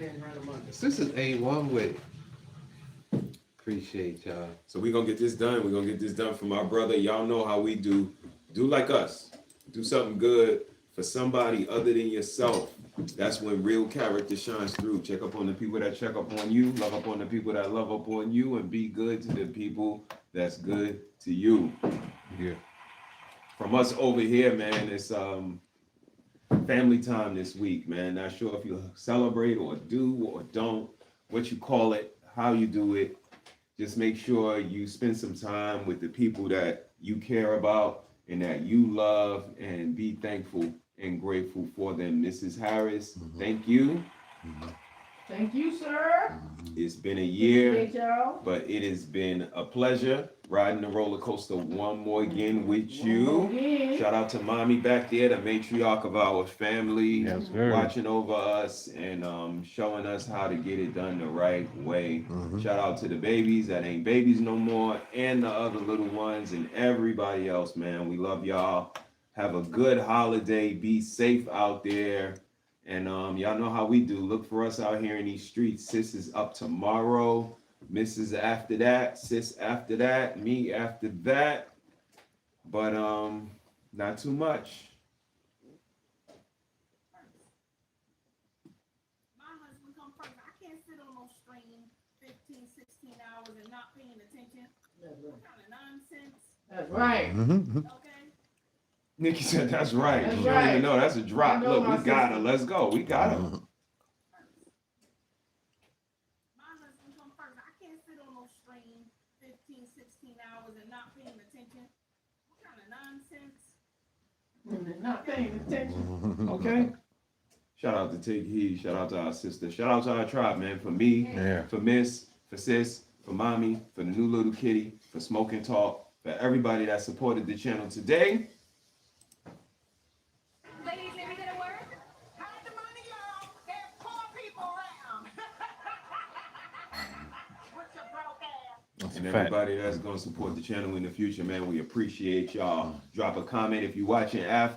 Speaker 1: This is A1 with it. Appreciate y'all.
Speaker 2: So we're gonna get this done. We're gonna get this done for my brother. Y'all know how we do. Do like us. Do something good for somebody other than yourself. That's when real character shines through. Check up on the people that check up on you. Love up on the people that love up on you. And be good to the people that's good to you.
Speaker 1: Yeah.
Speaker 2: From us over here, man, it's family time this week, man. Not sure if you celebrate or do or don't, what you call it, how you do it. Just make sure you spend some time with the people that you care about and that you love, and be thankful and grateful for them. Mrs. Harris, thank you.
Speaker 12: Thank you, sir.
Speaker 2: It's been a year,
Speaker 12: Appreciate y'all.
Speaker 2: but it has been a pleasure riding the roller coaster one more again with you.
Speaker 12: again.
Speaker 2: Shout out to mommy back there, the matriarch of our family,
Speaker 1: Yes, sir.
Speaker 2: watching over us and showing us how to get it done the right way. Shout out to the babies that ain't babies no more, and the other little ones, and everybody else, man. We love y'all. Have a good holiday. Be safe out there. And y'all know how we do. Look for us out here in these streets. Sis is up tomorrow. Mrs. after that. Sis after that. Me after that. But not too much.
Speaker 7: My husband come first. I can't sit on no stream 15, 16 hours and not paying attention. What kind of nonsense?
Speaker 12: That's right.
Speaker 7: Okay.
Speaker 2: Nikki said that's right.
Speaker 12: That's
Speaker 2: You don't
Speaker 12: right.
Speaker 2: even know. That's a drop.
Speaker 12: I know
Speaker 2: Look,
Speaker 12: my
Speaker 2: we got her.
Speaker 12: sister.
Speaker 2: Let's go. We got her.
Speaker 7: My husband come first. I can't sit on no stream 15, 16 hours and not paying attention. What kind of nonsense?
Speaker 12: Not paying attention.
Speaker 2: Okay. Shout out to Take Heed. Shout out to our sister. Shout out to our tribe, man. For me, for Miss, for Sis, for Mommy, for the new little kitty, for Smoking Talk, for everybody that supported the channel today.
Speaker 7: Ladies, let me get a word. Hide the money, y'all. There's poor people around. What's your broke ass?
Speaker 2: And everybody that's going to support the channel in the future, man, we appreciate y'all. Drop a comment if you're watching after.